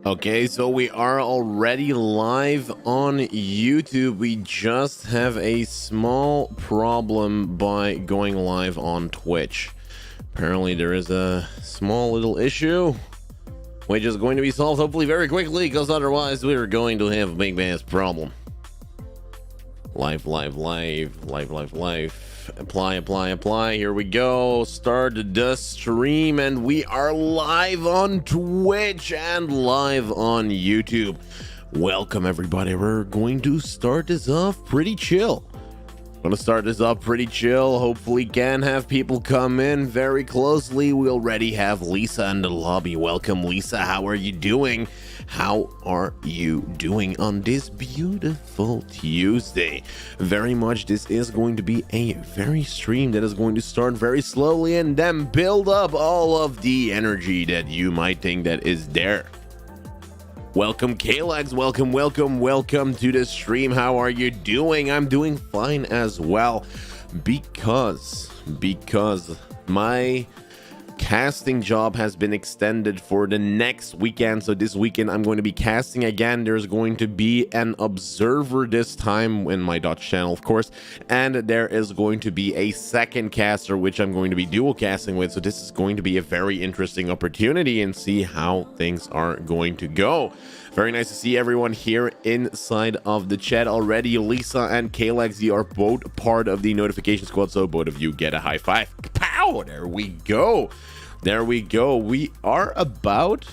Okay, so we are already live on YouTube. We just have a small problem by going live on Twitch. Apparently there is a small little issue, which is going to be solved hopefully very quickly, because otherwise we're going to have a big ass problem. Live. Apply. Here we go. Start the stream, and we are live on Twitch and live on YouTube. Welcome, everybody. We're going to start this off pretty chill. Hopefully can have people come in very closely. We already have Lisa in the lobby. Welcome, Lisa. How are you doing? How are you doing on this beautiful Tuesday? Very much this is going to be a very stream that is going to start very slowly and then build up all of the energy that you might think that is there. Welcome, Kalex. Welcome to the stream. How are you doing? I'm doing fine as well, because my casting job has been extended for the next weekend. So this weekend I'm going to be casting again. There's going to be an observer this time in my Dutch channel, of course, and there is going to be a second caster which I'm going to be dual casting with. So this is going to be a very interesting opportunity and see how things are going to go. Very nice to see everyone here inside of the chat already. Lisa and Kalex, you are both part of the notification squad, so both of you get a high five. Pow! There we go. We are about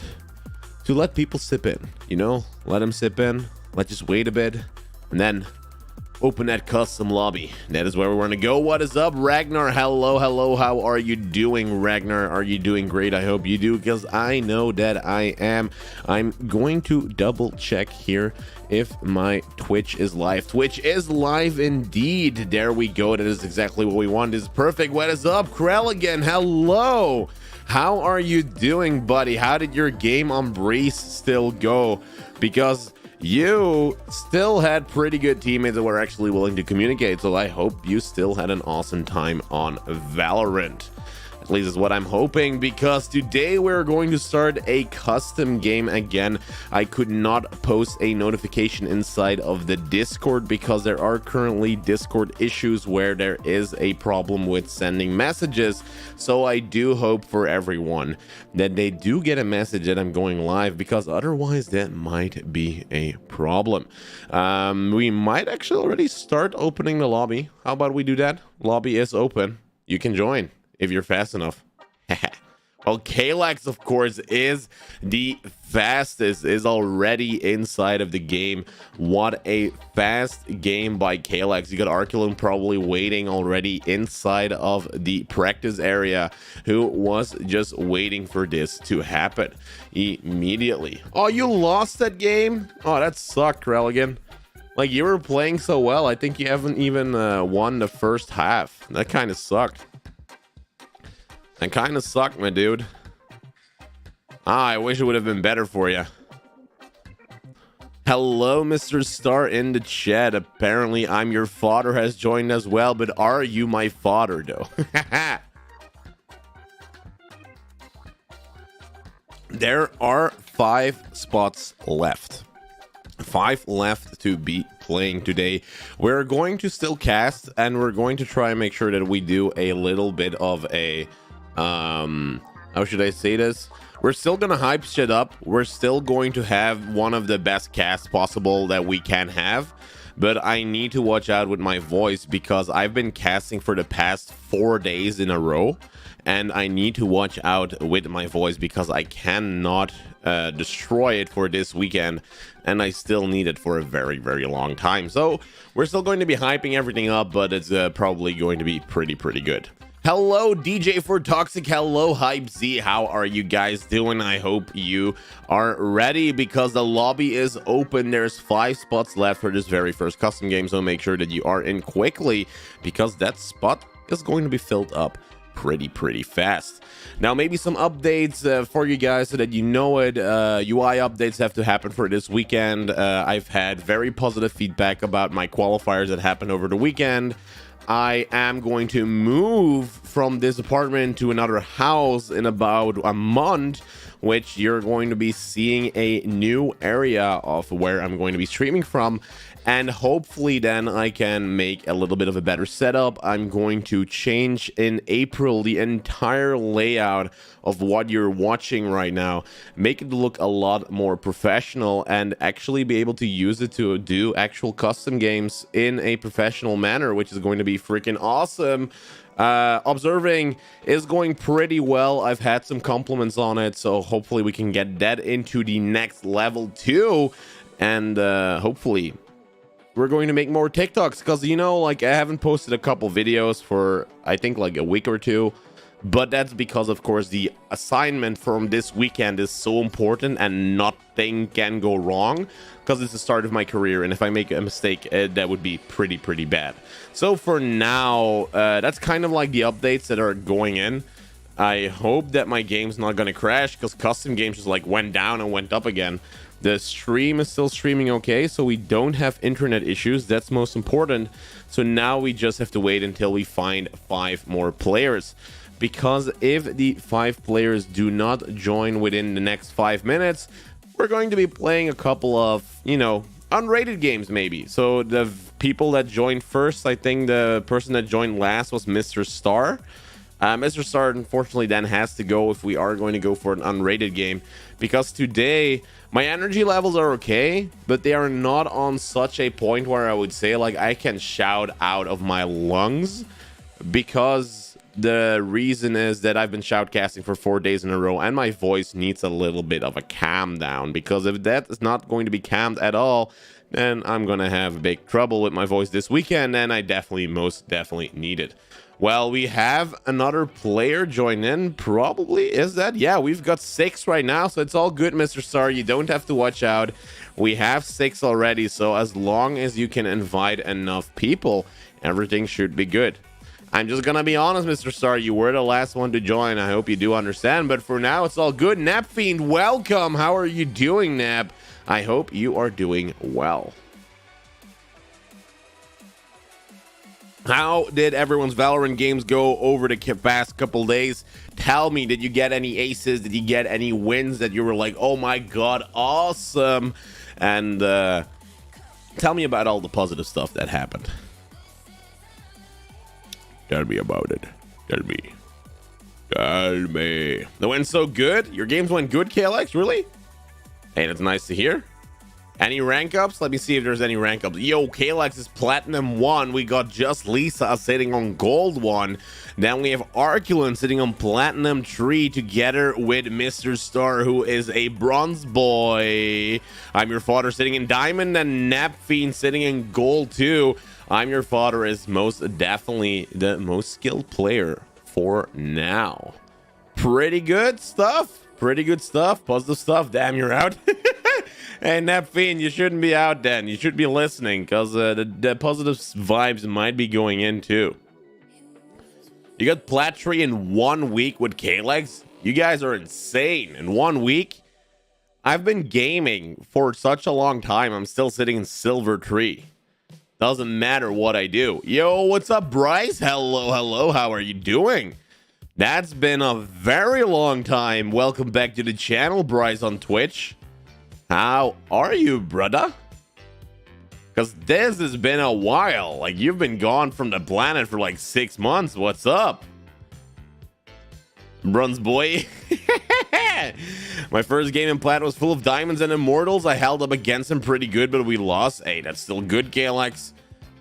to let people sip in, let them sip in. Let's just wait a bit and then open that custom lobby. That is where we want to go. What is up, Ragnar? Hello. How are you doing, Ragnar? Are you doing great? I hope you do, because I know that I am. I'm going to double check here if my Twitch is live. Twitch is live indeed. There we go. That is exactly what we want. This is perfect. What is up, Krell again? Hello. How are you doing, buddy? How did your game on Breeze still go? Because you still had pretty good teammates that were actually willing to communicate, so I hope you still had an awesome time on Valorant. At least is what I'm hoping, because today we're going to start a custom game again. I could not post a notification inside of the Discord because there are currently Discord issues where there is a problem with sending messages. So I do hope for everyone that they do get a message that I'm going live, because otherwise that might be a problem. We might actually already start opening the lobby. How about we do that? Lobby is open. You can join if you're fast enough. Well, Kalex, of course, is the fastest, is already inside of the game. What a fast game by Kalex. You got Arculum probably waiting already inside of the practice area, who was just waiting for this to happen immediately. Oh, you lost that game? Oh, that sucked, Religan. Like, you were playing so well. I think you haven't even won the first half. That kind of sucked. My dude. I wish it would have been better for you. Hello, Mr. Star in the chat. Apparently, I'm your father has joined as well, but are you my father, though? There are 5 spots left. 5 left to be playing today. We're going to still cast, and we're going to try and make sure that we do a little bit of a how should I say this? We're still gonna hype shit up. We're still going to have one of the best casts possible that we can have, but I need to watch out with my voice, because I've been casting for the past 4 days in a row, and I need to watch out with my voice, because I cannot destroy it for this weekend, and I still need it for a very, very long time. So we're still going to be hyping everything up, but it's probably going to be pretty good. Hello, DJ for Toxic. Hello, Hype Z. How are you guys doing? I hope you are ready, because the lobby is open. There's 5 spots left for this very first custom game, so make sure that you are in quickly, because that spot is going to be filled up pretty fast. Now, maybe some updates for you guys so that you know it. UI updates have to happen for this weekend. I've had very positive feedback about my qualifiers that happened over the weekend. I am going to move from this apartment to another house in about a month, which you're going to be seeing a new area of where I'm going to be streaming from. And hopefully then I can make a little bit of a better setup. I'm going to change in April the entire layout of what you're watching right now, make it look a lot more professional, and actually be able to use it to do actual custom games in a professional manner, which is going to be freaking awesome. Observing is going pretty well. I've had some compliments on it, so hopefully we can get that into the next level too. And hopefully we're going to make more TikToks, because, you know, like, I haven't posted a couple videos for, I think, like a week or two. But that's because, of course, the assignment from this weekend is so important and nothing can go wrong, because it's the start of my career. And if I make a mistake, that would be pretty bad. So for now, that's kind of like the updates that are going in. I hope that my game's not going to crash, because custom games just like went down and went up again. The stream is still streaming okay, so we don't have internet issues. That's most important. So now we just have to wait until we find 5 more players. Because if the 5 players do not join within the next 5 minutes, we're going to be playing a couple of, you know, unrated games maybe. So the people that joined first, I think the person that joined last was Mr. Star. Mr. Star, unfortunately, then has to go if we are going to go for an unrated game. Because today, my energy levels are okay, but they are not on such a point where I would say, like, I can shout out of my lungs. Because the reason is that I've been shoutcasting for 4 days in a row, and my voice needs a little bit of a calm down. Because if that is not going to be calmed at all, then I'm going to have big trouble with my voice this weekend, and I most definitely need it. Well, we have another player join in, probably. Is that? Yeah, we've got 6 right now, so it's all good, Mr. Star. You don't have to watch out. We have 6 already, so as long as you can invite enough people, everything should be good. I'm just gonna be honest, Mr. Star, you were the last one to join. I hope you do understand, but for now, it's all good. Nap Fiend, welcome. How are you doing, Nap? I hope you are doing well. How did everyone's Valorant games go over the past couple days? Tell me, did you get any aces? Did you get any wins that you were like, oh my god, awesome? And tell me about all the positive stuff that happened. Tell me about it. Tell me. Tell me. They went so good? Your games went good, KLX? Really? Hey, that's nice to hear. Any rank ups? Let me see if there's any rank ups. Yo, KLX is Platinum 1. We got just Lisa sitting on Gold 1. Then we have Arculin sitting on Platinum 3 together with Mr. Star, who is a Bronze Boy. I'm Your Father sitting in Diamond, and Nap Fiend sitting in Gold 2. I'm Your Father is most definitely the most skilled player for now. Pretty good stuff. Pretty good stuff. Positive stuff. Damn, you're out. Hey, Nap Fiend, you shouldn't be out then. You should be listening, because the positive vibes might be going in too. You got Plat 3 in 1 week with K-Legs? You guys are insane. In 1 week? I've been gaming for such a long time. I'm still sitting in Silver 3. Doesn't matter what I do. Yo, what's up, Bryce? Hello. How are you doing? That's been a very long time. Welcome back to the channel, Bryce, on Twitch. How are you, brother? Because this has been a while. Like, you've been gone from the planet for like 6 months. What's up? Bronze Boy. My first game in Plat was full of diamonds and immortals. I held up against him pretty good, but we lost. Hey, that's still good, KLX.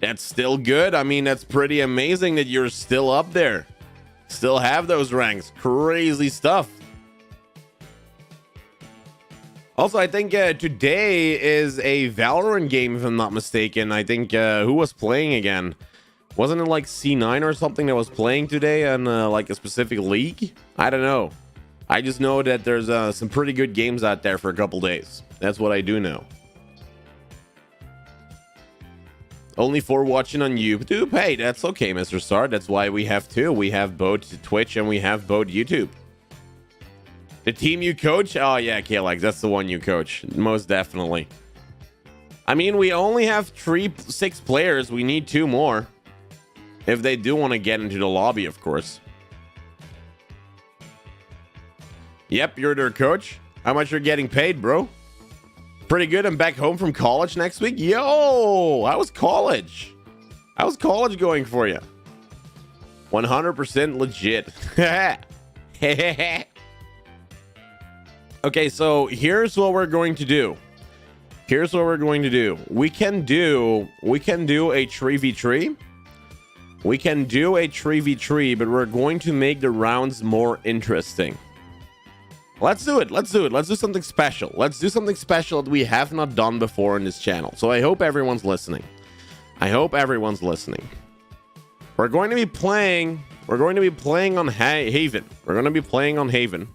That's still good. I mean, that's pretty amazing that you're still up there. Still have those ranks. Crazy stuff. Also, I think today is a Valorant game, if I'm not mistaken. I think, who was playing again? Wasn't it like C9 or something that was playing today on like a specific league? I don't know. I just know that there's some pretty good games out there for a couple days. That's what I do know. Only 4 watching on YouTube? Hey, that's okay, Mr. Star. That's why we have 2. We have both Twitch and we have both YouTube. The team you coach? Oh, yeah, KLX. That's the one you coach. Most definitely. I mean, we only have 6 players. We need 2 more. If they do want to get into the lobby, of course. Yep, you're their coach. How much you're getting paid, bro? Pretty good. I'm back home from college next week. Yo, how was college? How's college going for you? 100% legit. Okay, so here's what we're going to do. Here's what we're going to do. We can do a 3v3. We can do a 3v3, but we're going to make the rounds more interesting. Let's do it. Let's do it. Let's do something special. Let's do something special that we have not done before in this channel. So I hope everyone's listening. I hope everyone's listening. We're going to be playing on Haven. We're going to be playing on Haven.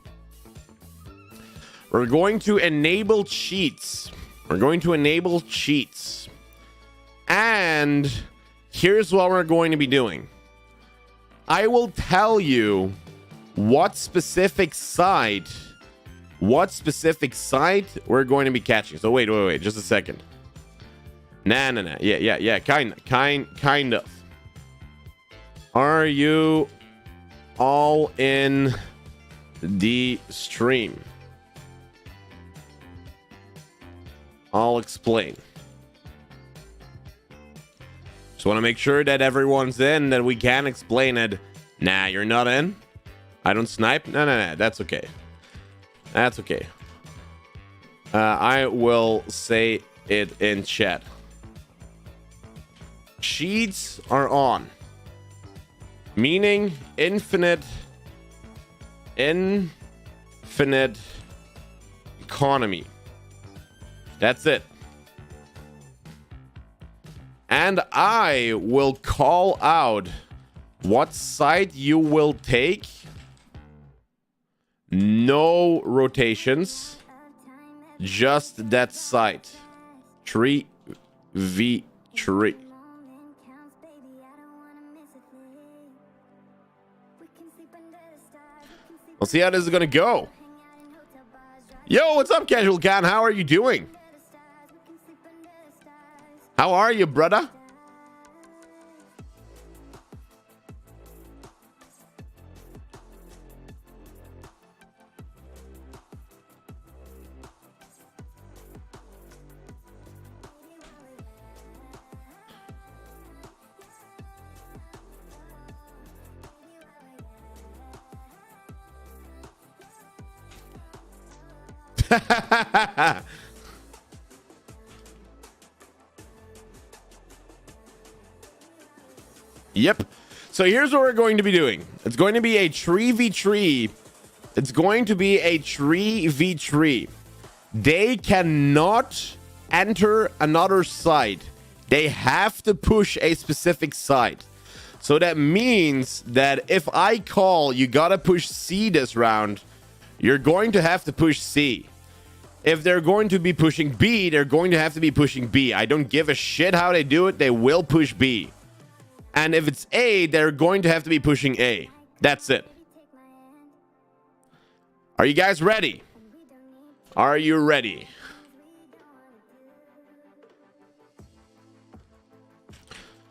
We're going to enable cheats. We're going to enable cheats. And here's what we're going to be doing. I will tell you what specific site we're going to be catching. So wait, just a second. Nah. Yeah, kind of. Are you all in the stream? I'll explain. Just want to make sure that everyone's in, that we can explain it. Nah, you're not in? I don't snipe? No, that's okay. That's okay. I will say it in chat. Cheats are on. Meaning infinite economy. That's it. And I will call out what side you will take. No rotations. Just that side. 3v3. We'll see how this is gonna go. Yo, what's up, Casual Can? How are you doing? How are you, brother? Yep. So here's what we're going to be doing. It's going to be a 3v3. It's going to be a 3v3. They cannot enter another side. They have to push a specific side. So that means that if I call, you gotta push C this round, you're going to have to push C. If they're going to be pushing B, they're going to have to be pushing B. I don't give a shit how they do it. They will push B. And if it's A, they're going to have to be pushing A. That's it. Are you guys ready? Are you ready?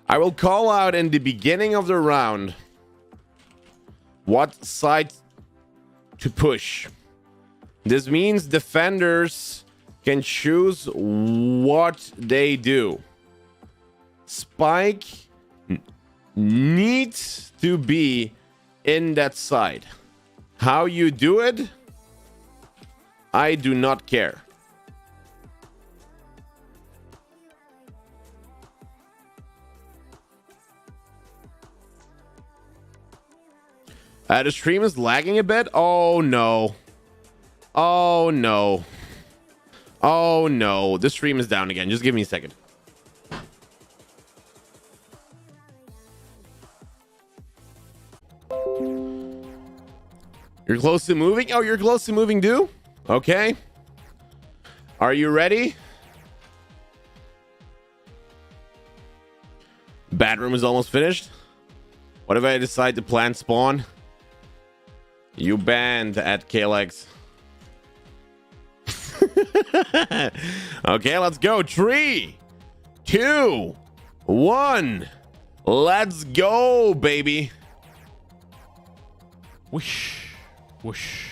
I will call out in the beginning of the round what side to push. This means defenders can choose what they do. Spike needs to be in that side. How you do it, I do not care. The stream is lagging a bit. Oh no. Oh no. Oh no. The stream is down again. Just give me a second. You're close to moving? Oh, you're close to moving, dude? Okay. Are you ready? Bedroom is almost finished. What if I decide to plant spawn? You banned at KLX. Okay, let's go. 3, 2, 1. Let's go, baby. Whoosh, whoosh.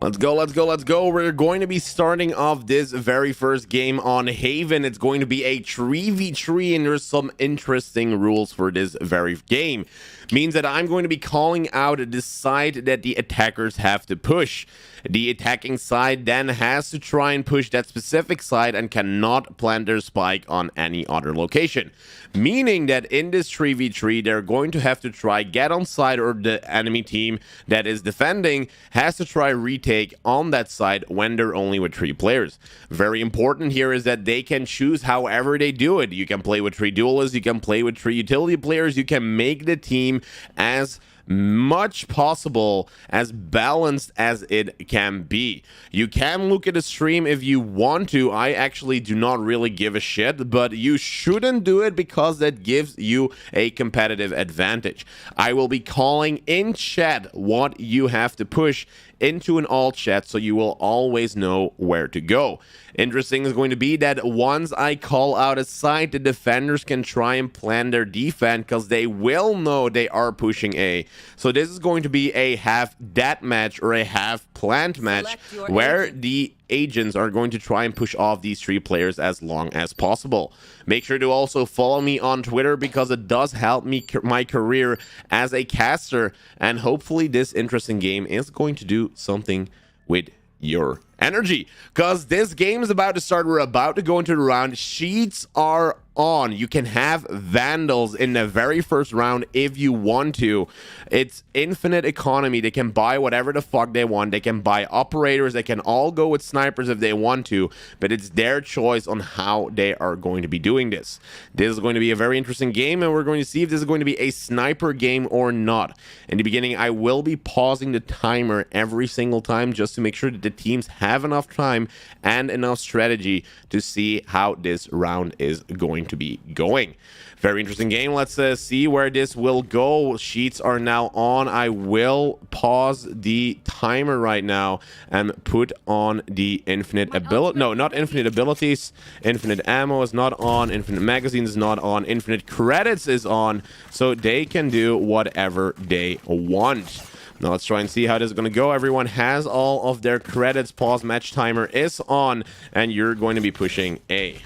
Let's go, let's go, let's go. We're going to be starting off this very first game on Haven. It's going to be a 3v3, and there's some interesting rules for this very game. Means that I'm going to be calling out the side that the attackers have to push. The attacking side then has to try and push that specific side and cannot plant their spike on any other location. Meaning that in this 3v3, they're going to have to try get on side, or the enemy team that is defending has to try retake on that side when they're only with 3 players. Very important here is that they can choose however they do it. You can play with 3 duelists, you can play with 3 utility players, you can make the team as much possible as balanced as it can be. You can look at the stream if you want to. I actually do not really give a shit, but you shouldn't do it because that gives you a competitive advantage. I will be calling in chat what you have to push into an alt chat, so you will always know where to go. Interesting is going to be that once I call out a side, the defenders can try and plan their defense because they will know they are pushing A. So this is going to be a half death match or a half plant match where the agents are going to try and push off these 3 players as long as possible. Make sure to also follow me on Twitter because it does help me my career as a caster, and hopefully this interesting game is going to do something with your energy, because this game is about to start. We're about to go into the round. Sheets are on. You can have vandals in the very first round if you want to. It's infinite economy. They can buy whatever the fuck they want. They can buy operators. They can all go with snipers if they want to, but it's their choice on how they are going to be doing this. This is going to be a very interesting game, and we're going to see if this is going to be a sniper game or not. In the beginning, I will be pausing the timer every single time just to make sure that the teams have enough time and enough strategy to see how this round is going to be going. Very interesting game. Let's see where this will go. Sheets are now on. I will pause the timer right now and put on the infinite ability. No, not infinite abilities. Infinite ammo is not on. Infinite magazines is not on. Infinite credits is on. So they can do whatever they want. Now let's try and see how this is going to go. Everyone has all of their credits. Pause match timer is on, and you're going to be pushing A.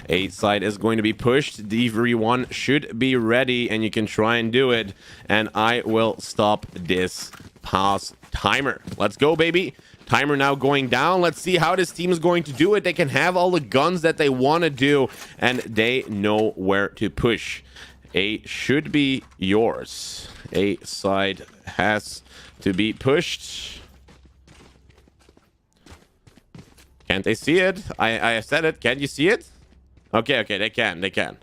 A side is going to be pushed. Everyone should be ready, and you can try and do it. And I will stop this pause timer. Let's go, baby. Timer now going down. Let's see how this team is going to do it. They can have all the guns that they want to do, and they know where to push. A should be yours. A side has to be pushed. Can't they see it? I said it. Can you see it? Okay, they can.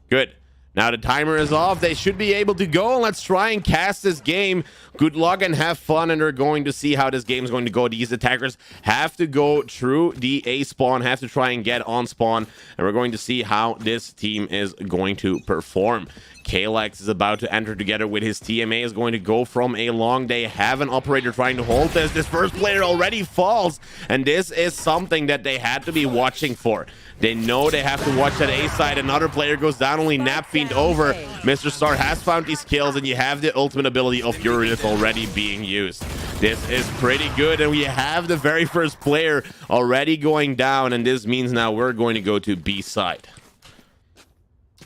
Good. Now the timer is off. They should be able to go. Let's try and cast this game. Good luck and have fun, and they're going to see how this game is going to go. These attackers have to go through the A spawn, have to try and get on spawn, and we're going to see how this team is going to perform. Kalex is about to enter together with his TMA, is going to go from a long. They have an operator trying to hold this. This first player already falls, and this is something that they had to be watching for. They know they have to watch that A side. Another player goes down, only Nap Fiend over. Mr. Star has found these kills, and you have the ultimate ability of Uranus already being used. This is pretty good, and we have the very first player already going down, and this means now we're going to go to B side.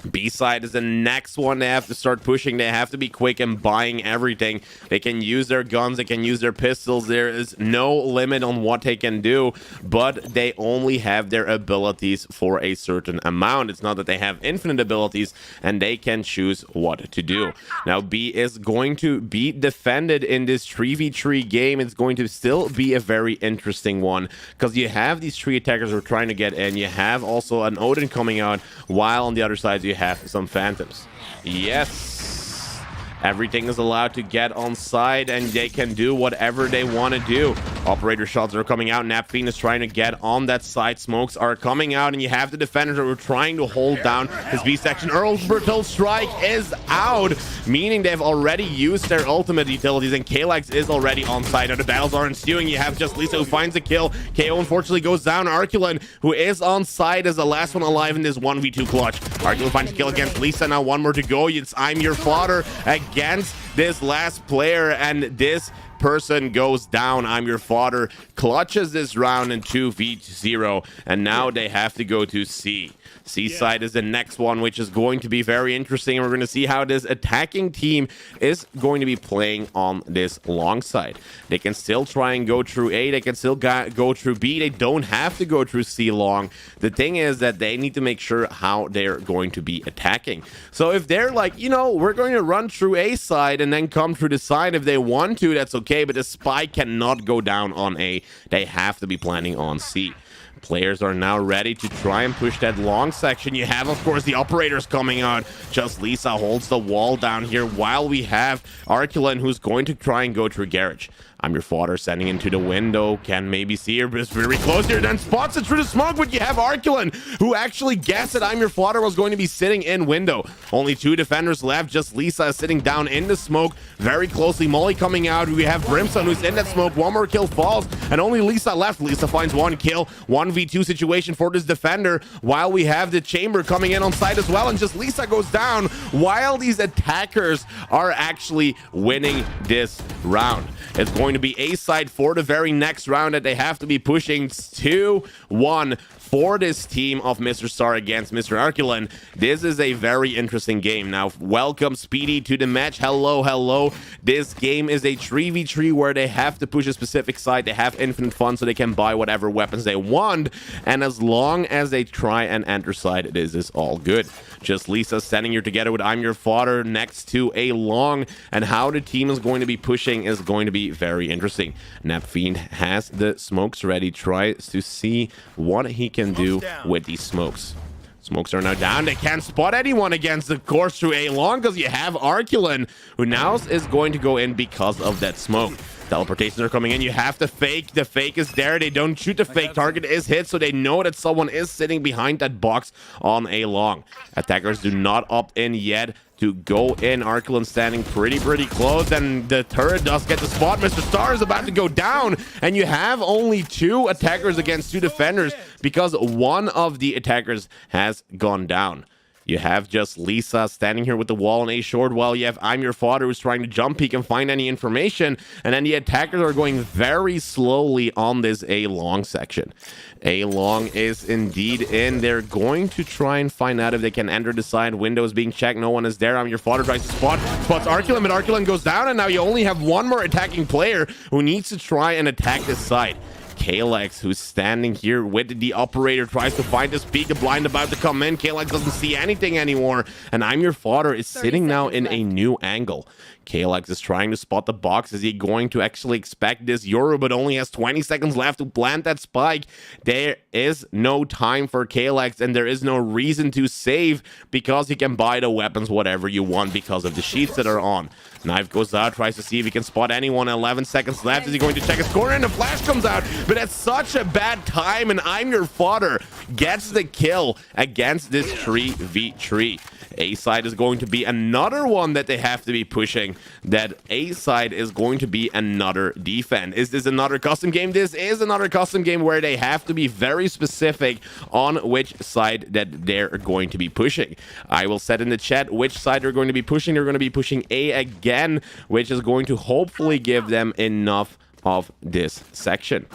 B side is the next one they have to start pushing. They have to be quick and buying everything. They can use their guns, they can use their pistols. There is no limit on what they can do, but they only have their abilities for a certain amount. It's not that they have infinite abilities, and they can choose what to do. Now B is going to be defended in this 3v3 game. It's going to still be a very interesting one because you have these 3 attackers who are trying to get in. You have also an Odin coming out, while on the other side you have some phantoms. Yes, everything is allowed to get on side, and they can do whatever they want to do. Operator shots are coming out. Nap Fiend is trying to get on that side. Smokes are coming out, and you have the defenders who are trying to hold down his B section. Earl's Brutal Strike is out, meaning they've already used their ultimate utilities, and Kalex is already on side. Now the battles are ensuing. You have just Lisa who finds a kill. KO unfortunately goes down. Arculin, who is on side, is the last one alive in this 1v2 clutch. Arculin finds a kill against Lisa. Now one more to go. It's I'm Your Father against this last player, and this person goes down. I'm Your Fodder clutches this round in 2v0, and now they have to go to C. Seaside is the next one, which is going to be very interesting, and we're going to see how this attacking team is going to be playing on this long side. They can still try and go through A, they can still go through B, they don't have to go through C long. The thing is that they need to make sure how they're going to be attacking. So if they're like, you know, we're going to run through A side and then come through the side if they want to, that's okay, but the spike cannot go down on A. They have to be planning on C. Players are now ready to try and push that long section. You have, of course, the operators coming out. Just Lisa holds the wall down here while we have Arculin, who's going to try and go through Garage. I'm Your Fodder sending into the window. Can maybe see her, but it's very close here. Then spots it through the smoke, but you have Arculin, who actually guessed that I'm Your Fodder was going to be sitting in window. Only 2 defenders left. Just Lisa is sitting down in the smoke very closely. Molly coming out. We have Brimstone, who's in that smoke. One more kill falls, and only Lisa left. Lisa finds 1 kill. 1v2 situation for this defender, while we have the Chamber coming in on site as well, and just Lisa goes down while these attackers are actually winning this round. It's going to be A side for the very next round that they have to be pushing. 2-1 for this team of Mr. Star against Mr. Arculin. This is a very interesting game. Now, welcome Speedy to the match. Hello, hello. This game is a 3v3 where they have to push a specific side. They have infinite fun, so they can buy whatever weapons they want. And as long as they try and enter side, this is all good. Just Lisa standing here together with I'm Your Fodder next to a long, and how the team is going to be pushing is going to be very interesting. Napfiend has the smokes ready, tries to see what he can do with these smokes. Smokes are now down. They can't spot anyone against the course through A long, because you have Arculin, who now is going to go in because of that smoke. Teleportations are coming in. You have to fake. The fake is there. They don't shoot the fake. Target is hit, so they know that someone is sitting behind that box on A long. Attackers do not opt in yet to go in. Arculin standing pretty close, and the turret does get the spot. Mr. Star is about to go down, and you have only 2 attackers against 2 defenders because one of the attackers has gone down. You have just Lisa standing here with the wall on A short, while you have I'm Your Fodder, who's trying to jump peek and find any information, and then the attackers are going very slowly on this A long section. A long is indeed in. They're going to try and find out if they can enter the side. Window is being checked. No one is there. I'm Your Fodder tries to spots Arculin, but Arculin goes down, and now you only have 1 more attacking player who needs to try and attack this side. Kalex, who's standing here with the operator, tries to find this peek. The blind about to come in. Kalex doesn't see anything anymore, and I'm Your Fodder is sitting now in a new angle. Kalex is trying to spot the box. Is he going to actually expect this Euro, but only has 20 seconds left to plant that spike? There is no time for Kalex, and there is no reason to save, because he can buy the weapons whatever you want because of the sheets that are on. Knife goes out, tries to see if he can spot anyone. 11 seconds left. Is he going to check his corner? And the flash comes out, but at such a bad time, and I'm Your Fodder gets the kill against this 3v3. A side is going to be another one that they have to be pushing. That A side is going to be another defense. Is this another custom game? This is another custom game where they have to be very specific on which side that they're going to be pushing. I will set in the chat which side they're going to be pushing. They're going to be pushing A again, which is going to hopefully give them enough of this section.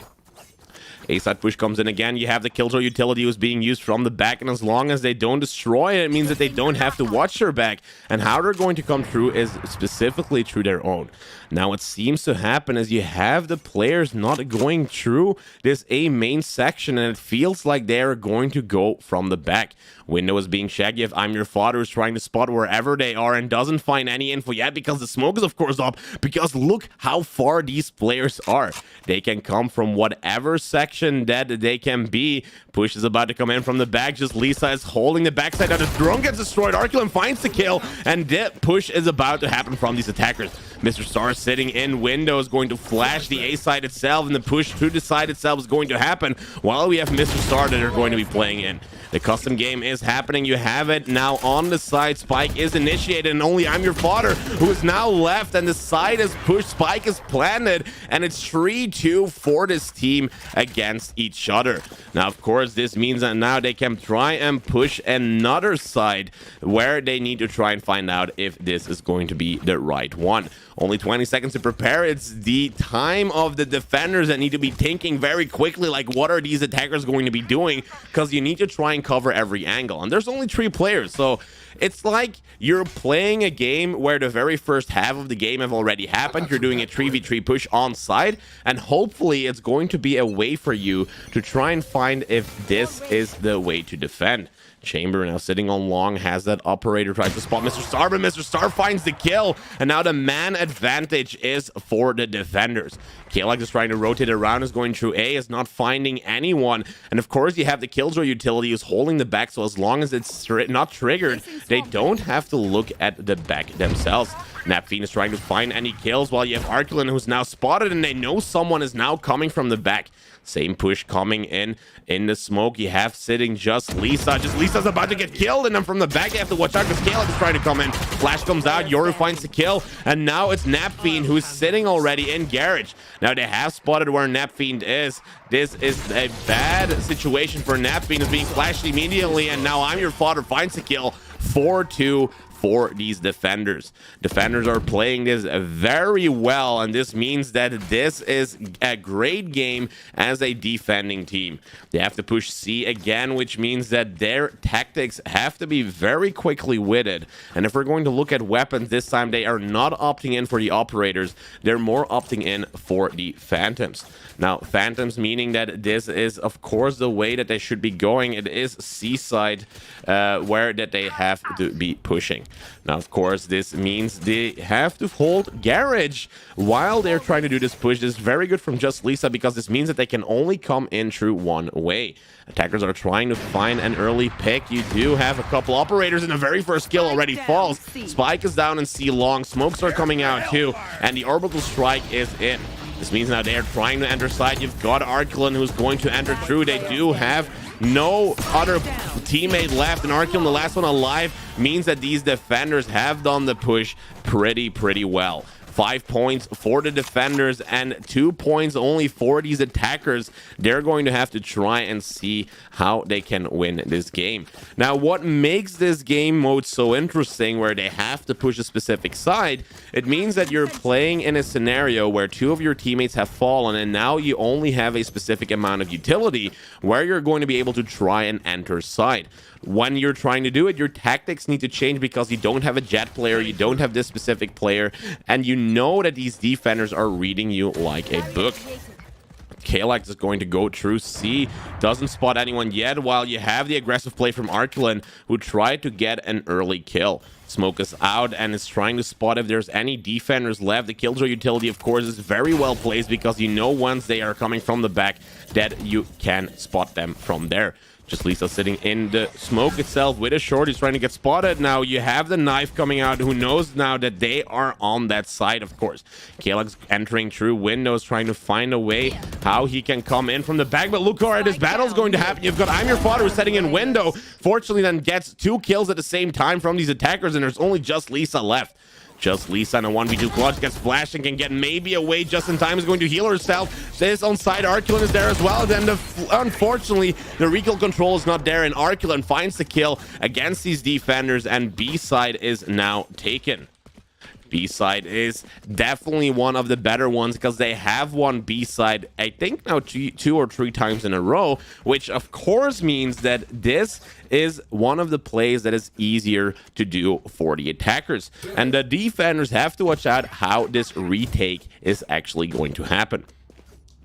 A-side push comes in again. You have the Killjoy utility who's being used from the back, and as long as they don't destroy it, it means that they don't have to watch their back. And how they're going to come through is specifically through their own. Now, what seems to happen is you have the players not going through this A main section, and it feels like they're going to go from the back. Window is being checked. You have I'm Your Fodder who's trying to spot wherever they are and doesn't find any info yet because the smoke is, of course, up. Because look how far these players are. They can come from whatever section that they can be. Push is about to come in from the back. Just Lisa is holding the backside. Now the drone gets destroyed. Arculin finds the kill, and that push is about to happen from these attackers. Mr. Star sitting in window is going to flash the A side itself, and the push through the side itself is going to happen while we have Mr. Star that are going to be playing in. The custom game is happening. You have it now on the side. Spike is initiated, and only I'm Your Fodder who is now left, and the side is pushed. Spike is planted, and it's 3-2 for this team again. against each other. Now, of course, this means that now they can try and push another side where they need to try and find out if this is going to be the right one. Only 20 seconds to prepare. It's the time of the defenders that need to be thinking very quickly, like, what are these attackers going to be doing? Because you need to try and cover every angle. And there's only 3 players, so it's like you're playing a game where the very first half of the game have already happened. You're doing a 3v3 push on side, and hopefully it's going to be a way for you to try and find if this is the way to defend. Chamber now sitting on long, has that operator, tries to spot Mr. Star, but Mr. Star finds the kill, and now the man advantage is for the defenders. Kalak is trying to rotate around, is going through A, is not finding anyone, and of course you have the Killjoy utility who's holding the back, so as long as it's not triggered, they don't have to look at the back themselves. Napfiend is trying to find any kills, while you have Arculin who's now spotted, and they know someone is now coming from the back. Same push coming in the smoke. You have sitting just Lisa. Just Lisa's about to get killed, and then from the back you have to watch out because Caleb is trying to come in. Flash comes out, Yoru finds the kill, and now it's Napfiend who's sitting already in garage. Now they have spotted where Napfiend is. This is a bad situation for Napfiend, is being flashed immediately, and now I'm Your Father finds the kill. 4-2 for these defenders. Defenders are playing this very well, and this means that this is a great game as a defending team. They have to push C again, which means that their tactics have to be very quickly witted. And if we're going to look at weapons this time, they are not opting in for the operators. They're more opting in for the phantoms. Now, phantoms meaning that this is, of course, the way that they should be going. It is C-side where that they have to be pushing. Now, of course, this means they have to hold garage while they're trying to do this push. This is very good from Just Lisa because this means that they can only come in through one way. Attackers are trying to find an early pick. You do have a couple operators, and the very first kill already falls. Spike is down in C long. Smokes are coming out too, and the orbital strike is in. This means now they are trying to enter side. You've got Arculin who's going to enter through. They do have no other teammate left, and Arculin, the last one alive, means that these defenders have done the push pretty well. 5 points for the defenders and 2 points only for these attackers. They're going to have to try and see how they can win this game. Now, what makes this game mode so interesting, where they have to push a specific side, it means that you're playing in a scenario where 2 of your teammates have fallen, and now you only have a specific amount of utility where you're going to be able to try and enter side. When you're trying to do it, your tactics need to change because you don't have a jet player, you don't have this specific player, and you know that these defenders are reading you like a book. Kalak is going to go through C, doesn't spot anyone yet, while you have the aggressive play from Arculin, who tried to get an early kill. Smoke is out and is trying to spot if there's any defenders left. The Killjoy utility, of course, is very well placed because you know once they are coming from the back that you can spot them from there. Just Lisa sitting in the smoke itself with a short. He's trying to get spotted. Now you have the knife coming out. Who knows now that they are on that side, of course. Kalak's entering through windows, trying to find a way how he can come in from the back. But look where this battle is going to happen. You've got I'm Your Father who's setting in window. Fortunately, then gets 2 kills at the same time from these attackers, and there's only Just Lisa left. Just Lisa in a 1v2 clutch gets flashed and can get maybe away just in time. Is going to heal herself. This on side, Arculin is there as well. Then unfortunately, the recoil control is not there, and Arculin finds the kill against these defenders, and B side is now taken. B-side is definitely one of the better ones because they have won B-side, I think now 2 or 3 times in a row, which of course means that this is one of the plays that is easier to do for the attackers. And the defenders have to watch out how this retake is actually going to happen.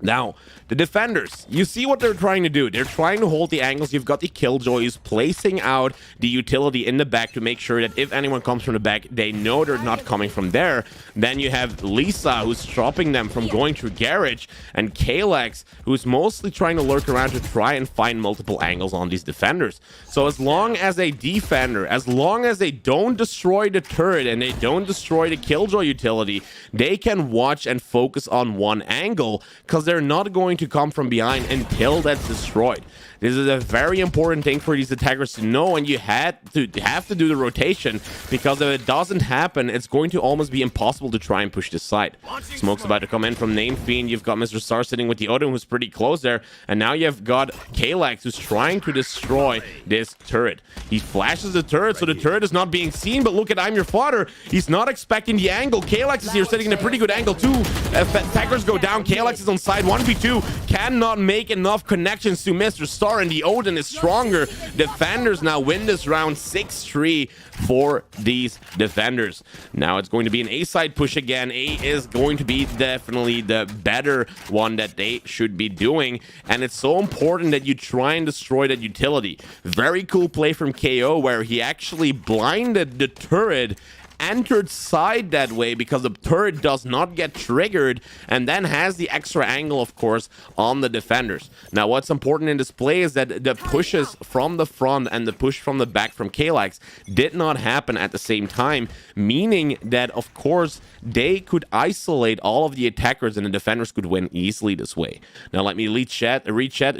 Now, the defenders, you see what they're trying to do. They're trying to hold the angles. You've got the Killjoys placing out the utility in the back to make sure that if anyone comes from the back, they know they're not coming from there. Then you have Lisa, who's stopping them from going through garage, and Kalex, who's mostly trying to lurk around to try and find multiple angles on these defenders. So as long as a defender, as long as they don't destroy the turret and they don't destroy the Killjoy utility, they can watch and focus on one angle because they're not going to come from behind until that's destroyed. This is a very important thing for these attackers to know, and you have to do the rotation, because if it doesn't happen, it's going to almost be impossible to try and push this side. Smoke's about to come in from Name Fiend. You've got Mr. Star sitting with the Odin, who's pretty close there, and now you've got Kalex, who's trying to destroy this turret. He flashes the turret, so the turret is not being seen, but look at I'm Your Father. He's not expecting the angle. Kalex is here sitting in a pretty good angle too. Attackers go down. Kalex is on side 1v2. Cannot make enough connections to Mr. Star, and the Odin is stronger. Defenders now win this round 6-3 for these defenders. Now it's going to be an A side push again. A is going to be definitely the better one that they should be doing, and it's so important that you try and destroy that utility. Very cool play from KO where he actually blinded the turret, entered side that way because the turret does not get triggered, and then has the extra angle, of course, on the defenders. Now what's important in this play is that the pushes from the front and the push from the back from Kalex did not happen at the same time, meaning that of course they could isolate all of the attackers and the defenders could win easily this way. Now let me read chat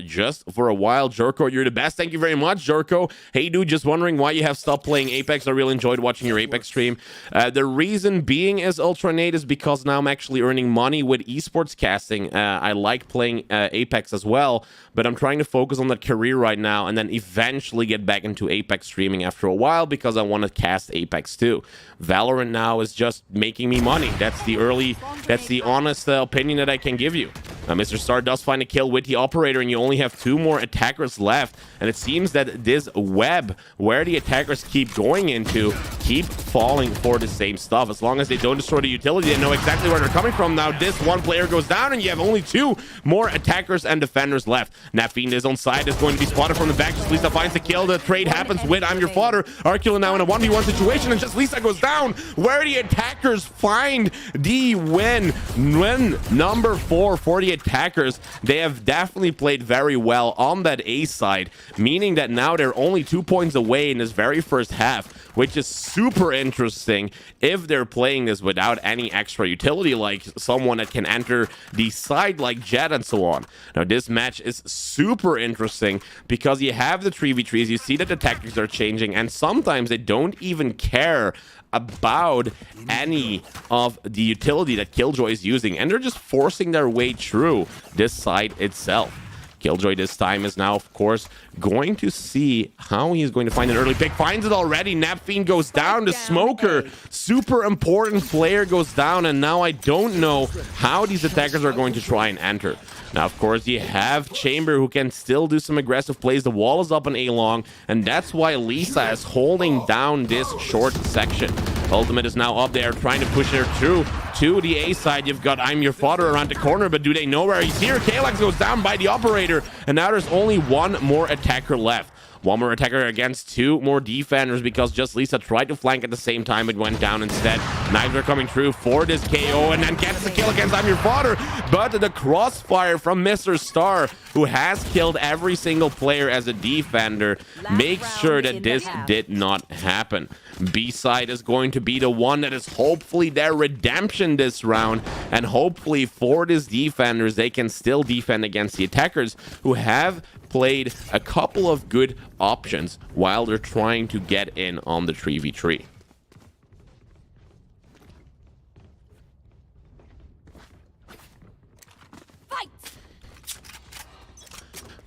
just for a while. Jorko, you're the best. Thank you very much, Jorko. Hey dude, just wondering why you have stopped playing Apex. I really enjoyed watching your Apex stream. The reason being is UNRATED is because now I'm actually earning money with esports casting. I like playing Apex as well, but I'm trying to focus on that career right now and then eventually get back into Apex streaming after a while because I want to cast Apex too. Valorant now is just making me money. That's the honest opinion that I can give you. Mr. Star does find a kill with the operator, and you only have 2 more attackers left, and it seems that this web where the attackers keep going into keep falling for the same stuff. As long as they don't destroy the utility, they know exactly where they're coming from. Now this one player goes down, and you have only 2 more attackers and defenders left. Napfiend is on side, is going to be spotted from the back. Just Lisa finds the kill. The trade happens with I'm Your Father. Arcula now in a 1v1 situation, and just Lisa goes down, where the attackers find the win. Win number 4 for the attackers. They have definitely played very well on that A side, meaning that now they're only 2 points away in this very first half, which is super interesting if they're playing this without any extra utility, like someone that can enter the side like Jet and so on. Now this match is super interesting because you have the 3v3s, you see that the tactics are changing, and sometimes they don't even care about any of the utility that Killjoy is using, and they're just forcing their way through this side itself. Killjoy this time is now, of course, going to see how he's going to find an early pick. Finds it already. Napfiend goes down. The Smoker, super important player, goes down, and now I don't know how these attackers are going to try and enter. Now, of course, you have Chamber, who can still do some aggressive plays. The wall is up on A-long, and that's why Lisa is holding down this short section. Ultimate is now up there, trying to push her through to the A side. You've got I'm Your Father around the corner, but do they know where he's here? Kalex goes down by the operator, and now there's only 1 more attacker left. 1 more attacker against 2 more defenders, because just Lisa tried to flank at the same time. It went down instead. Knives are coming through for this KO, and then gets the kill against I'm Your Father. But the crossfire from Mr. Star, who has killed every single player as a defender, makes sure that this did not happen. B-side is going to be the one that is hopefully their redemption this round, and hopefully for these defenders, they can still defend against the attackers, who have played a couple of good options while they're trying to get in on the 3v3.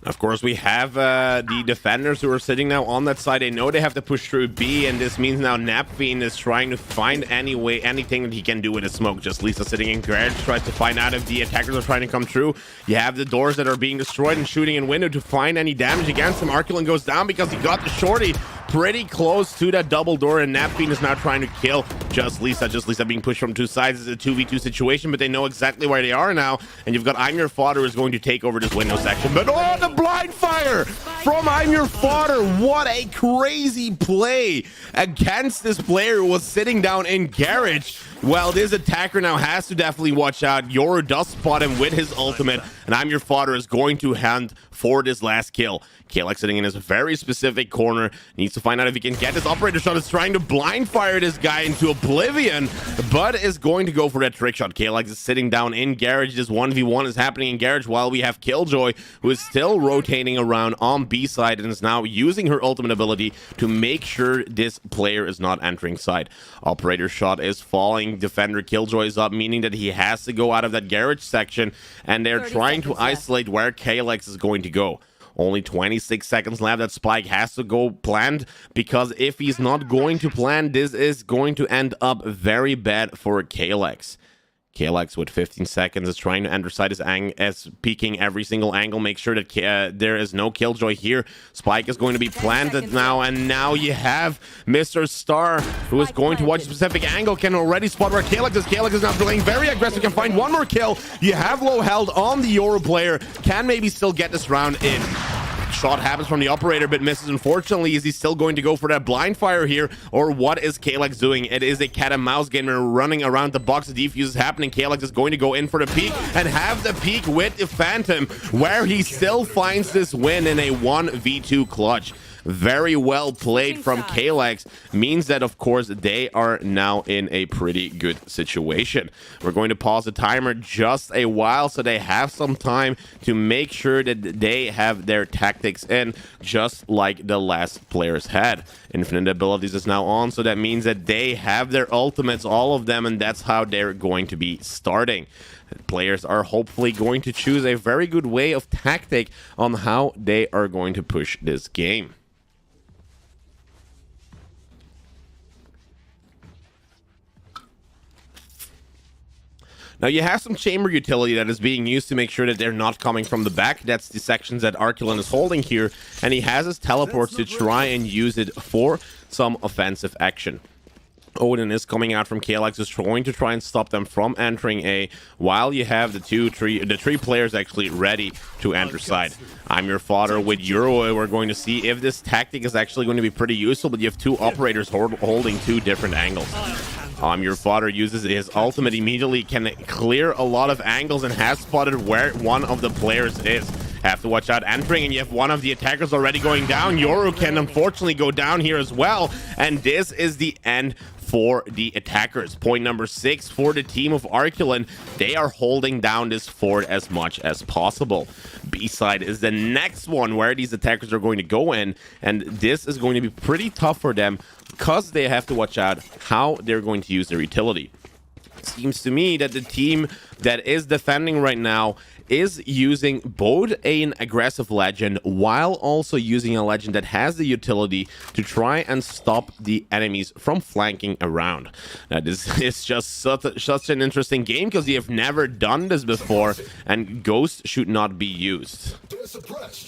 Of course, we have the defenders who are sitting now on that side. They know they have to push through B, and this means now Napfiend is trying to find anything that he can do with a smoke. Just Lisa sitting in garage, tries to find out if the attackers are trying to come through. You have the doors that are being destroyed and shooting in window to find any damage against him. Arculin goes down because he got the shorty pretty close to that double door, and Napfiend is now trying to kill Just Lisa. Just Lisa being pushed from 2 sides. It's a 2v2 situation, but they know exactly where they are now, and you've got I'm Your Father who is going to take over this window section. But oh, the blind fire from I'm Your Father. What a crazy play against this player who was sitting down in garage. Well, this attacker now has to definitely watch out. Yoru does spot him with his ultimate, and I'm Your Father is going to hunt for this last kill. Kalex sitting in his very specific corner, needs to find out if he can get this operator shot. Is trying to blind fire this guy into oblivion, but is going to go for that trick shot. Kalex is sitting down in garage. This 1v1 is happening in garage while we have Killjoy, who is still rotating around on B side and is now using her ultimate ability to make sure this player is not entering side. Operator shot is falling. Defender Killjoy is up, meaning that he has to go out of that garage section, and they're trying to isolate where Kalex is going to go. Only 26 seconds left. That spike has to go planned, because if he's not going to plan, this is going to end up very bad for Kalex. Kalex with 15 seconds is trying to enter side as peeking every single angle, make sure that there is no Killjoy here. Spike is going to be planted now, and now you have Mr. Star, who is going to watch a specific angle, can already spot where Kalex is. Kalex is now playing very aggressive, can find one more kill. You have low held on the Yoru player, can maybe still get this round in. Shot happens from the operator, but misses. Unfortunately, is he still going to go for that blind fire here, or what is Kalex doing? It is a cat and mouse game. They're running around the box. The defuse is happening. Kalex is going to go in for the peak and have the peak with the Phantom, where he still finds this win in a 1v2 clutch. Very well played from Kalex. Means that, of course, they are now in a pretty good situation. We're going to pause the timer just a while so they have some time to make sure that they have their tactics in, just like the last players had. Infinite abilities is now on, so that means that they have their ultimates, all of them, and that's how they're going to be starting. Players are hopefully going to choose a very good way of tactic on how they are going to push this game. Now, you have some chamber utility that is being used to make sure that they're not coming from the back. That's the sections that Arculin is holding here, and he has his teleports to try and use it for some offensive action. Odin is coming out from Kalex, is going to try and stop them from entering A, while you have the three players actually ready to enter side. I'm Your Father with Euro. We're going to see if this tactic is actually going to be pretty useful, but you have two operators holding two different angles. Your Father uses his ultimate immediately, can clear a lot of angles, and has spotted where one of the players is. Have to watch out entering, and you have one of the attackers already going down. Yoru can unfortunately go down here as well, and this is the end for the attackers. Point number 6 for the team of Arculin. They are holding down this fort as much as possible. B-side is the next one where these attackers are going to go in, and this is going to be pretty tough for them because they have to watch out how they're going to use their utility. Seems to me that the team that is defending right now is using both an aggressive legend while also using a legend that has the utility to try and stop the enemies from flanking around. Now, this is just such an interesting game because you have never done this before, and Ghost should not be used.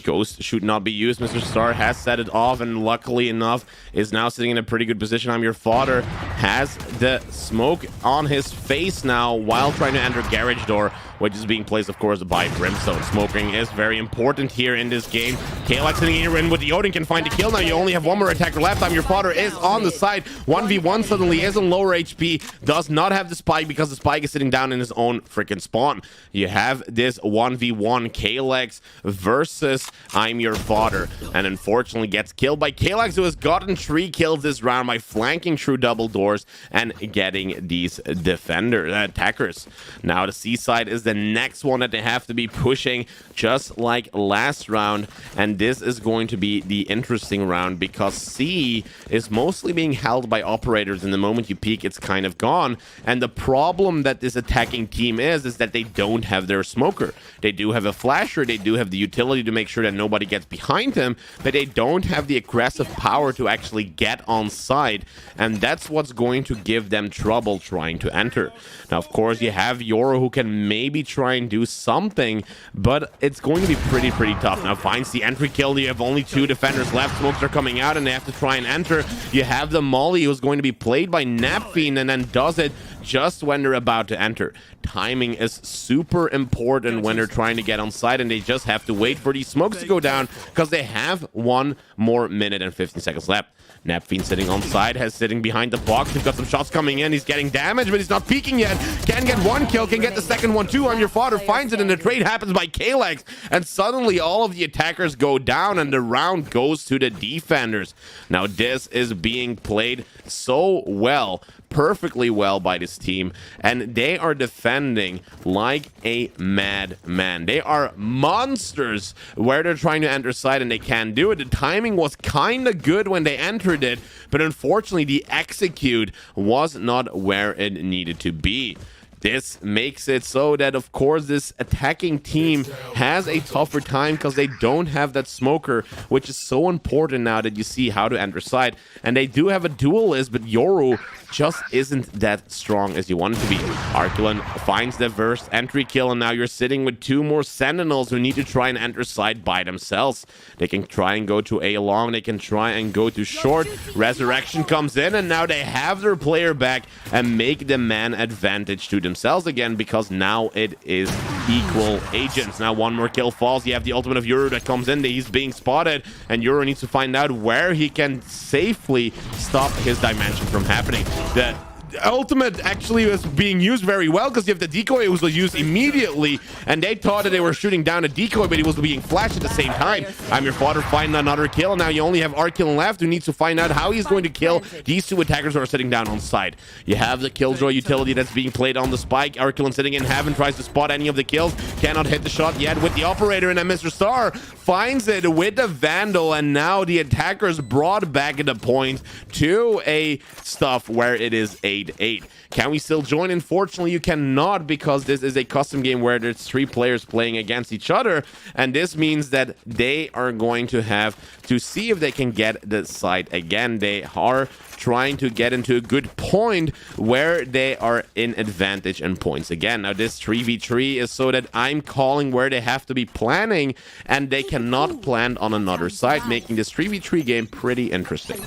Ghost should not be used. Mr. Star has set it off, and luckily enough is now sitting in a pretty good position. I'm Your Father has the smoke on his face now while trying to enter garage door, which is being placed, of course, by Brimstone. Smoking is very important here in this game. Kalex sitting here in with the Odin can find a kill. Now you only have one more attacker left. I'm Your Father is on the side. 1v1 suddenly is on lower HP. Does not have the spike because the spike is sitting down in his own freaking spawn. You have this 1v1 Kalex versus I'm Your Father, and unfortunately gets killed by Kalex, who has gotten 3 kills this round by flanking through double doors and getting these attackers. Now the C side is the next one that they have to be pushing, just like last round, and this is going to be the interesting round because C is mostly being held by operators, and the moment you peek it's kind of gone. And the problem that this attacking team is that they don't have their smoker. They do have a flasher, they do have the utility to make sure that nobody gets behind him, but they don't have the aggressive power to actually get on side, and that's what's going to give them trouble trying to enter. Now, of course, you have Yoru, who can maybe try and do something, but it's going to be pretty tough. Now finds the entry kill. You have only 2 defenders left. Smokes are coming out and they have to try and enter. You have the Molly, who's going to be played by Napfiend, and then does it just when they're about to enter. timing is super important when they're trying to get on site, and they just have to wait for these smokes to go down because they have 1 more minute and 15 seconds left. Napfiend sitting on side, has sitting behind the box. He's got some shots coming in. He's getting damage, but he's not peeking yet. Can get 1 kill, can get the second one too. I'm Your Father finds it, and the trade happens by Kalex. And suddenly all of the attackers go down, and the round goes to the defenders. Now this is being played so well, perfectly well by this team, and they are defending like a madman. They are monsters where they're trying to enter side, and they can do it. The timing was kind of good when they entered it, but unfortunately the execute was not where it needed to be. This makes it so that, of course, this attacking team has a tougher time because they don't have that smoker, which is so important now that you see how to enter side. And they do have a duelist, but Yoru just isn't that strong as you want it to be. Arculin finds the first entry kill, and now you're sitting with 2 more Sentinels who need to try and enter side by themselves. They can try and go to A long, they can try and go to short. Resurrection comes in, and now they have their player back and make the man advantage to themselves again, because now it is equal agents. Now 1 more kill falls. You have the ultimate of Yoru that comes in. He's being spotted, and Yoru needs to find out where he can safely stop his dimension from happening. The ultimate actually was being used very well because you have the decoy was used immediately, and they thought that they were shooting down a decoy, but he was being flashed at the same time. I'm Your Father finding another kill, and now you only have Arculin left, who needs to find out how he's going to kill these 2 attackers who are sitting down on side. You have the Killjoy utility that's being played on the spike. Arculin sitting in heaven, tries to spot any of the kills, cannot hit the shot yet with the operator, and then Mr. Star finds it with the Vandal, and now the attackers brought back the point to a stuff where it is 8-8. Can we still join? Unfortunately, you cannot, because this is a custom game where there's 3 players playing against each other, and this means that they are going to have to see if they can get the site again. They are trying to get into a good point where they are in advantage and points again. Now this 3v3 is so that I'm calling where they have to be planning, and they cannot plan on another side, making this 3v3 game pretty interesting.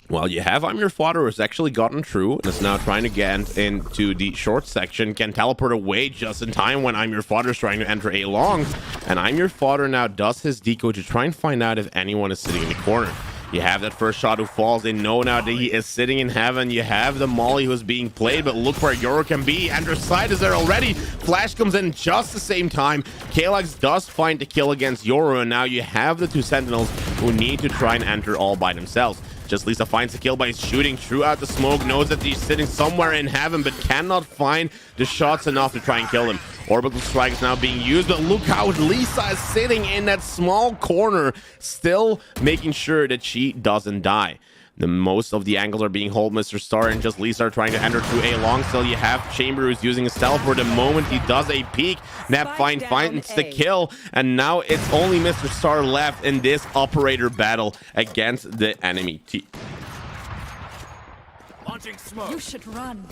Well, you have I'm Your Father, who's actually gotten through and is now trying to get into the short section, can teleport away just in time when I'm Your Father is trying to enter A long, and I'm Your Father now does his decoy to try and find out if anyone is sitting in the corner. You have that first shot who falls. They know now that he is sitting in heaven. You have the molly who's being played, but look where Yoru can be. Enter side is there already. Flash comes in just the same time. Kalex does find the kill against Yoru, and now you have the 2 Sentinels who need to try and enter all by themselves. Just Lisa finds the kill by shooting throughout the smoke, knows that he's sitting somewhere in heaven, but cannot find the shots enough to try and kill him. Orbital strike is now being used, but look how Lisa is sitting in that small corner, still making sure that she doesn't die. The most of the angles are being held. Mr. Star and just Lisa are trying to enter through A long. Still, you have Chamber who's using his teleport. The moment he does a peek, Napfiend finds the kill, and now it's only Mr. Star left in this operator battle against the enemy team. Launching smoke. You should run.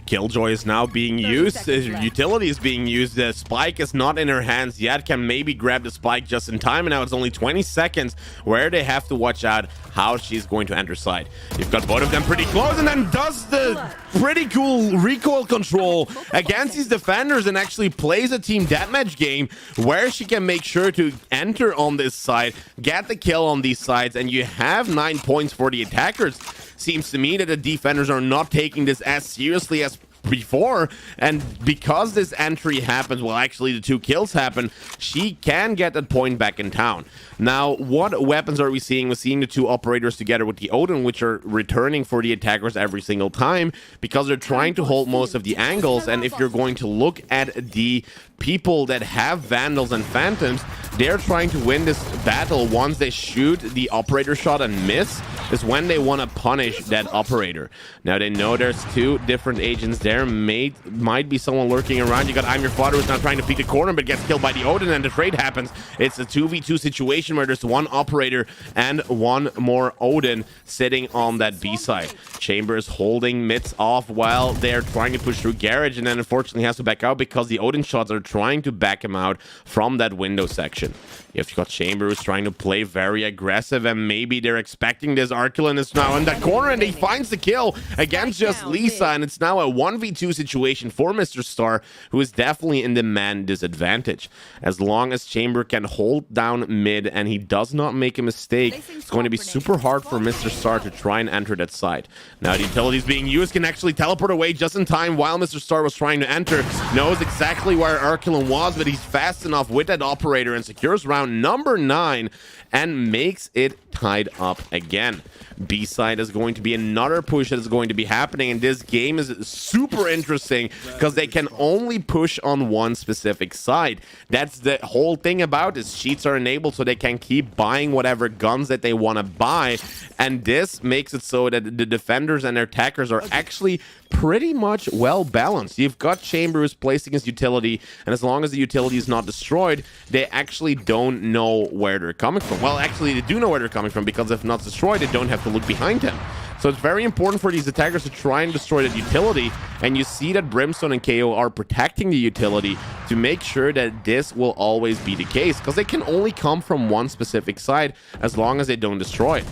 Killjoy is now being used. Utility is being used. The spike is not in her hands yet. Can maybe grab the spike just in time. And now it's only 20 seconds where they have to watch out how she's going to enter side. You've got both of them pretty close, and then does the pretty cool recoil control against these defenders and actually plays a team deathmatch game where she can make sure to enter on this side, get the kill on these sides, and you have 9 points for the attackers. Seems to me that the defenders are not taking this as seriously as before, and because this entry happens, well, actually the 2 kills happen, she can get that point back in town. Now, what weapons are we seeing? We're seeing the 2 operators together with the Odin, which are returning for the attackers every single time because they're trying to hold most of the angles. And if you're going to look at the people that have Vandals and Phantoms, they're trying to win this battle. Once they shoot the operator shot and miss is when they want to punish that operator. Now they know there's 2 different agents there. Might be someone lurking around. You got I'm Your Father who's now trying to peek the corner but gets killed by the Odin, and the trade happens. It's a 2v2 situation where there's 1 operator and 1 more Odin sitting on that B side. Chamber is holding mids off while they're trying to push through Garage, and then unfortunately has to back out because the Odin shots are trying to back him out from that window section. You've got Chamber who's trying to play very aggressive, and maybe they're expecting this. Arculin is now in that corner, and he finds the kill against just Lisa, and it's now a 1v2 situation for Mr. Star, who is definitely in the man disadvantage. As long as Chamber can hold down mid and he does not make a mistake, it's going to be super hard for Mr. Star to try and enter that side. Now the utilities being used can actually teleport away just in time while Mr. Star was trying to enter. Knows exactly where Arculin was, but he's fast enough with that operator and secures round number 9 and makes it tied up again. B-side is going to be another push that is going to be happening, and this game is super interesting because they can only push on one specific side. That's the whole thing about this. Cheats are enabled so they can keep buying whatever guns that they want to buy, and this makes it so that the defenders and their attackers are actually pretty much well balanced. You've got Chamber who's placing his utility, and as long as the utility is not destroyed, they actually don't know where they're coming from. Well, actually, they do know where they're coming from, because if not destroyed, they don't have to look behind him. So it's very important for these attackers to try and destroy that utility, and you see that Brimstone and KO are protecting the utility to make sure that this will always be the case, because they can only come from one specific side as long as they don't destroy it.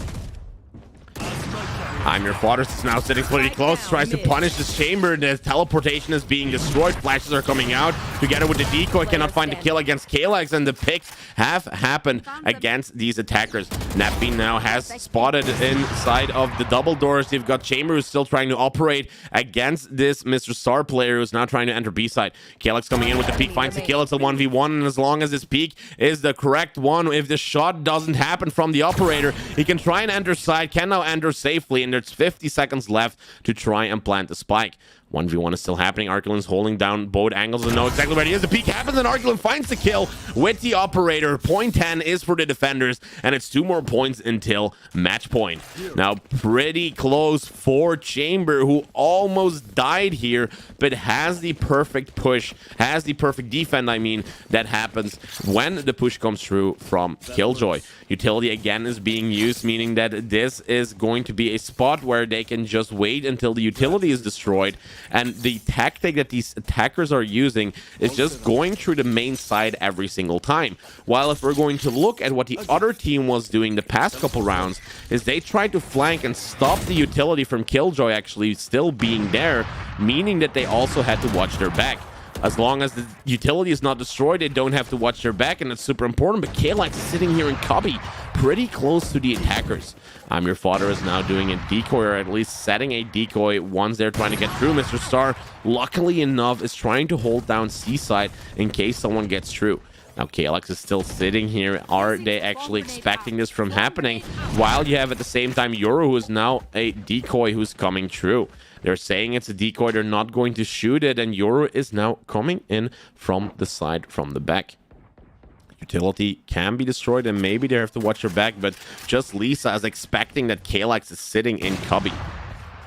I'm Your Father is now sitting pretty close, tries to punish this Chamber. The teleportation is being destroyed. Flashes are coming out together with the decoy. Cannot find the kill against Kalex, and the picks have happened against these attackers. Napbean now has spotted inside of the double doors. You've got Chamber who's still trying to operate against this Mr. Star player who's now trying to enter B-side. Kalex coming in with the peek, finds the kill. It's a 1v1, and as long as this peek is the correct one, if the shot doesn't happen from the operator, he can try and enter side, can now enter safely, and there's 50 seconds left to try and plant the spike. 1v1 is still happening. Arculin's holding down both angles and know exactly where he is. The peek happens, and Arculin finds the kill with the operator. Point 10 is for the defenders, and it's 2 more points until match point. Now, pretty close for Chamber, who almost died here, but has the perfect push, has the perfect defend, that happens when the push comes through from Killjoy. Utility again is being used, meaning that this is going to be a spot where they can just wait until the utility is destroyed. And the tactic that these attackers are using is just going through the main side every single time. While if we're going to look at what the other team was doing the past couple rounds, is they tried to flank and stop the utility from Killjoy actually still being there, meaning that they also had to watch their back. As long as the utility is not destroyed, they don't have to watch their back, and it's super important. But Kalex is sitting here in cubby, pretty close to the attackers. I'm Your Father is now doing a decoy, or at least setting a decoy once they're trying to get through. Mr. Star, luckily enough, is trying to hold down C-side in case someone gets through. Now, KLX is still sitting here. Are they actually expecting this from happening? While you have at the same time Yoru, who is now a decoy who's coming through. They're saying it's a decoy. They're not going to shoot it, and Yoru is now coming in from the side, from the back. Utility can be destroyed, and maybe they have to watch their back, but just Lisa is expecting that KLX is sitting in cubby.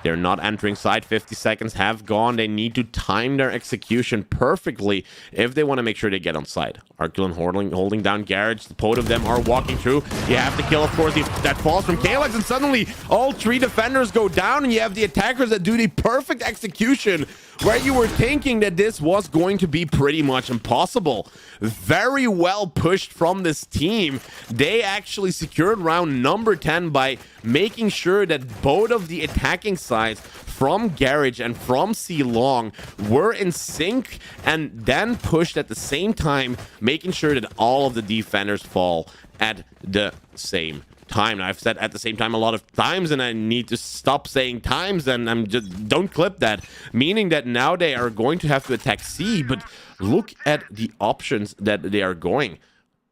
They're not entering side. 50 seconds have gone. They need to time their execution perfectly if they want to make sure they get on side. Arculin holding down Garage. Both of them are walking through. You have to kill, of course, that falls from Kalex, and suddenly all 3 defenders go down, and you have the attackers that do the perfect execution where you were thinking that this was going to be pretty much impossible. Very well pushed from this team. They actually secured round number 10 by making sure that both of the attacking sides from Garage and from C Long were in sync, and then pushed at the same time, making sure that all of the defenders fall at the same time. Now, I've said at the same time a lot of times, and I need to stop saying times, and I'm just don't clip that, meaning that now they are going to have to attack C, but look at the options that they are going.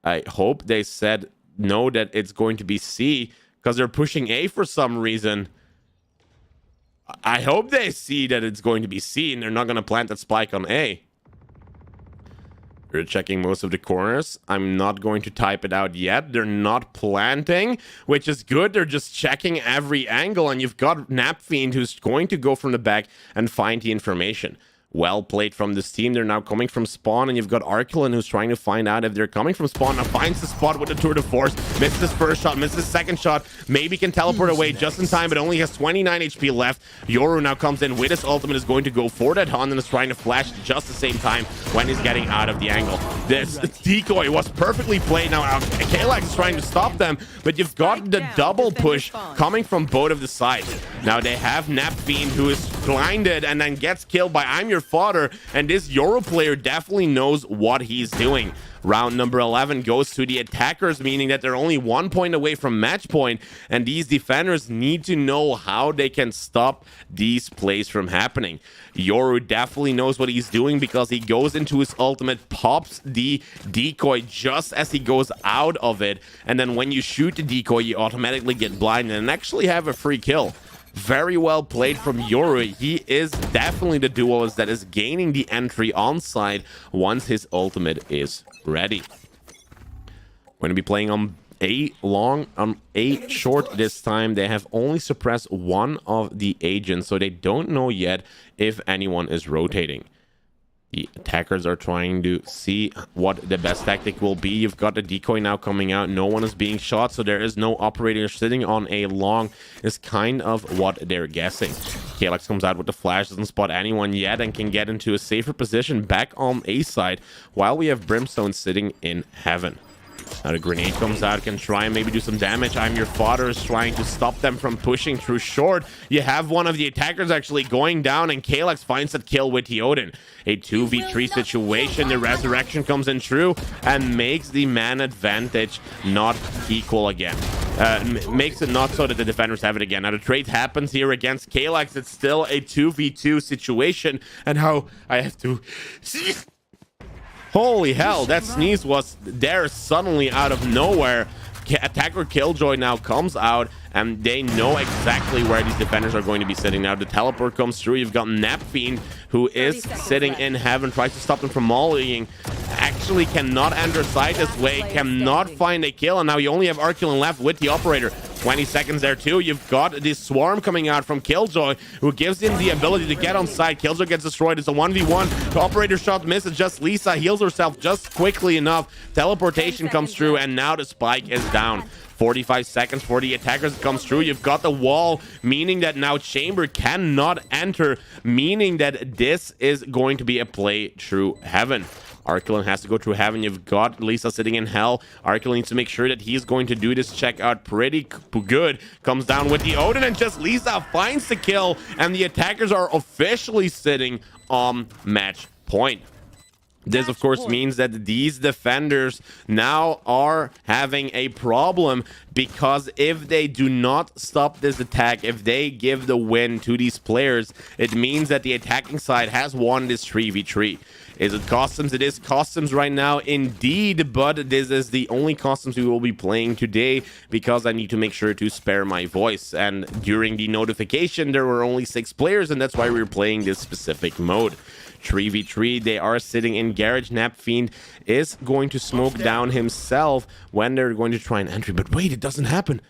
I hope they said no, that it's going to be C, because they're pushing A for some reason. I hope they see that it's going to be C, and they're not going to plant that spike on A. They're checking most of the corners. I'm not going to type it out yet. They're not planting, which is good. They're just checking every angle, and you've got Napfiend who's going to go from the back and find the information. Well played from this team. They're now coming from spawn, and you've got Arculin who's trying to find out if they're coming from spawn. Now finds the spot with the tour de force. Misses his first shot, misses his second shot. Maybe can teleport away just in time, but only has 29 HP left. Yoru now comes in with his ultimate, is going to go for that hunt, and is trying to flash just the same time when he's getting out of the angle. This decoy was perfectly played. Now Kalax is trying to stop them, but you've got the double push coming from both of the sides. Now they have Nap Fiend who is blinded and then gets killed by I'm Your Father, and this Yoru player definitely knows what he's doing. Round number 11 goes to the attackers, meaning that they're only 1 point away from match point, and these defenders need to know how they can stop these plays from happening. Yoru definitely knows what he's doing because he goes into his ultimate, pops the decoy just as he goes out of it, and then when you shoot the decoy, you automatically get blinded and actually have a free kill. Very well played from Yoru. He is definitely the duelist that is gaining the entry on side once his ultimate is ready. Going to be playing on A long, A short this time. They have only suppressed one of the agents, so they don't know yet if anyone is rotating. The attackers are trying to see what the best tactic will be. You've got the decoy now coming out. No one is being shot, so there is no operator sitting on a long is kind of what they're guessing. Kalex comes out with the flash, doesn't spot anyone yet, and can get into a safer position back on A side while we have Brimstone sitting in heaven. Now the grenade comes out, can try and maybe do some damage. I'm Your Father is trying to stop them from pushing through short. You have one of the attackers actually going down, and Kalex finds that kill with the Odin. A 2v3 situation. The resurrection comes in true and makes the man advantage not equal again. Makes it not so that the defenders have it again. Now the trade happens here against Kalex. It's still a 2v2 situation, and how I have to... Holy hell, that sneeze was there suddenly out of nowhere. Attacker Killjoy now comes out, and they know exactly where these defenders are going to be sitting. Now the teleport comes through. You've got Nap Fiend who is sitting in heaven, tries to stop them from mollying. Actually cannot enter side this way, cannot find a kill, and now you only have Arculin left with the operator. 20 seconds there too. You've got this swarm coming out from Killjoy, who gives him the ability to get on side. Killjoy gets destroyed. It's a 1v1. The operator shot misses. Just Lisa heals herself just quickly enough. Teleportation comes through, and now the spike is down. 45 seconds for the attackers comes through. You've got the wall, meaning that now Chamber cannot enter, meaning that this is going to be a play through heaven. Arculin has to go through heaven. You've got Lisa sitting in hell. Arculin needs to make sure that he's going to do this check out pretty good. Comes down with the Odin, and just Lisa finds the kill, and the attackers are officially sitting on match point. This, of course, means that these defenders now are having a problem, because if they do not stop this attack, if they give the win to these players, it means that the attacking side has won this 3v3. Is it customs? It is customs right now, indeed, but this is the only customs we will be playing today, because I need to make sure to spare my voice. And during the notification, there were only 6 players, and that's why we're playing this specific mode. 3v3, they are sitting in garage. Nap Fiend is going to smoke down himself when they're going to try and enter, but wait, it doesn't happen.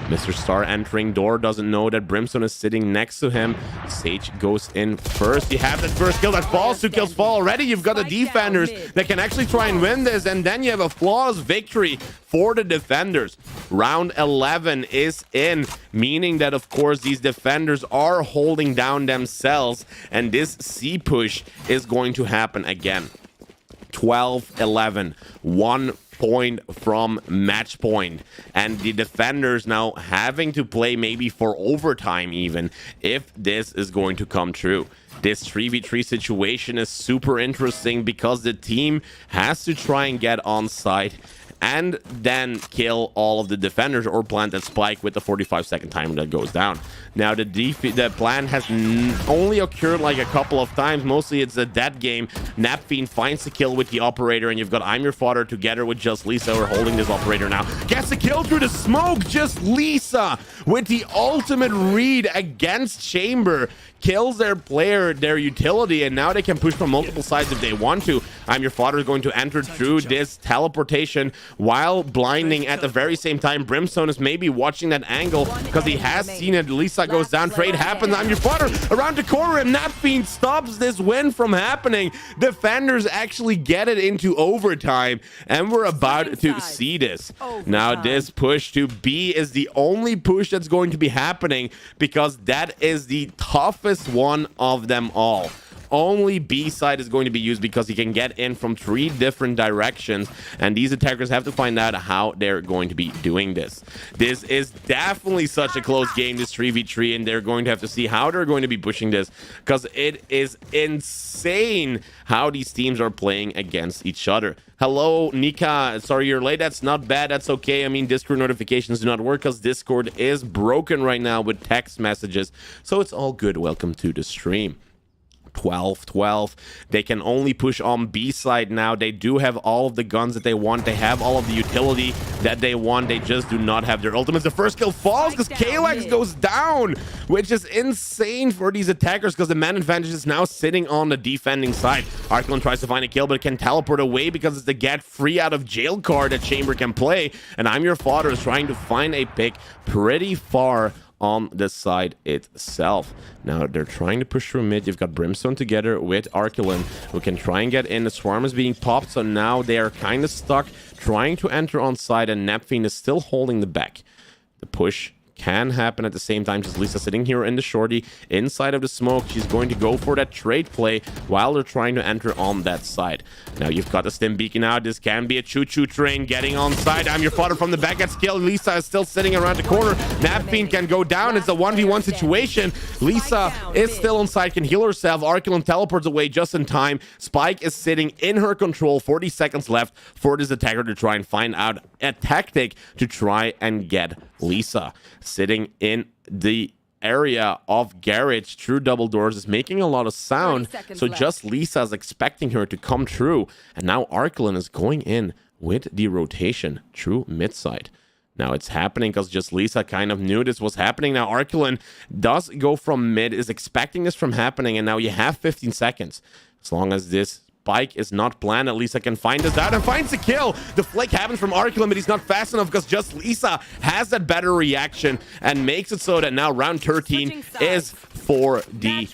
Mr. Star entering door, doesn't know that Brimstone is sitting next to him. Sage goes in first. You have that first kill that falls. 2 kills fall already. You've got the defenders that can actually try and win this, and then you have a flawless victory for the defenders. Round 11 is in, meaning that, of course, these defenders are holding down themselves, and this C push is going to happen again. 12-11, 1 point from match point, and the defenders now having to play maybe for overtime even if this is going to come true. This 3v3 situation is super interesting because the team has to try and get on site and then kill all of the defenders or plant that spike with the 45-second timer that goes down. Now the plan has only occurred like a couple of times. Mostly it's a dead game. Nap Fiend finds the kill with the operator, and you've got I'm Your Father together with Just Lisa. We're holding this operator now. Gets the kill through the smoke. Just Lisa with the ultimate read against Chamber. Kills their player, their utility, and now they can push from multiple sides if they want to. I'm Your Father is going to enter through this teleportation, while blinding at the very same time. Brimstone is maybe watching that angle because he has seen it. Lisa goes down, trade happens. I'm your father around the corner, and Napfiend stops this win from happening. Defenders actually get it into overtime, and we're about to see this. Now this push to B is the only push that's going to be happening because that is the toughest one of them all. Only B side is going to be used because he can get in from 3 different directions, and these attackers have to find out how they're going to be doing this. This is definitely such a close game, this 3v3, and they're going to have to see how they're going to be pushing this because it is insane how these teams are playing against each other. Hello, Nika. Sorry you're late. That's not bad. That's okay. I mean, Discord notifications do not work because Discord is broken right now with text messages, so it's all good. Welcome to the stream. 12-12. They can only push on B side now. They do have all of the guns that they want. They have all of the utility that they want. They just do not have their ultimates. The first kill falls because Kalex goes down, which is insane for these attackers because the man advantage is now sitting on the defending side. Arklon tries to find a kill, but can teleport away because it's the get free out of jail card that Chamber can play. And I'm your father is trying to find a pick pretty far on the side itself. Now they're trying to push through mid. You've got Brimstone together with Arkelin who can try and get in. The swarm is being popped, so now they are kind of stuck trying to enter on side, and Napfiend is still holding the back. The push can happen at the same time. Just Lisa sitting here in the shorty inside of the smoke. She's going to go for that trade play while they're trying to enter on that side. Now you've got the stim beacon out. This can be a choo-choo train getting on side. I'm your father from the back, gets killed. Lisa is still sitting around the corner. Napfiend can go down. It's a 1v1 situation. Lisa is still on side, can heal herself. Arkelin teleports away just in time. Spike is sitting in her control. 40 seconds left for this attacker to try and find out a tactic to try and get Lisa. Sitting in the area of garage through double doors is making a lot of sound, so just Lisa is expecting her to come through, and now Arkelin is going in with the rotation through mid side. Now it's happening because just Lisa kind of knew this was happening. Now Arkelin does go from mid, is expecting this from happening, and now you have 15 seconds. As long as this spike is not planned, at least I can find this out and finds a kill. The flick happens from Arkelin, but he's not fast enough because just Lisa has that better reaction and makes it so that now round 13 is for the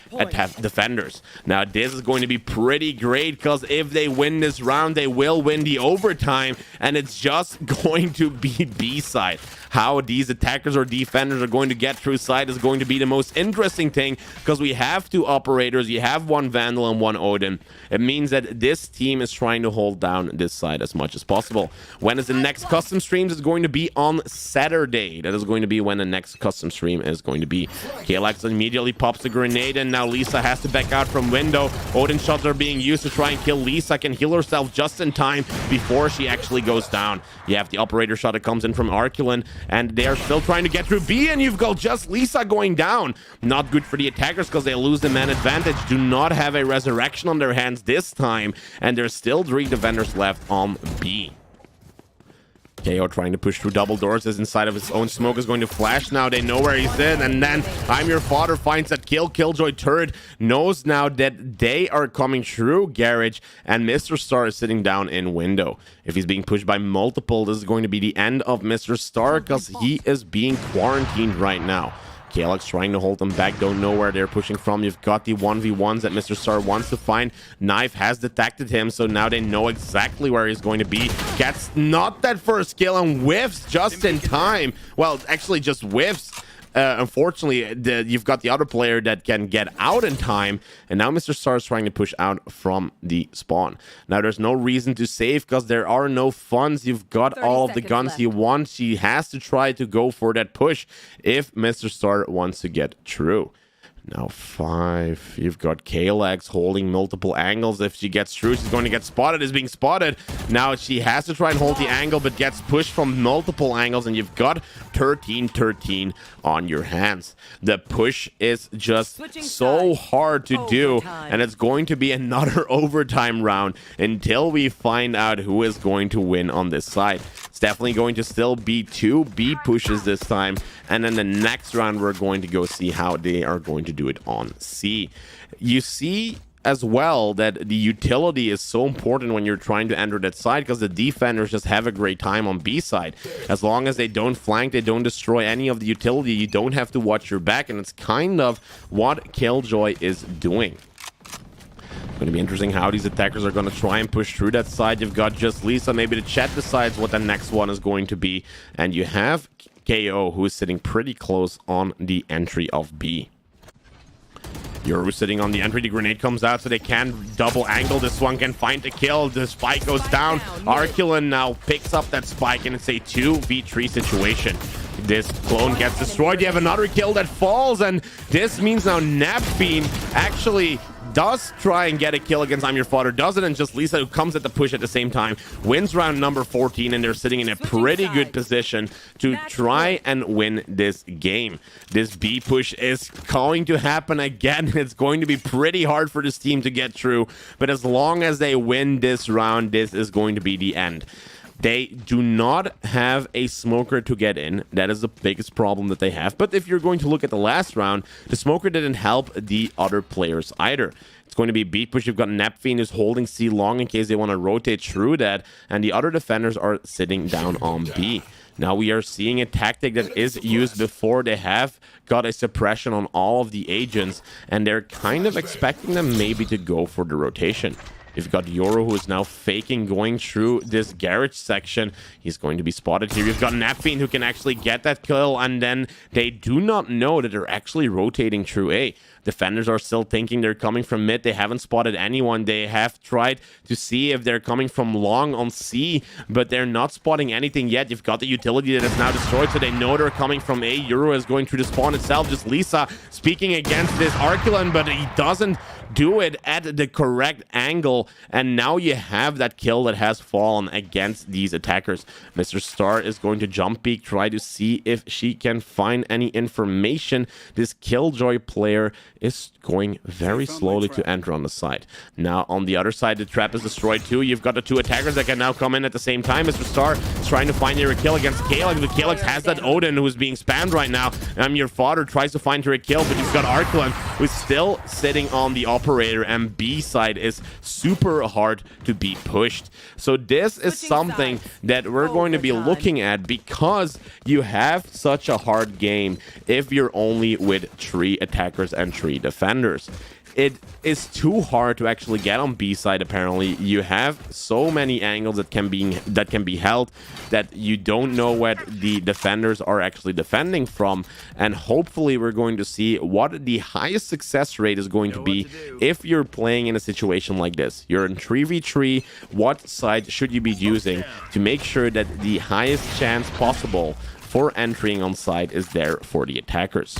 defenders. Now this is going to be pretty great because if they win this round, they will win the overtime, and it's just going to be B side. How these attackers or defenders are going to get through side is going to be the most interesting thing because we have 2 operators. You have 1 Vandal and 1 Odin. It means that this team is trying to hold down this side as much as possible. When is the next custom streams? It's going to be on Saturday. That is going to be when the next custom stream is going to be. Kalex immediately pops the grenade, and now Lisa has to back out from window. Odin shots are being used to try and kill Lisa. Can heal herself just in time before she actually goes down. You have the operator shot that comes in from Arkelin, and they are still trying to get through B, and you've got just Lisa going down. Not good for the attackers because they lose the man advantage. Do not have a resurrection on their hands this time, and there's still 3 defenders left on B. KO trying to push through double doors as inside of his own smoke is going to flash now. They know where he's in, and then I'm your father finds that kill. Killjoy turret knows now that they are coming through garage, and Mr. Star is sitting down in window. If he's being pushed by multiple, this is going to be the end of Mr. Star because he is being quarantined right now. Kalex trying to hold them back, don't know where they're pushing from. You've got the 1v1s that Mr. Star wants to find. Knife has detected him, so now they know exactly where he's going to be. Gets not that first kill and whiffs just in time. Well, actually just whiffs. Unfortunately, you've got the other player that can get out in time, and now Mr. Star is trying to push out from the spawn. Now, there's no reason to save because there are no funds. You've got all of the guns you want. She has to try to go for that push if Mr. Star wants to get through. Now 5. You've got Kalex holding multiple angles. If she gets through, she's going to get spotted. Is being spotted. Now she has to try and hold the angle, but gets pushed from multiple angles, and you've got 13-13 on your hands. The push is just so hard to do, and it's going to be another overtime round until we find out who is going to win on this side. It's definitely going to still be 2 B pushes this time, and then the next round we're going to go see how they are going to do it on C. You see as well that the utility is so important when you're trying to enter that side, because the defenders just have a great time on B side. As long as they don't flank, they don't destroy any of the utility, you don't have to watch your back, and it's kind of what Killjoy is doing. Going to be interesting how these attackers are going to try and push through that side. You've got just Lisa, maybe the chat decides what the next one is going to be, and you have KO, who is sitting pretty close on the entry of B. Yoru sitting on the entry, the grenade comes out so they can double angle. This one can find the kill, the spike goes down. Arculin now picks up that spike, and it's a 2v3 situation. This clone gets destroyed. You have another kill that falls, and this means now Napfiend actually does try and get a kill against I'm Your Father, doesn't, and just Lisa, who comes at the push at the same time, wins round number 14, and they're sitting in a pretty good position to try and win this game. This B push is going to happen again. It's going to be pretty hard for this team to get through, but as long as they win this round, this is going to be the end. They do not have a smoker to get in. That is the biggest problem that they have. But if you're going to look at the last round, the smoker didn't help the other players either. It's going to be beat push. You've got Napfiend who's holding C long in case they want to rotate through that. And the other defenders are sitting down on B. Now we are seeing a tactic that is used before. They have got a suppression on all of the agents, and they're kind of expecting them maybe to go for the rotation. You've got Yoru, who is now faking going through this garage section. He's going to be spotted here. You've got Napfiend, who can actually get that kill, and then they do not know that they're actually rotating through A. Defenders are still thinking they're coming from mid. They haven't spotted anyone. They have tried to see if they're coming from long on C, but they're not spotting anything yet. You've got the utility that is now destroyed, so they know they're coming from A. Yoru is going through the spawn itself. Just Lisa speaking against this Arculin, but he doesn't do it at the correct angle, and now you have that kill that has fallen against these attackers. Mr. Star is going to jump peek, try to see if she can find any information. This Killjoy player is going very slowly to enter on the side. Now on the other side, the trap is destroyed too. You've got the two attackers that can now come in at the same time. Mr. Star is trying to find her a kill against Calyx, but Calyx has that Odin who is being spammed right now. Your Father tries to find her a kill, but you've got Arculin who's still sitting on the operator, and B side is super hard to be pushed. So this is something that we're going to be looking at, because you have such a hard game if you're only with 3 attackers and 3 defenders. It is too hard to actually get on B side. Apparently you have so many angles that can be held that you don't know what the defenders are actually defending from, and hopefully we're going to see what the highest success rate is going to be if you're playing in a situation like this. You're in 3v3. What side should you be using to make sure that the highest chance possible for entering on side is there for the attackers?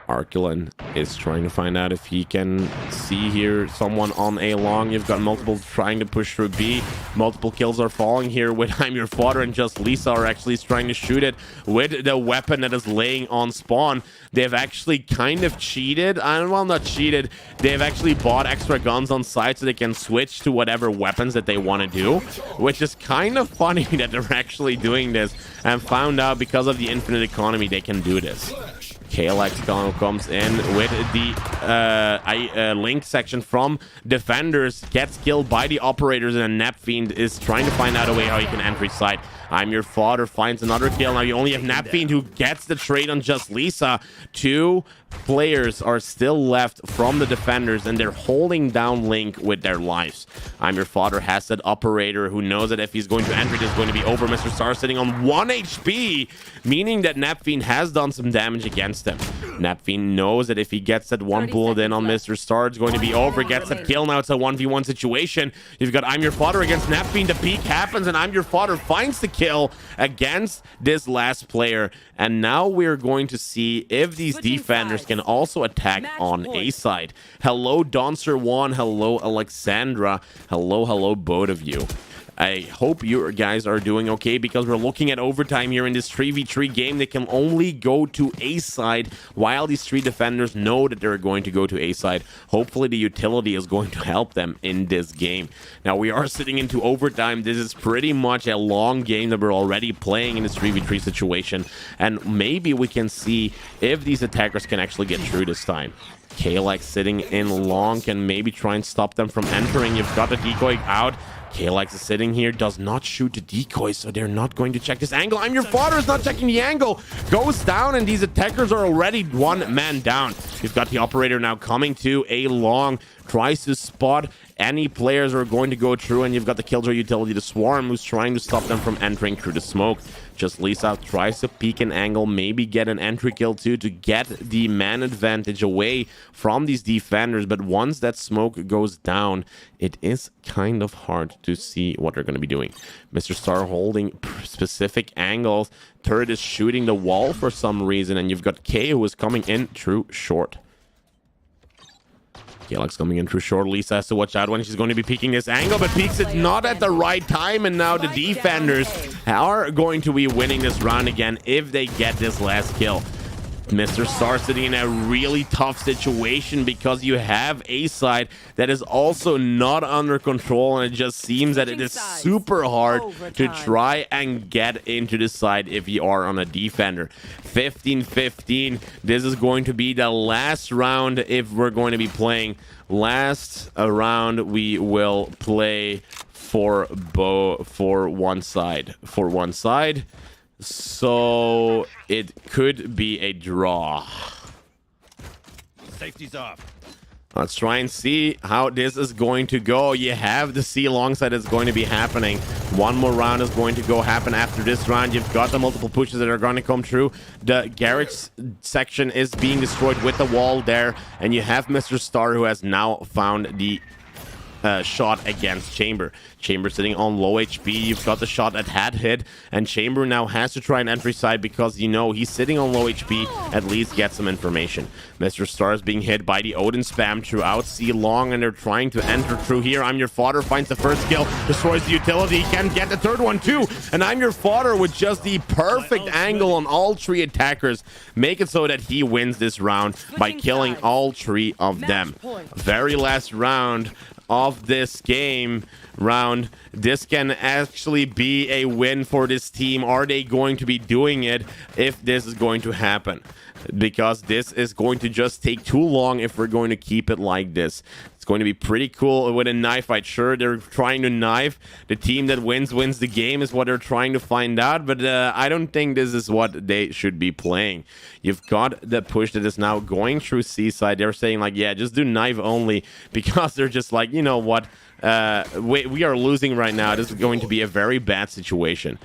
Arculin is trying to find out if he can see here someone on A long. You've got multiple trying to push through B. Multiple kills are falling here with I'm Your Father, and just Lisa are actually trying to shoot it with the weapon that is laying on spawn. They've actually kind of cheated. Well, not cheated. They've actually bought extra guns on site so they can switch to whatever weapons that they want to do, which is kind of funny that they're actually doing this, and found out because of the infinite economy they can do this. Calyx comes in with the link section from defenders, gets killed by the operators, and Napfiend is trying to find out a way how he can enter side. I'm Your Father finds another kill. Now you only have Napfiend who gets the trade on just Lisa. 2 players are still left from the defenders, and they're holding down Link with their lives. I'm Your Father has that operator who knows that if he's going to enter, it is going to be over. Mr. Star sitting on 1 HP, meaning that Napfiend has done some damage against him. Napfiend knows that if he gets that one bullet in on Mr. Star, it's going to be over. Gets that kill. Now it's a 1v1 situation. You've got I'm Your Father against Napfiend. The peek happens, and I'm Your Father finds the kill against this last player. And now we're going to see if these defenders can also attack on A side. Hello, Donser1. Hello, Alexandra. Hello, both of you. I hope you guys are doing okay, because we're looking at overtime here in this 3v3 game. They can only go to A side, while these 3 defenders know that they're going to go to A side. Hopefully the utility is going to help them in this game. Now we are sitting into overtime. This is pretty much a long game that we're already playing in this 3v3 situation, and maybe we can see if these attackers can actually get through this time. Kalex sitting in long can maybe try and stop them from entering. You've got the decoy out. Kalex is sitting here, does not shoot the decoy, so they're not going to check this angle. I'm Your Father is not checking the angle. Goes down, and these attackers are already 1 man down. You've got the operator now coming to a long, tries to spot any players who are going to go through, and you've got the Killjoy utility, the Swarm, who's trying to stop them from entering through the smoke. Just Lisa tries to peek an angle, maybe get an entry kill too, to get the man advantage away from these defenders. But once that smoke goes down, it is kind of hard to see what they're going to be doing. Mr. Star holding specific angles. Turret is shooting the wall for some reason, and you've got K, who is coming in through short. Kalex coming in through short. Lisa has to watch out when she's going to be peeking this angle, but peeks it not at the right time, and now the defenders are going to be winning this round again if they get this last kill. Mr. Star sitting in a really tough situation, because you have a side that is also not under control, and it just seems that it is super hard to try and get into the side if you are on a defender. 15-15. This is going to be the last round if we're going to be playing. Last round we will play for one side. So it could be a draw. Safety's off. Let's try and see how this is going to go. You have the C alongside is going to be happening. One more round is going to happen after this round. You've got the multiple pushes that are going to come through. The garage section is being destroyed with the wall there. And you have Mr. Star, who has now found the shot against Chamber. Chamber sitting on low HP. You've got the shot that had hit, and Chamber now has to try an entry side, because you know he's sitting on low HP. At least get some information. Mr. Star is being hit by the Odin spam throughout C long, and they're trying to enter through here. I'm Your Father finds the first kill, destroys the utility, he can get the third one too, and I'm Your Father with just the perfect angle on all 3 attackers, make it so that he wins this round by killing all 3 of them. Very last round of this game round. This can actually be a win for this team. Are they going to be doing it if this is going to happen? Because this is going to just take too long if we're going to keep it like this. It's going to be pretty cool with a knife fight. Sure, they're trying to knife. The team that wins the game is what they're trying to find out. But I don't think this is what they should be playing. You've got the push that is now going through C-side. They're saying like, yeah, just do knife only, because they're just like, you know what? We are losing right now. This is going to be a very bad situation.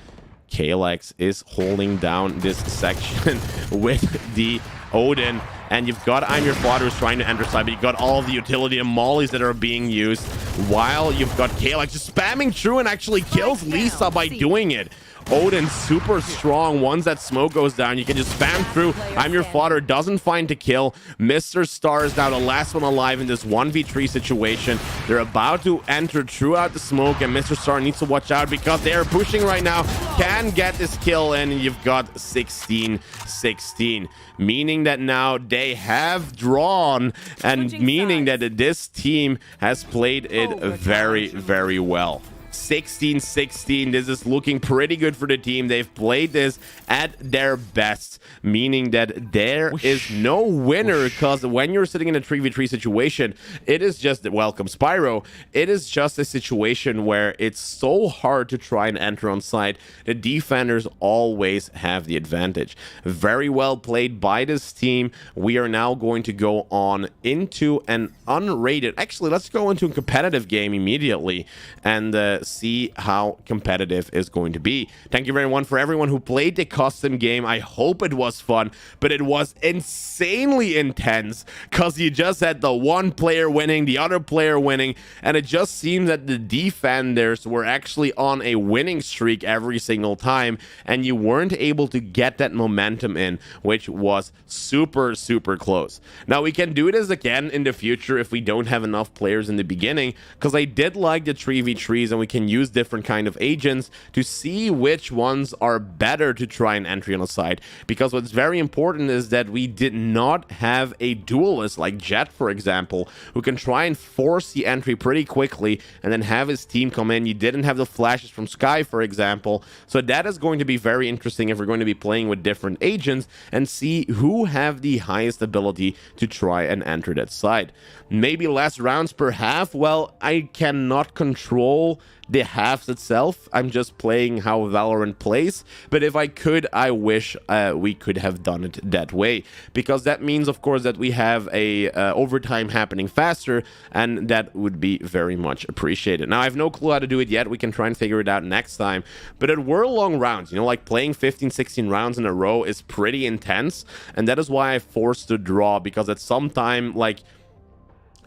Kalex is holding down this section with the Odin, and you've got I'm Your Father who's trying to enter side, but you've got all of the utility and mollies that are being used, while you've got Kalex just spamming through and actually kills Lisa by doing it. Odin super strong. Once that smoke goes down, you can just spam through. I'm Your Father doesn't find the kill. Mr. Star is now the last one alive in this 1v3 situation. They're about to enter throughout the smoke, and Mr. Star needs to watch out, because they are pushing right now. Can get this kill, and you've got 16-16, meaning that now they have drawn, and meaning that this team has played it very, very well. 16-16. This is looking pretty good for the team. They've played this at their best, meaning that there is no winner, because when you're sitting in a 3v3 situation, it is just, welcome Spyro, it is just a situation where it's so hard to try and enter on site. The defenders always have the advantage. Very well played by this team. We are now going to go on into an unrated, actually let's go into a competitive game immediately and see how competitive is going to be. Thank you very much for everyone who played the custom game. I hope it was fun, but it was insanely intense, because you just had the one player winning, the other player winning, and it just seemed that the defenders were actually on a winning streak every single time, and you weren't able to get that momentum in, which was super close. Now we can do this again in the future if we don't have enough players in the beginning, because I did like the 3v3s, and we can use different kind of agents to see which ones are better to try an entry on a side. Because what's very important is that we did not have a duelist like Jet, for example, who can try and force the entry pretty quickly and then have his team come in. You didn't have the flashes from Sky, for example. So that is going to be very interesting if we're going to be playing with different agents and see who have the highest ability to try and enter that side. Maybe less rounds per half. Well, I cannot control the halves itself. I'm just playing how Valorant plays. But if I could, I wish we could have done it that way, because that means, of course, that we have a overtime happening faster, and that would be very much appreciated. Now, I have no clue how to do it yet. We can try and figure it out next time. But it were long rounds, you know, like playing 15, 16 rounds in a row is pretty intense, and that is why I forced to draw, because at some time, like,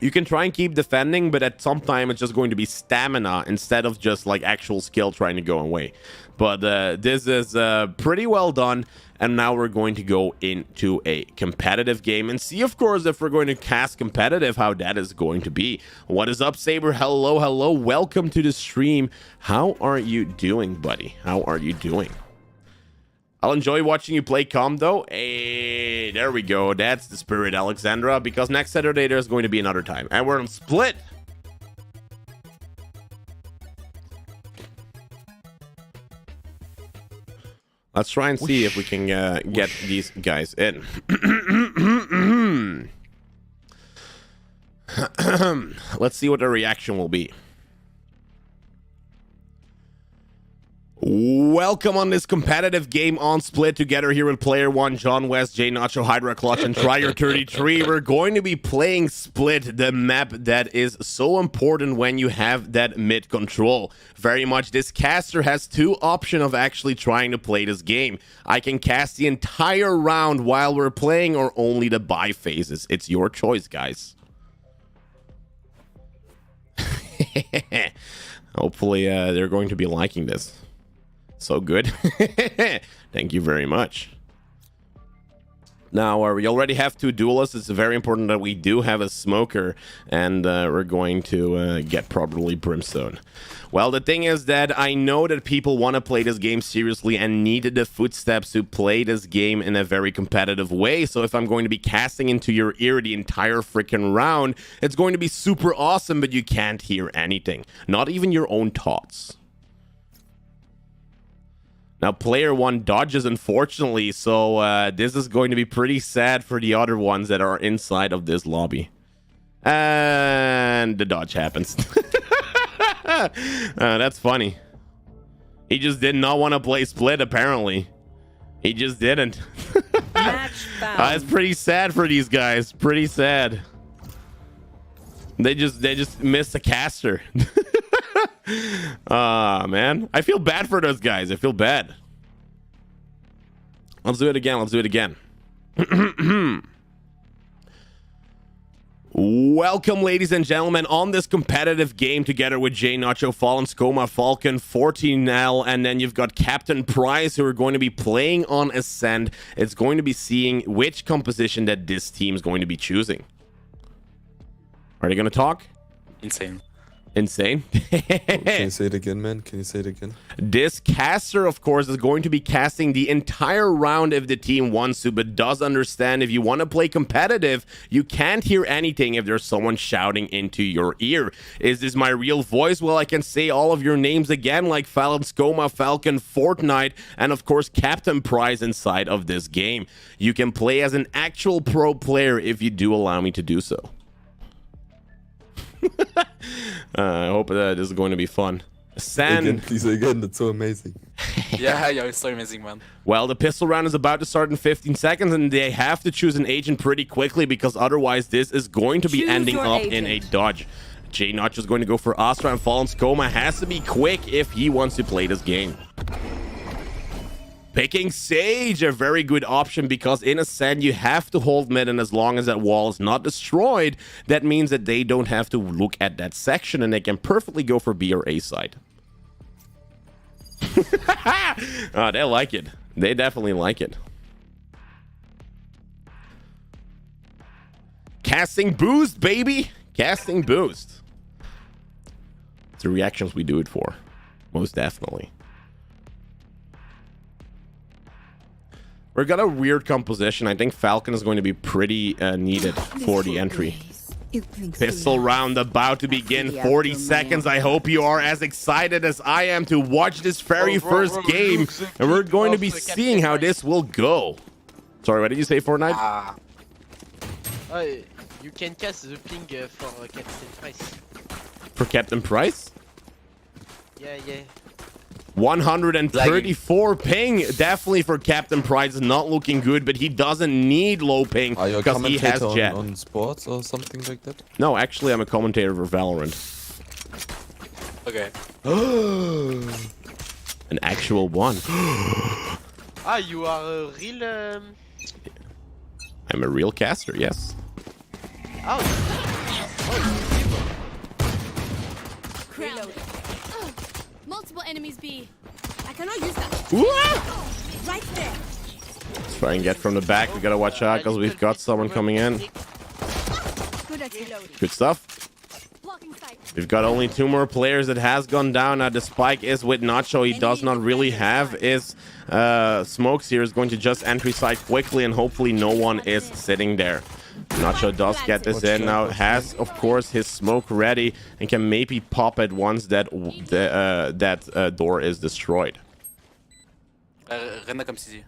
you can try and keep defending, but at some time it's just going to be stamina instead of just like actual skill trying to go away. But this is pretty well done, and now we're going to go into a competitive game and see, of course, if we're going to cast competitive, how that is going to be. What is up, Saber? Hello, hello, welcome to the stream. How are you doing, buddy? How are you doing? I'll enjoy watching you play calm, though. Hey, there we go. That's the spirit, Alexandra, because next Saturday there's going to be another time, and we're on Split. Let's try and see if we can get these guys in. Let's see what the reaction will be. Welcome on this competitive game on Split, together here with Player 1, John West, JNacho, Hydra Clutch, and Trier33. We're going to be playing Split, the map that is so important when you have that mid control. Very much, this caster has two options of actually trying to play this game. I can cast the entire round while we're playing, or only the buy phases. It's your choice, guys. Hopefully, they're going to be liking this. So good. Thank you very much. Now, we already have two duelists. It's very important that we do have a smoker, and we're going to get probably Brimstone. Well, the thing is that I know that people want to play this game seriously and needed the footsteps to play this game in a very competitive way. So if I'm going to be casting into your ear the entire freaking round, it's going to be super awesome, but you can't hear anything. Not even your own thoughts. Now, Player 1 dodges, unfortunately, so this is going to be pretty sad for the other ones that are inside of this lobby. And the dodge happens. That's funny. He just did not want to play Split, apparently. He just didn't. It's pretty sad for these guys. Pretty sad. They just missed a caster. Man, I feel bad for those guys. I feel bad. Let's do it again. Let's do it again. Welcome, ladies and gentlemen, on this competitive game together with JNacho, Fallen, Skoma, Falcon, 14L, and then you've got Captain Price, who are going to be playing on Ascend. It's going to be seeing which composition that this team is going to be choosing. Are they going to talk? Insane. Insane. Can you say it again, man? Can you say it again? This caster, of course, is going to be casting the entire round if the team wants to, but does understand if you want to play competitive, you can't hear anything if there's someone shouting into your ear. Is this my real voice? Well, I can say all of your names again, like Fallon, Skoma, Falcon, Fortnite, and of course Captain Prize inside of this game. You can play as an actual pro player if you do allow me to do so. I hope this is going to be fun. Again, please, again, that's so amazing. Yeah, it's so amazing, man. Well, the pistol round is about to start in 15 seconds, and they have to choose an agent pretty quickly, because otherwise this is going to be ending up in a dodge. JNacho is going to go for Astra, and Fallen Skoma has to be quick if he wants to play this game. Picking Sage, a very good option, because in Ascend you have to hold mid, and as long as that wall is not destroyed, that means that they don't have to look at that section and they can perfectly go for B or A side. They like it. They definitely like it. Casting boost, baby. Casting boost. the reactions we do it for. Most definitely. We've got a weird composition. I think Falcon is going to be pretty needed for the entry. Pistol round about to begin. 40 seconds. I hope you are as excited as I am to watch this very first game. And we're going to be seeing how this will go. Sorry, what did you say, Fortnite? You can cast the ping for Captain Price. For Captain Price? Yeah. 134 ping. Definitely for Captain Price. Not looking good, but he doesn't need low ping because he has jet. On sports or something like that? No, actually, I'm a commentator for Valorant. Okay. An actual one. You are a real... I'm a real caster, yes. Multiple enemies B. I cannot use that. Right there. Let's try and get from the back. We gotta watch out because we've got someone coming in. Good stuff. We've got only 2 more players. It has gone down. Now the spike is with Nacho. He does not really have his smokes here. Is going to just entry side quickly and hopefully no one is sitting there. Nacho does get this in now, has of course his smoke ready and can maybe pop it once that door is destroyed. Renne comme si.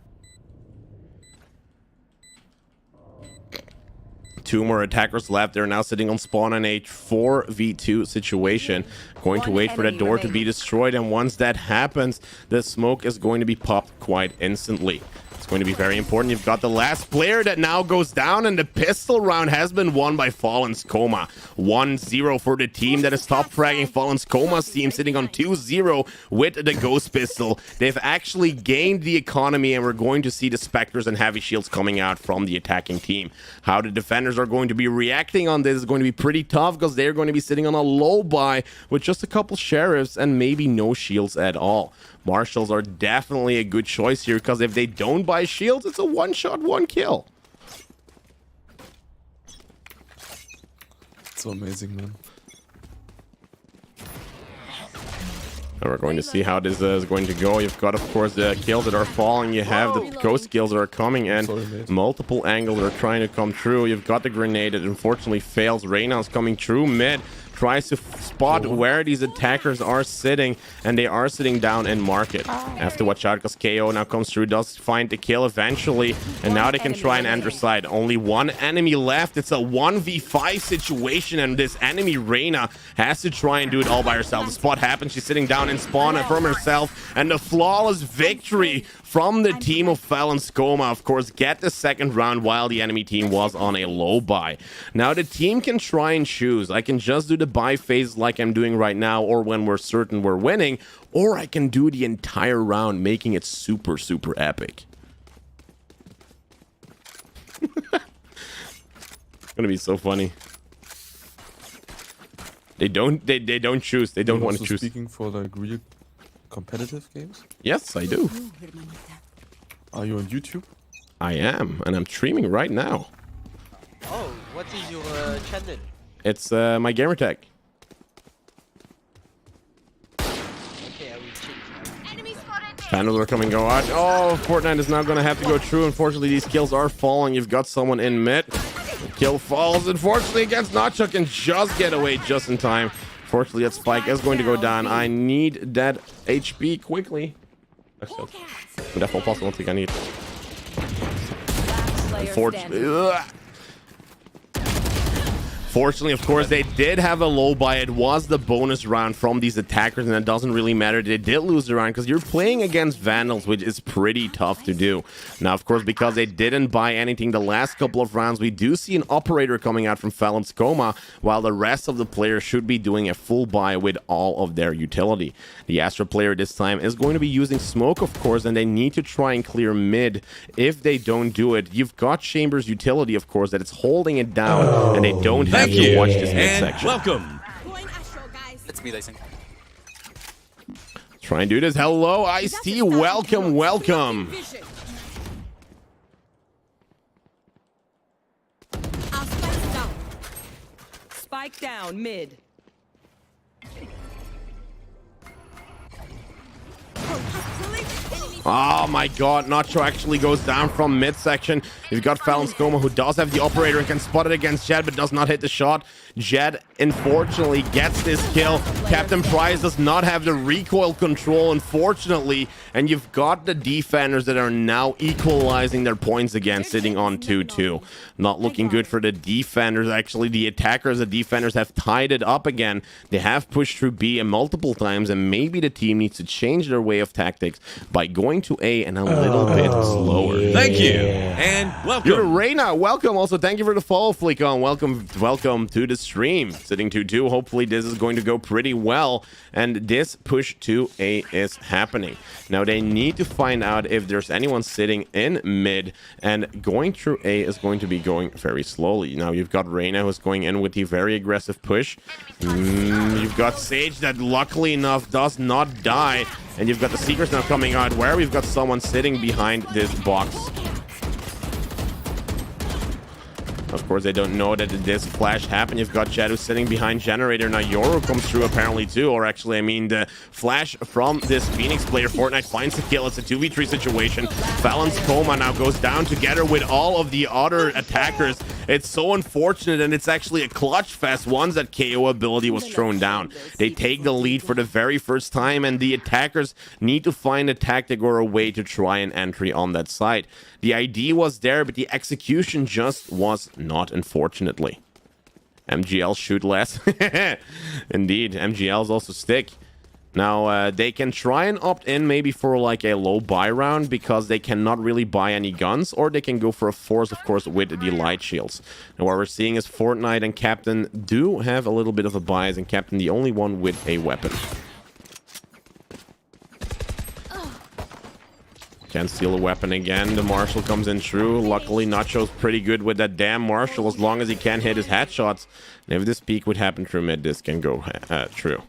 2 more attackers left. They're now sitting on spawn in a 4v2 situation. Going to wait for that door to be destroyed, and once that happens, the smoke is going to be popped quite instantly. It's going to be very important. You've got the last player that now goes down, and the pistol round has been won by Fallen's Coma. 1-0 for the team that is top fragging Fallen's Coma's team, sitting on 2-0 with the Ghost Pistol. They've actually gained the economy, and we're going to see the Spectres and Heavy Shields coming out from the attacking team. How the defenders are going to be reacting on this is going to be pretty tough because they're going to be sitting on a low buy with just a couple sheriffs and maybe no shields at all. Marshals are definitely a good choice here because if they don't buy shields, it's a one-shot, one-kill. So amazing, man. And we're going to see how this is going to go. You've got, of course, the kills that are falling. You have the ghost kills that are coming, and multiple angles are trying to come through. You've got the grenade that unfortunately fails. Reyna's coming through mid. Tries to spot where these attackers are sitting, and they are sitting down in market. Have to watch out because KO now comes through, does find the kill eventually, and now they can try and enter side. Only 1 enemy left. It's a 1v5 situation, and this enemy Reyna has to try and do it all by herself. The spot happens. She's sitting down in spawn from herself, and the flawless victory from the team of Fallen's Coma, of course, get the second round while the enemy team was on a low buy. Now the team can try and choose. I can just do the buy phase like I'm doing right now, or when we're certain we're winning, or I can do the entire round, making it super, super epic. It's gonna be so funny. They don't choose. They don't want to choose. Speaking for like real competitive games? Yes, I do. Are you on YouTube? I am, and I'm streaming right now. Oh, what is your channel? It's my gamertag. Okay, I will check. Panels are coming, go out. Oh, Fortnite is now going to have to go through. Unfortunately, these kills are falling. You've got someone in mid. The kill falls, unfortunately, against Nacho. Can just get away just in time. Fortunately, that spike is going to go down. I need that HP quickly. That's all possible. I don't think I need. Unfortunately. Fortunately, of course, they did have a low buy. It was the bonus round from these attackers, and it doesn't really matter. They did lose the round because you're playing against Vandals, which is pretty tough to do. Now, of course, because they didn't buy anything the last couple of rounds, we do see an operator coming out from Fallen's Coma, while the rest of the players should be doing a full buy with all of their utility. The Astra player this time is going to be using smoke, of course, and they need to try and clear mid. If they don't do it, you've got Chamber's utility, of course, that it's holding it down, and they don't have to watch this mid section. Welcome. It's me, I think. Try and do this. Hello, Ice-T. Welcome, welcome. Spike down mid. Oh my god, Nacho actually goes down from midsection. You've got Falcon who does have the operator and can spot it against Jed, but does not hit the shot. Jed, unfortunately, gets this kill. Captain Price does not have the recoil control, unfortunately. And you've got the defenders that are now equalizing their points again, sitting on 2-2. Not looking good for the defenders. Actually, the attackers, the defenders have tied it up again. They have pushed through B multiple times, and maybe the team needs to change their way of tactics by going to A and a little bit slower. Thank you, and welcome. You're Reina, welcome. Also, thank you for the follow, Flickon. Welcome to the stream. Sitting 2-2. Hopefully, this is going to go pretty well, and this push to A is happening. Now, they need to find out if there's anyone sitting in mid, and going through A is going to be going very slowly. Now, you've got Reina who's going in with the very aggressive push. You've got Sage that, luckily enough, does not die. And you've got the Seekers now coming out where we've got someone sitting behind this box. Of course, they don't know that this flash happened. You've got Jed who's sitting behind Generator. Now, Yoru comes through apparently too. Or actually, I mean, the flash from this Phoenix player. Fortnite finds the kill. It's a 2v3 situation. Fallon's Coma now goes down together with all of the other attackers. It's so unfortunate, and it's actually a clutch fest once that KO ability was thrown down. They take the lead for the very first time, and the attackers need to find a tactic or a way to try an entry on that side. The idea was there, but the execution just was not, unfortunately. MGL shoot less. Indeed, MGLs also stick. Now, they can try and opt in maybe for like a low buy round because they cannot really buy any guns, or they can go for a force, of course, with the light shields. And what we're seeing is Fortnite and Captain do have a little bit of a bias, and Captain the only one with a weapon. Can't steal a weapon again. The Marshall comes in true. Luckily, Nacho's pretty good with that damn Marshall as long as he can hit his headshots. And if this peek would happen through mid, this can go true.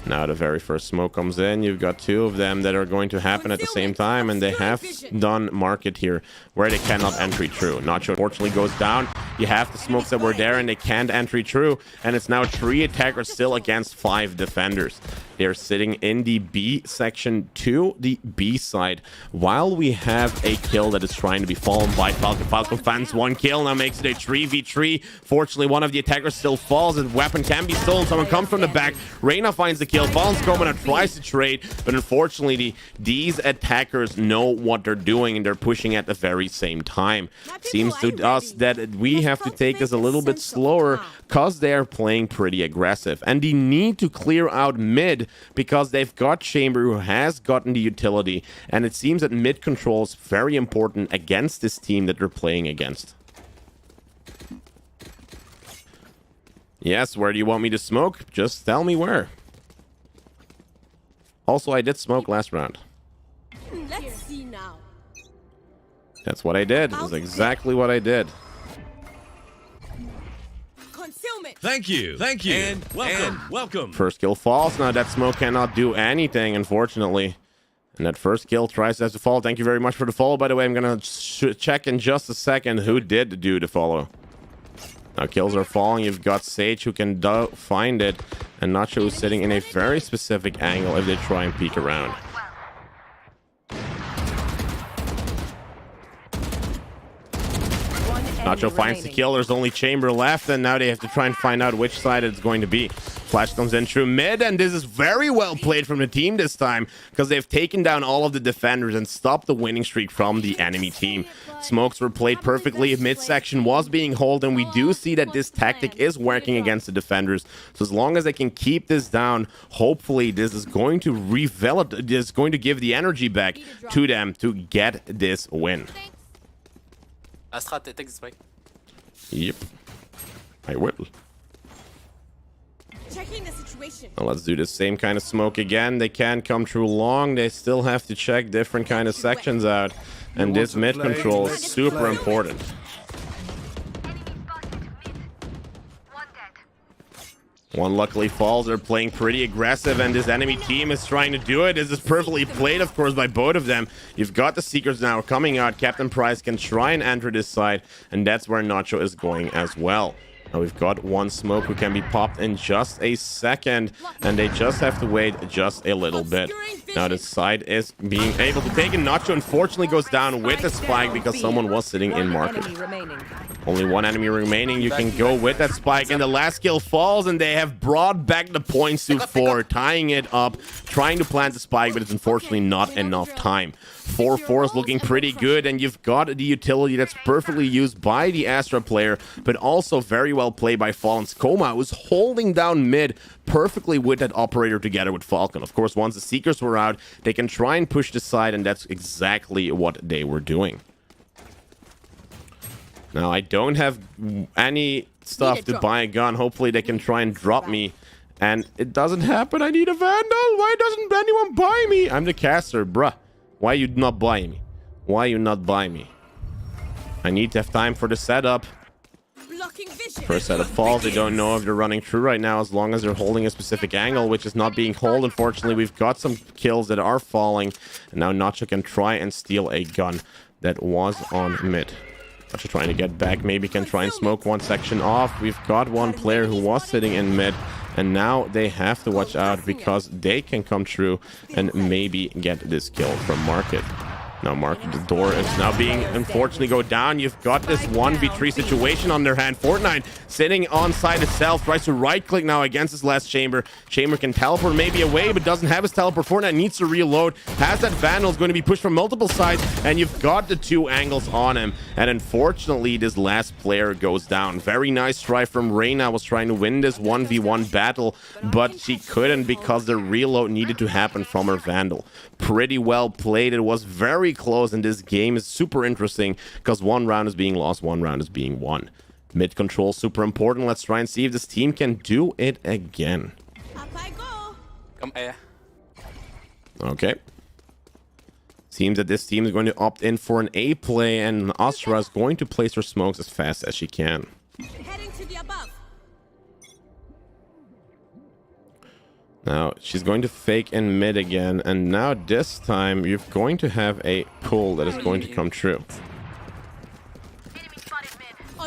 Now the very first smoke comes in. You've got two of them that are going to happen at the same time, and they have done market here where they cannot entry through. Nacho unfortunately goes down. You have the smokes that were there, and they can't entry through, and it's now 3 attackers still against 5 defenders. They're sitting in the B section to the B side, while we have a kill that is trying to be fallen by Falcon. Falcon finds 1 kill, now makes it a 3v3. Fortunately, one of the attackers still falls, and weapon can be stolen. Someone comes from the back. Reina finds the kill. Falcon's coming and tries to trade, but unfortunately, these attackers know what they're doing, and they're pushing at the very same time. Seems to us that we have to take this a little bit slower because they are playing pretty aggressive, and they need to clear out mid because they've got Chamber who has gotten the utility, and it seems that mid control is very important against this team that they're playing against. Yes, where do you want me to smoke? Just tell me where. Also, I did smoke last round. Let's see now. That's what I did. It was exactly what I did. Concealment. Thank you, and welcome. First kill falls. Now that smoke cannot do anything, unfortunately. And that first kill tries to fall. Thank you very much for the follow. By the way, I'm going to check in just a second who did do the follow. Now kills are falling. You've got Sage who can find it. And Nacho is sitting in a very specific angle if they try and peek around. Nacho finds the kill. There's only Chamber left, and now they have to try and find out which side it's going to be. Flash comes in through mid, and this is very well played from the team this time because they've taken down all of the defenders and stopped the winning streak from the enemy team. Smokes were played perfectly. Midsection was being held, and we do see that this tactic is working against the defenders. So as long as they can keep this down, hopefully this is going to revelop. This is going to give the energy back to them to get this win. Astra, take this way. Yep, I will. Checking the situation. Well, let's do the same kind of smoke again. They can't come through long. They still have to check different kind of sections out. And this mid control is super important. One luckily falls. They're playing pretty aggressive, and this enemy team is trying to do it. This is perfectly played, of course, by both of them. You've got the Seekers now coming out. Captain Price can try and enter this side, and that's where Nacho is going as well. Now we've got one smoke who can be popped in just a second, and they just have to wait just a little bit. Now the side is being able to take it. Nacho unfortunately goes down with the spike because someone was sitting in market. Only one enemy remaining. You can go with that spike, and the last kill falls, and they have brought back the points to 4, tying it up, trying to plant the spike, but it's unfortunately not enough time. 4-4 is looking pretty good, and you've got the utility that's perfectly used by the Astra player, but also very well played by Fallen's Coma, who's holding down mid perfectly with that operator together with Falcon. Of course, once the Seekers were out, they can try and push the side, and that's exactly what they were doing. Now, I don't have any stuff to buy a gun. Hopefully, they can try and drop me. And it doesn't happen. I need a Vandal. Why doesn't anyone buy me? I'm the caster, bruh. Why you not buy me? Why you not buy me? I need to have time for the setup. First setup falls. They don't know if they're running through right now as long as they're holding a specific angle, which is not being held. Unfortunately, we've got some kills that are falling. And now Nacho can try and steal a gun that was on mid. Nacho trying to get back. Maybe can try and smoke one section off. We've got one player who was sitting in mid. And now they have to watch out because they can come through and maybe get this kill from Market. Now Market, the door is now being unfortunately go down. You've got this 1v3 situation on their hand. Fortnite sitting on side itself, tries to right click now against his last chamber. Chamber can teleport maybe away, but doesn't have his teleport. Fortnite needs to reload. Has that Vandal, is going to be pushed from multiple sides, and you've got the 2 angles on him. And unfortunately, this last player goes down. Very nice try from Reyna. Was trying to win this 1v1 battle, but she couldn't because the reload needed to happen from her Vandal. Pretty well played. It was very close, and this game is super interesting because one round is being lost, one round is being won. Mid control super important. Let's try and see if this team can do it again. Up I go. Come here. Okay. Seems that this team is going to opt in for an A play, and Astra is going to place her smokes as fast as she can. Heading to the above. Now, she's going to fake in mid again, and now this time you're going to have a pull that is going to come true.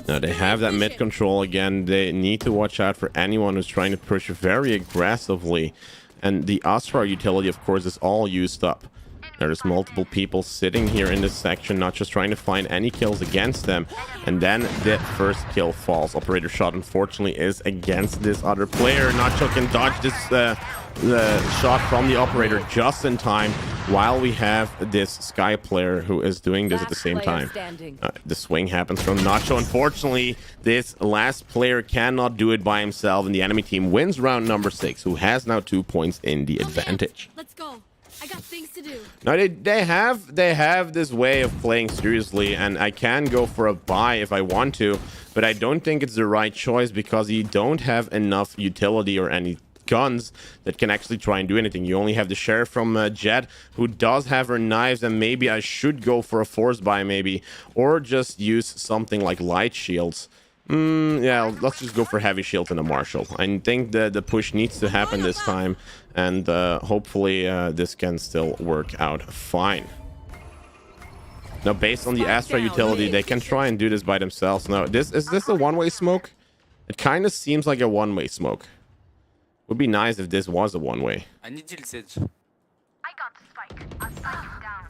Now, they have that mid control again. They need to watch out for anyone who's trying to push very aggressively. And the Astra utility, of course, is all used up. There's multiple people sitting here in this section, not just trying to find any kills against them. And then the first kill falls. Operator shot, unfortunately, is against this other player. Nacho can dodge this the shot from the operator just in time, while we have this Sky player who is doing this at the same time. The swing happens from Nacho. Unfortunately, this last player cannot do it by himself, and the enemy team wins round number 6, who has now 2 points in the advantage. Let's go. I got things to do. Now they have this way of playing seriously, and I can go for a buy if I want to, but I don't think it's the right choice because you don't have enough utility or any guns that can actually try and do anything. You only have the Sheriff from Jet, who does have her knives, and maybe I should go for a force buy maybe, or just use something like light shields. Yeah, let's just go for heavy shield and a Marshall. I think the push needs to happen this time, and hopefully this can still work out fine. Now, based on the Astra utility, they can try and do this by themselves. Now, is this a one-way smoke? It kind of seems like a one-way smoke. Would be nice if this was a one-way. I need to siege. I got the spike. I'll spike him down.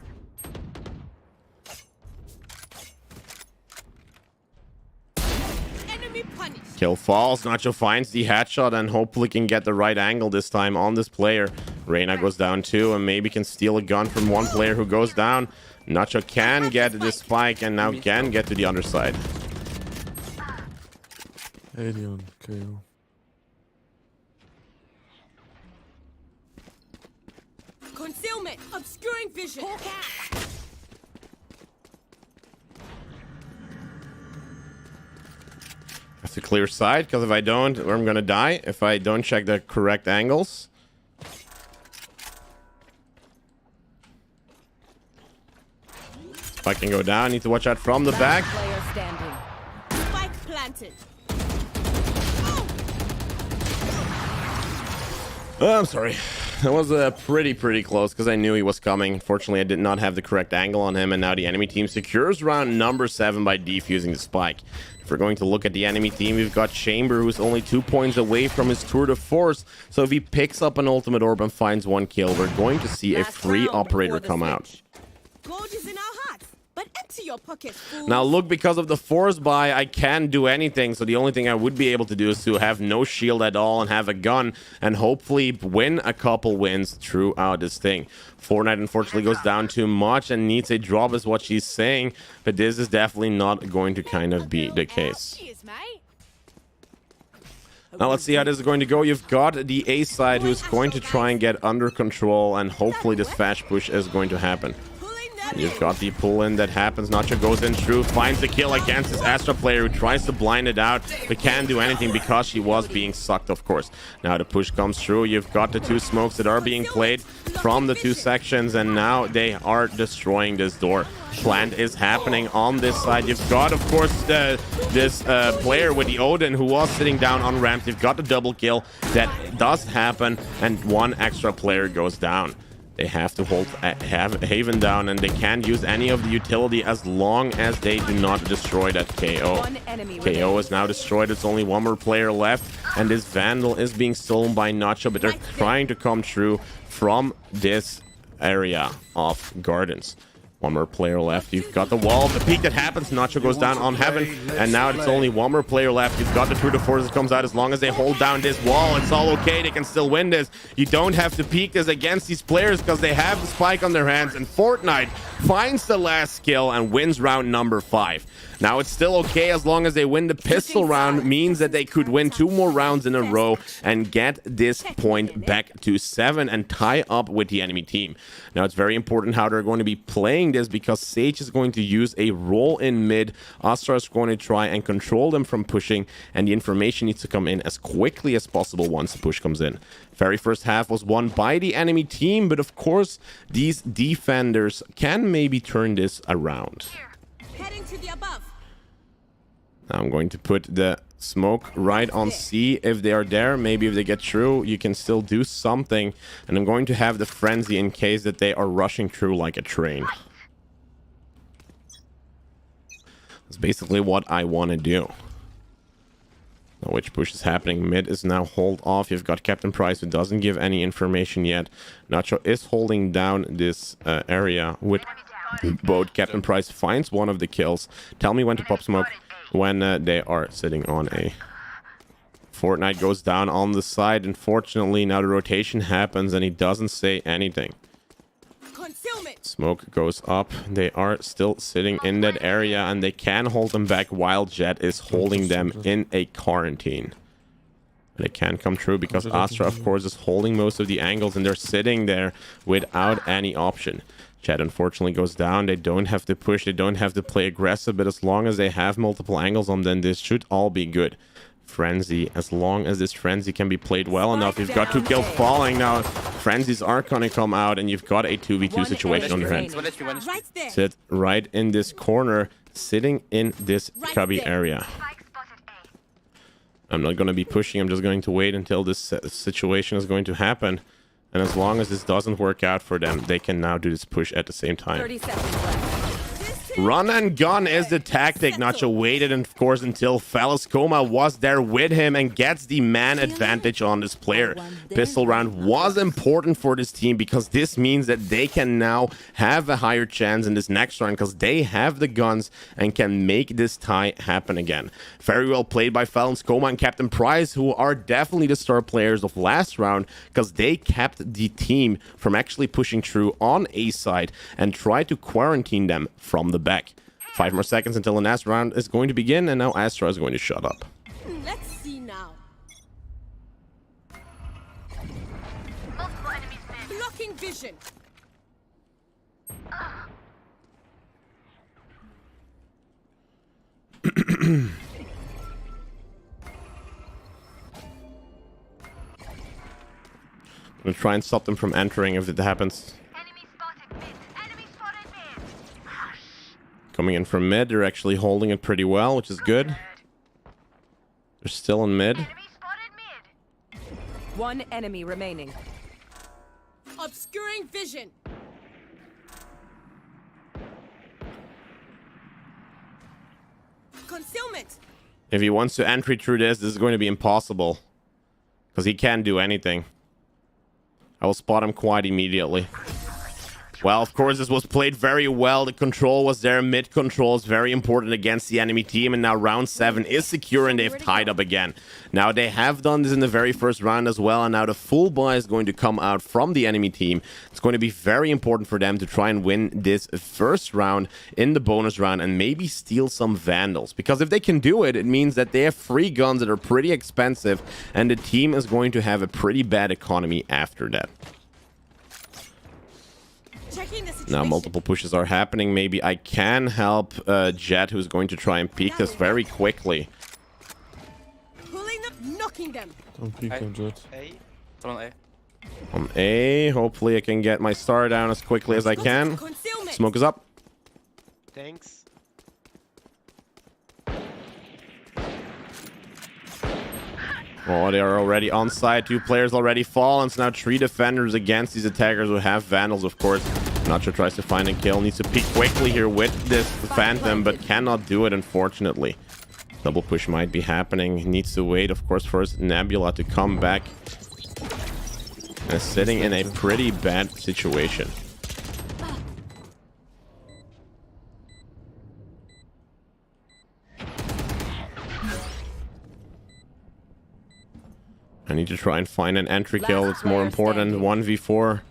Kill falls. Nacho finds the headshot and hopefully can get the right angle this time on this player. Reyna goes down too, and maybe can steal a gun from one player who goes down. Nacho can get this spike and now can get to the other side. Alien KO. Concealment, obscuring vision. Have to clear side, because if I don't, I'm gonna die if I don't check the correct angles. If I can go down, need to watch out from the back. Player standing. Spike planted. Oh, I'm sorry. That was pretty close because I knew he was coming. Unfortunately, I did not have the correct angle on him, and now the enemy team secures round number 7 by defusing the spike. If we're going to look at the enemy team, we've got Chamber, who's only 2 points away from his tour de force. So if he picks up an ultimate orb and finds 1 kill, we're going to see a free operator come out. Gold is in our hearts, but empty your pockets, fool. Now look, because of the force buy, I can't do anything. So the only thing I would be able to do is to have no shield at all and have a gun and hopefully win a couple wins throughout this thing. Fortnite unfortunately goes down too much and needs a drop is what she's saying, but this is definitely not going to kind of be the case. Cheers, mate. Now let's see how this is going to go. You've got the A side who's going to try and get under control, and hopefully this fast push is going to happen. You've got the pull-in that happens. Nacho goes in through, finds the kill against this Astra player who tries to blind it out, but can't do anything because she was being sucked, of course. Now the push comes through. You've got the 2 smokes that are being played from the 2 sections, and now they are destroying this door. Plant is happening on this side. You've got, of course, this player with the Odin who was sitting down on ramp. You've got the double kill. That does happen, and 1 extra player goes down. They have to hold Haven down, and they can't use any of the utility as long as they do not destroy that KO. KO is now destroyed. It's only 1 more player left, and this Vandal is being stolen by Nacho, but they're trying to come through from this area of Gardens. 1 more player left. You've got the wall. The peak that happens. Nacho goes down on Heaven. And now it's only 1 more player left. You've got the tour de force that comes out. As long as they hold down this wall, it's all okay. They can still win this. You don't have to peak this against these players because they have the spike on their hands. And Fortnite finds the last kill and wins round number 5. Now it's still okay as long as they win the pistol round. Means that they could win 2 more rounds in a row and get this point back to 7 and tie up with the enemy team. Now it's very important how they're going to be playing this because Sage is going to use a roll in mid. Astra is going to try and control them from pushing, and the information needs to come in as quickly as possible once the push comes in. Very first half was won by the enemy team, but of course these defenders can maybe turn this around. Heading to the above. Now I'm going to put the smoke right on C. If they are there, maybe if they get through, you can still do something. And I'm going to have the frenzy in case that they are rushing through like a train. That's basically what I want to do. Now, which push is happening? Mid is now hold off. You've got Captain Price who doesn't give any information yet. Nacho is holding down this area with both. Captain Price finds 1 of the kills. Tell me when to pop smoke. When they are sitting on A. Fortnite goes down on the side. Unfortunately, now the rotation happens and he doesn't say anything. Smoke goes up. They are still sitting in that area and they can hold them back while Jet is holding them in a quarantine. They can't come through because Astra, of course, is holding most of the angles and they're sitting there without any option. Jet unfortunately goes down. They don't have to push. They don't have to play aggressive. But as long as they have multiple angles on them, this should all be good. Frenzy. As long as this Frenzy can be played well enough. You've got 2 kills falling now. Frenzies are going to come out. And you've got a 2v2 situation on your hands. Sit right in this corner. Sitting in this cubby area. I'm not going to be pushing. I'm just going to wait until this situation is going to happen. And as long as this doesn't work out for them, they can now do this push at the same time. 30 seconds left. Run and gun is the tactic. Nacho waited, and of course, until Phallus Coma was there with him and gets the man advantage on this player. Pistol round was important for this team because this means that they can now have a higher chance in this next round because they have the guns and can make this tie happen again. Very well played by Phallus Coma and Captain Price, who are definitely the star players of last round because they kept the team from actually pushing through on A side and tried to quarantine them from the back. 5 more seconds until the next round is going to begin, and now Astra is going to shut up. Let's see now. Multiple enemies mid. Blocking vision. I'm going to try and stop them from entering if it happens. Enemy spotted mid. Enemy spotted mid. Hush. Coming in from mid, they're actually holding it pretty well, which is good. They're still in mid. Enemy spotted mid. 1 enemy remaining. Obscuring vision. Concealment. If he wants to entry through this is going to be impossible. Because he can't do anything. I will spot him quite immediately. Well, of course, this was played very well. The control was there. Mid control is very important against the enemy team. And now round 7 is secure and they've tied up again. Now, they have done this in the very first round as well. And now the full buy is going to come out from the enemy team. It's going to be very important for them to try and win this first round in the bonus round and maybe steal some Vandals. Because if they can do it, it means that they have free guns that are pretty expensive. And the team is going to have a pretty bad economy after that. Now multiple pushes are happening. Maybe I can help Jet, who's going to try and peek this very quickly. Pulling them, knocking them. Don't peek on Jet. Hey. Someone A. On A, hopefully I can get my star down as quickly as I can. Concealment. Smoke is up. Thanks. Oh, they are already on site. 2 players already fallen. So now 3 defenders against these attackers who have Vandals, of course. Nacho tries to find a kill. Needs to peek quickly here with this Phantom, but cannot do it, unfortunately. Double push might be happening. He needs to wait, of course, for his Nebula to come back. And sitting in a pretty bad situation. I need to try and find an entry kill. It's more important. 1v4.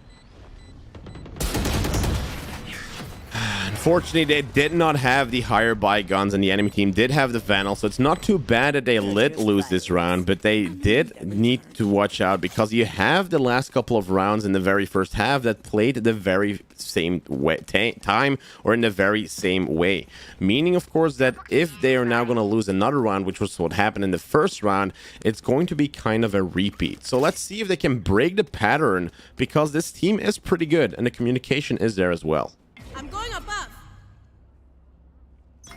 Unfortunately, they did not have the higher buy guns, and the enemy team did have the Vandal, so it's not too bad that they let lose this round, but they did need to watch out because you have the last couple of rounds in the very first half that played the very same way, time or in the very same way. Meaning, of course, that if they are now going to lose another round, which was what happened in the first round, it's going to be kind of a repeat. So let's see if they can break the pattern because this team is pretty good and the communication is there as well. I'm going above.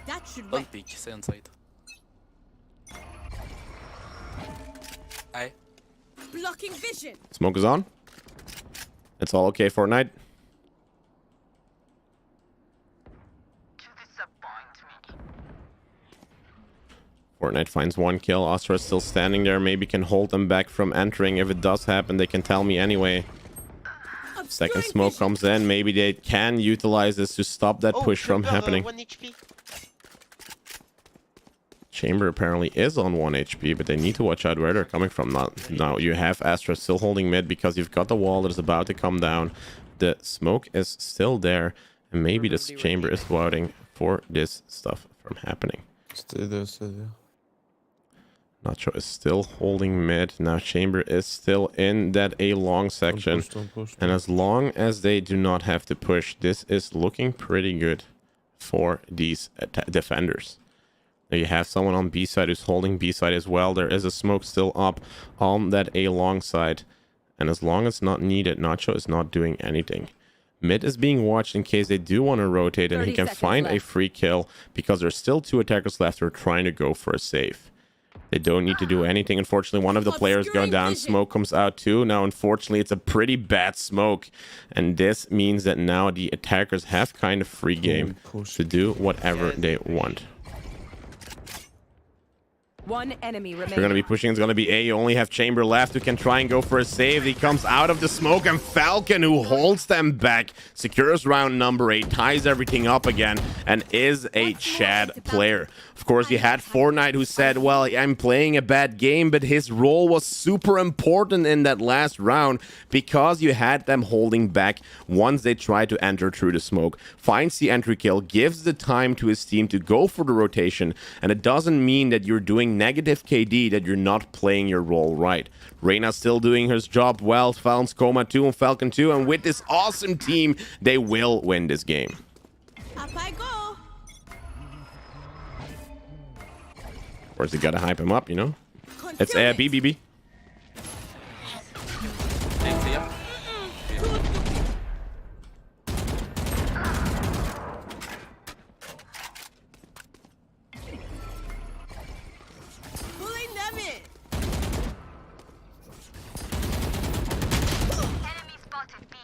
That should work. Don't peek, stay on site. Aye. Blocking vision. Smoke is on. It's all okay, Fortnite. Fortnite finds 1 kill. Astra is still standing there. Maybe can hold them back from entering. If it does happen, they can tell me anyway. Second smoke comes in. Maybe they can utilize this to stop that push from happening. 1 HP. Chamber apparently is on 1 HP, but they need to watch out where they're coming from. Now you have Astra still holding mid because you've got the wall that is about to come down. The smoke is still there, and maybe this chamber is waiting for this stuff from happening. Stay there, stay there. Nacho is still holding mid. Now Chamber is still in that A long section. Don't push. And as long as they do not have to push, this is looking pretty good for these defenders. Now you have someone on B side who's holding B side as well. There is a smoke still up on that A long side. And as long as it's not needed, Nacho is not doing anything. Mid is being watched in case they do want to rotate and he can find a free kill because there's still 2 attackers left who are trying to go for a save. They don't need to do anything. Unfortunately, one of the players going down. Smoke comes out too. Now, unfortunately, it's a pretty bad smoke. And this means that now the attackers have kind of free game to do whatever they want. One enemy remaining. They're going to be pushing. It's going to be A. You only have Chamber left who can try and go for a save. He comes out of the smoke, and Falcon, who holds them back, secures round number 8, ties everything up again, and is a Chad player. Of course, you had Fortnite who said, well, I'm playing a bad game, but his role was super important in that last round because you had them holding back once they tried to enter through the smoke. Finds the entry kill, gives the time to his team to go for the rotation, and it doesn't mean that you're doing negative KD, that you're not playing your role right. Reyna's still doing his job well. Falcon's Coma 2 and Falcon 2, and with this awesome team, they will win this game. Up I go. Of course, you gotta hype him up, you know? It's BBB. Thanks, yeah. Pulling them in. Enemy spotted B.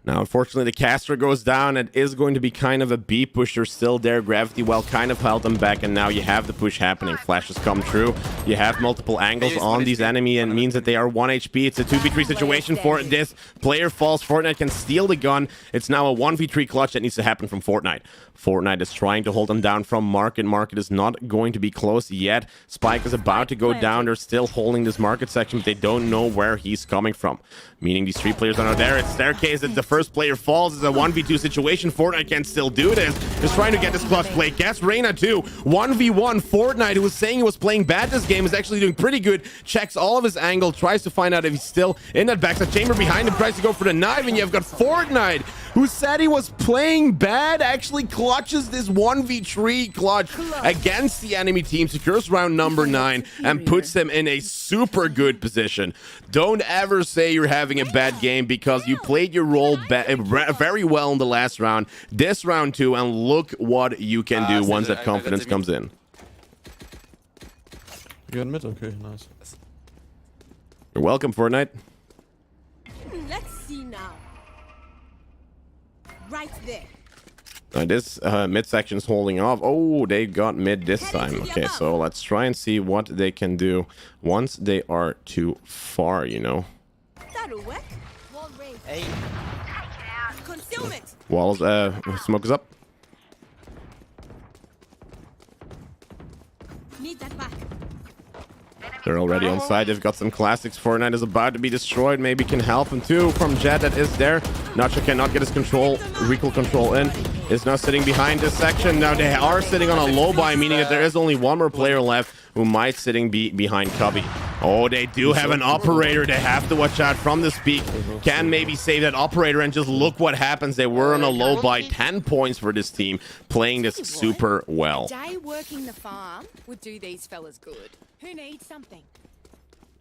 Now, unfortunately, the caster goes down. It is going to be kind of a B pusher still there. Gravity Well kind of held them back, and now you have the push happening. Flashes come true. You have multiple angles on these enemy, and it means that they are 1 HP. It's a 2v3 situation for this. Player falls. Fortnite can steal the gun. It's now a 1v3 clutch that needs to happen from Fortnite. Fortnite is trying to hold them down from Market. Market is not going to be close yet. Spike is about to go down. They're still holding this Market section, but they don't know where he's coming from. Meaning these 3 players are not there. It's Staircase. It's the first player falls. It's a 1v2 situation. Fortnite can still do this. Just trying to get this clutch play. Gets Reyna too. 1v1. Fortnite, who was saying he was playing bad this game, is actually doing pretty good. Checks all of his angle. Tries to find out if he's still in that backside chamber behind him. Tries to go for the knife. And you've got Fortnite, who said he was playing bad, actually clutches this 1v3 clutch against the enemy team. Secures round number 9 and puts them in a super good position. Don't ever say you're having a bad game, because you played your role very well in the last round. This round too, and look what you can do once that confidence comes in. You got mid? Okay, nice. You're welcome, Fortnite. Let's see now. Right there. This mid section's holding off. Oh, they got mid this time. Okay, so let's try and see what they can do once they are too far, you know. That'll work. Wall raised. Hey, Concealment. Walls, smoke is up. Need that back. They're already on side. They've got some classics. Fortnite is about to be destroyed. Maybe can help him too from Jet that is there. Nacho cannot get his recoil control in. Is now sitting behind this section. Now they are sitting on a low buy, meaning that there is only one more player left who might sitting behind Cubby. Oh, they do have an operator. They have to watch out from this peak. Can maybe save that operator, and just look what happens. They were on a low buy. 10 points for this team, playing this super well. Day working the farm would do these fellas good. Who needs something?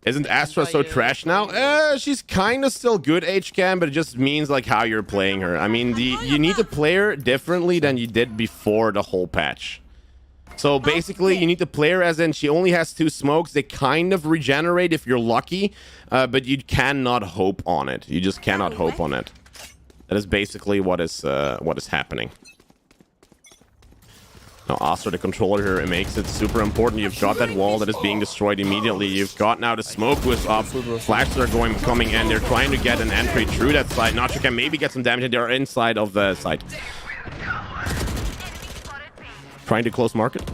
Isn't Astra so trash now? She's kind of still good, HCam, but it just means like how you're playing her. I mean, you need to play her differently than you did before the whole patch. So basically, you need to play her as in she only has 2 smokes. They kind of regenerate if you're lucky, but you cannot hope on it. You just cannot hope on it. That is basically what is happening. Now, Astra, the controller here, it makes it super important. You've got that wall that is being destroyed immediately. You've got now the smoke was up. Flashes are coming in. They're trying to get an entry through that side. Nacho can maybe get some damage. They are inside of the site. Trying to close Market.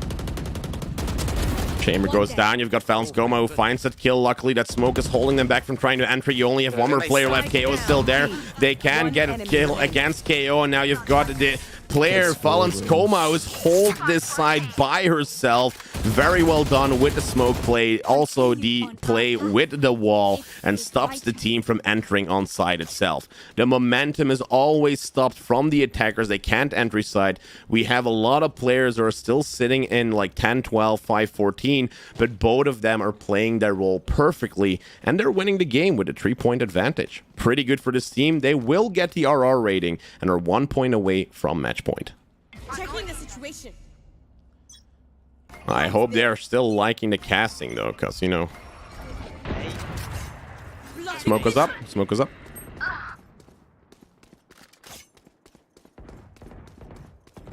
Chamber goes down. You've got Falcons Coma who finds that kill. Luckily, that smoke is holding them back from trying to enter. You only have one more player left. KO is still there. They can get a kill against KO, and now you've got the player Falcons Coma who's hold this side by herself. Very well done with the smoke play. Also the play with the wall, and stops the team from entering on side itself. The momentum is always stopped from the attackers. They can't enter side. We have a lot of players who are still sitting in like 10, 12, 5, 14, but both of them are playing their role perfectly, and they're winning the game with a 3-point advantage. Pretty good for this team. They will get the RR rating and are 1 point away from match point. Checking the situation. I hope they are still liking the casting though, because, you know, smoke is up. Smoke is up.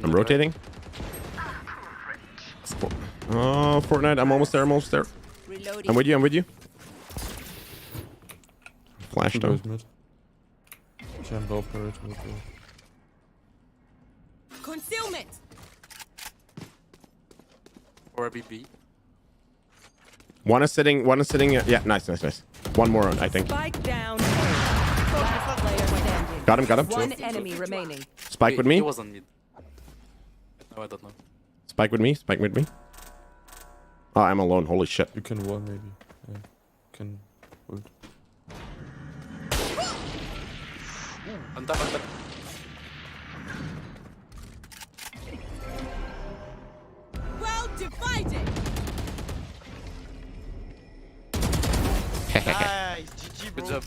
I'm rotating. Oh, Fortnite, I'm almost there. I'm almost there. I'm with you. I'm with you. Flash though. Jump operator. Concealment. Or a BB. One is sitting. Yeah, nice. One more, I think. Spike down. Last player standing. Got him. One enemy remaining. Spike with me. He wasn't mid. No, I don't know. Spike with me. Oh, I'm alone. Holy shit. You can wall maybe. Yeah. Can ult. On top. Well divided. nice. GG, bro. Good job.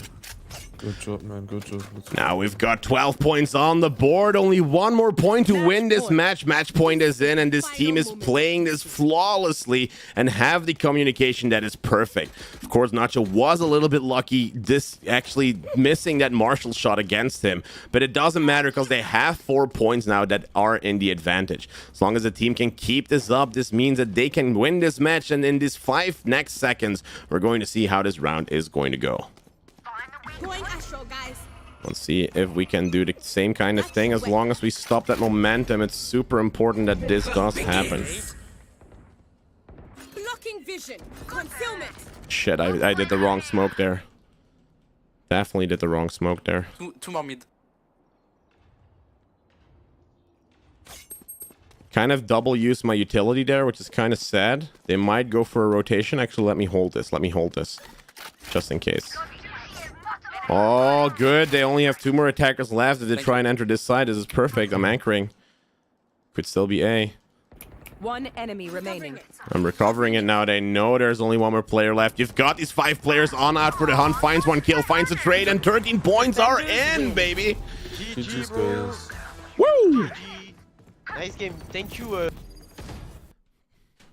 Good job, man. Good job. Let's go. Now we've got 12 points on the board. Only one more point to win this match. Match point is in, and this team is playing this flawlessly and have the communication that is perfect. Of course, Nacho was a little bit lucky this actually missing that Marshall shot against him, but it doesn't matter because they have 4 points now that are in the advantage. As long as the team can keep this up, this means that they can win this match, and in these 5 next seconds, we're going to see how this round is going to go. Going Astro, guys. Let's see if we can do the same kind of thing. As long as we stop that momentum, it's super important that this does happen. Blocking vision. Concealment. Shit, I did the wrong smoke there. Definitely did the wrong smoke there. Two more mid. Kind of double use my utility there, which is kind of sad. They might go for a rotation. Actually, let me hold this. Let me hold this. Just in case. Oh, good. They only have 2 more attackers left. If they try and enter this side, this is perfect. I'm anchoring. Could still be A. One enemy remaining. I'm recovering it now. They know there's only 1 more player left. You've got these 5 players on out for the hunt. Finds 1 kill, finds a trade, and 13 points are in, baby. GG's, guys. Woo! Nice game. Thank you.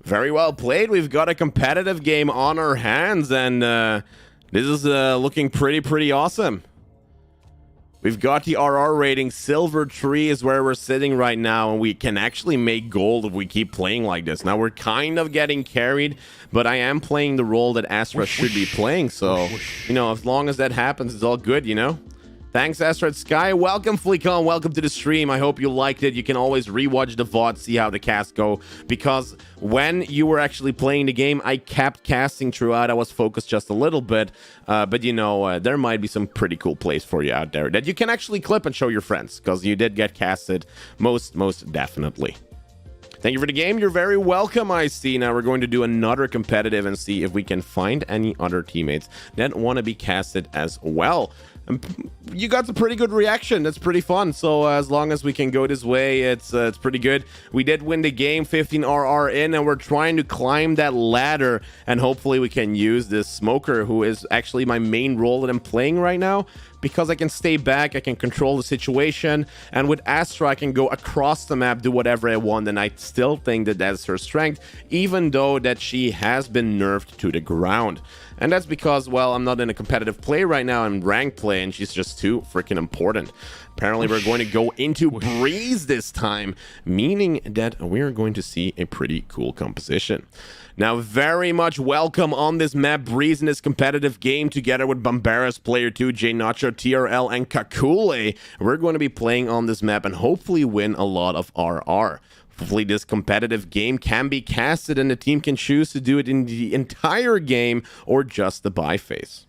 Very well played. We've got a competitive game on our hands, and this is looking pretty awesome. We've got the RR rating. Silver 3 is where we're sitting right now, and we can actually make gold if we keep playing like this. Now, we're kind of getting carried, but I am playing the role that Astra should be playing, so, you know, as long as that happens, it's all good, you know? Thanks, Asteroid Sky. Welcome, Fleecon. Welcome to the stream. I hope you liked it. You can always rewatch the VOD, see how the cast go. Because when you were actually playing the game, I kept casting throughout. I was focused just a little bit. But, you know, there might be some pretty cool plays for you out there that you can actually clip and show your friends. Because you did get casted most definitely. Thank you for the game. You're very welcome, I see. Now we're going to do another competitive and see if we can find any other teammates that want to be casted as well. You got a pretty good reaction. That's pretty fun. So as long as we can go this way, it's pretty good. We did win the game, 15 RR in, and we're trying to climb that ladder, and hopefully we can use this smoker, who is actually my main role that I'm playing right now, because I can stay back, I can control the situation, and with Astra I can go across the map, do whatever I want, and I still think that that's her strength, even though that she has been nerfed to the ground. And that's because, well, I'm not in a competitive play right now, I'm ranked play, and she's just too freaking important. Apparently we're going to go into Breeze this time, meaning that we're going to see a pretty cool composition. Now, very much welcome on this map, Breeze, in this competitive game, together with Bambaras, Player 2, JNacho, TRL, and Kakule. We're going to be playing on this map and hopefully win a lot of RR. Hopefully this competitive game can be casted and the team can choose to do it in the entire game or just the buy phase.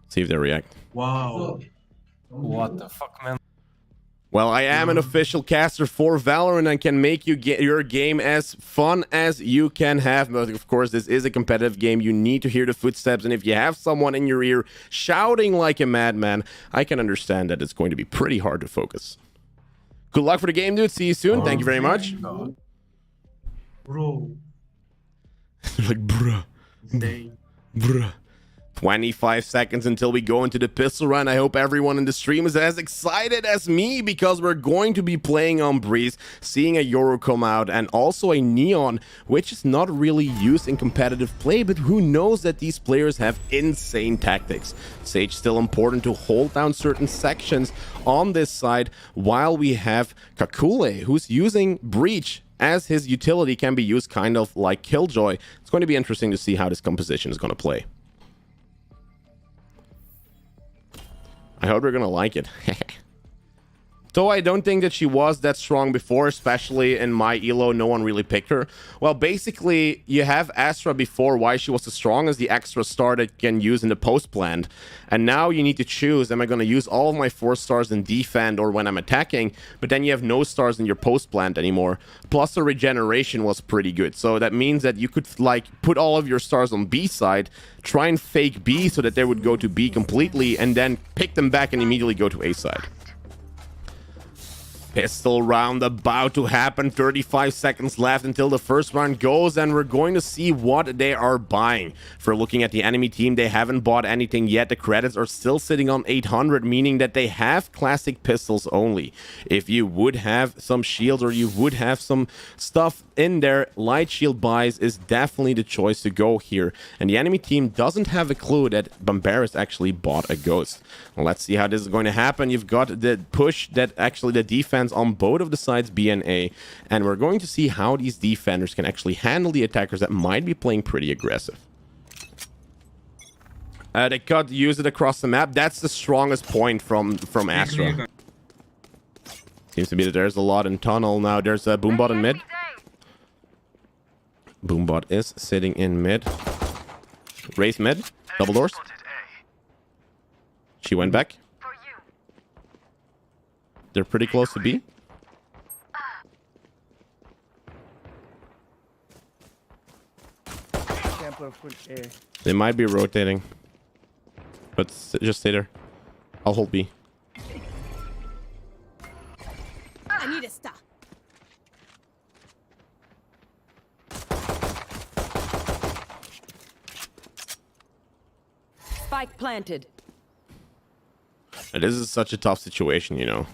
See if they react. Wow. What the fuck, man? Well, I am an official caster for Valorant and can make you get your game as fun as you can have. But of course, this is a competitive game. You need to hear the footsteps. And if you have someone in your ear shouting like a madman, I can understand that it's going to be pretty hard to focus. Good luck for the game, dude. See you soon. Thank you very much. Bro. Like, bruh. Bruh. 25 seconds until we go into the pistol run. I hope everyone in the stream is as excited as me, because we're going to be playing on Breeze, seeing a Yoru come out, and also a Neon, which is not really used in competitive play, but who knows that these players have insane tactics. Sage still important to hold down certain sections on this side, while we have Kakule, who's using Breach as his utility, can be used kind of like Killjoy. It's going to be interesting to see how this composition is going to play. I hope you're gonna like it. Though I don't think that she was that strong before, especially in my elo, no one really picked her. Well, basically, you have Astra before, why she was as strong as the extra star that you can use in the post plant. And now you need to choose, am I going to use all of my 4 stars in defend or when I'm attacking? But then you have no stars in your post plant anymore. Plus the regeneration was pretty good. So that means that you could like put all of your stars on B side, try and fake B so that they would go to B completely, and then pick them back and immediately go to A side. Pistol round about to happen. 35 seconds left until the first round goes, and we're going to see what they are buying. For looking at the enemy team, they haven't bought anything yet. The credits are still sitting on 800, meaning that they have classic pistols only. If you would have some shields or you would have some stuff in there, light shield buys is definitely the choice to go here. And the enemy team doesn't have a clue that Bambaris actually bought a ghost. Well, let's see how this is going to happen. You've got the push that actually the defense on both of the sides, B and A, and we're going to see how these defenders can actually handle the attackers that might be playing pretty aggressive. They could use it across the map. That's the strongest point from Astra. Seems to be that there's a lot in tunnel now. There's a boombot in mid. Boombot is sitting in mid. Race mid. Double doors. She went back. They're pretty close to B. They might be rotating. But just stay there. I'll hold B. I need a star. Spike planted. This is such a tough situation, you know.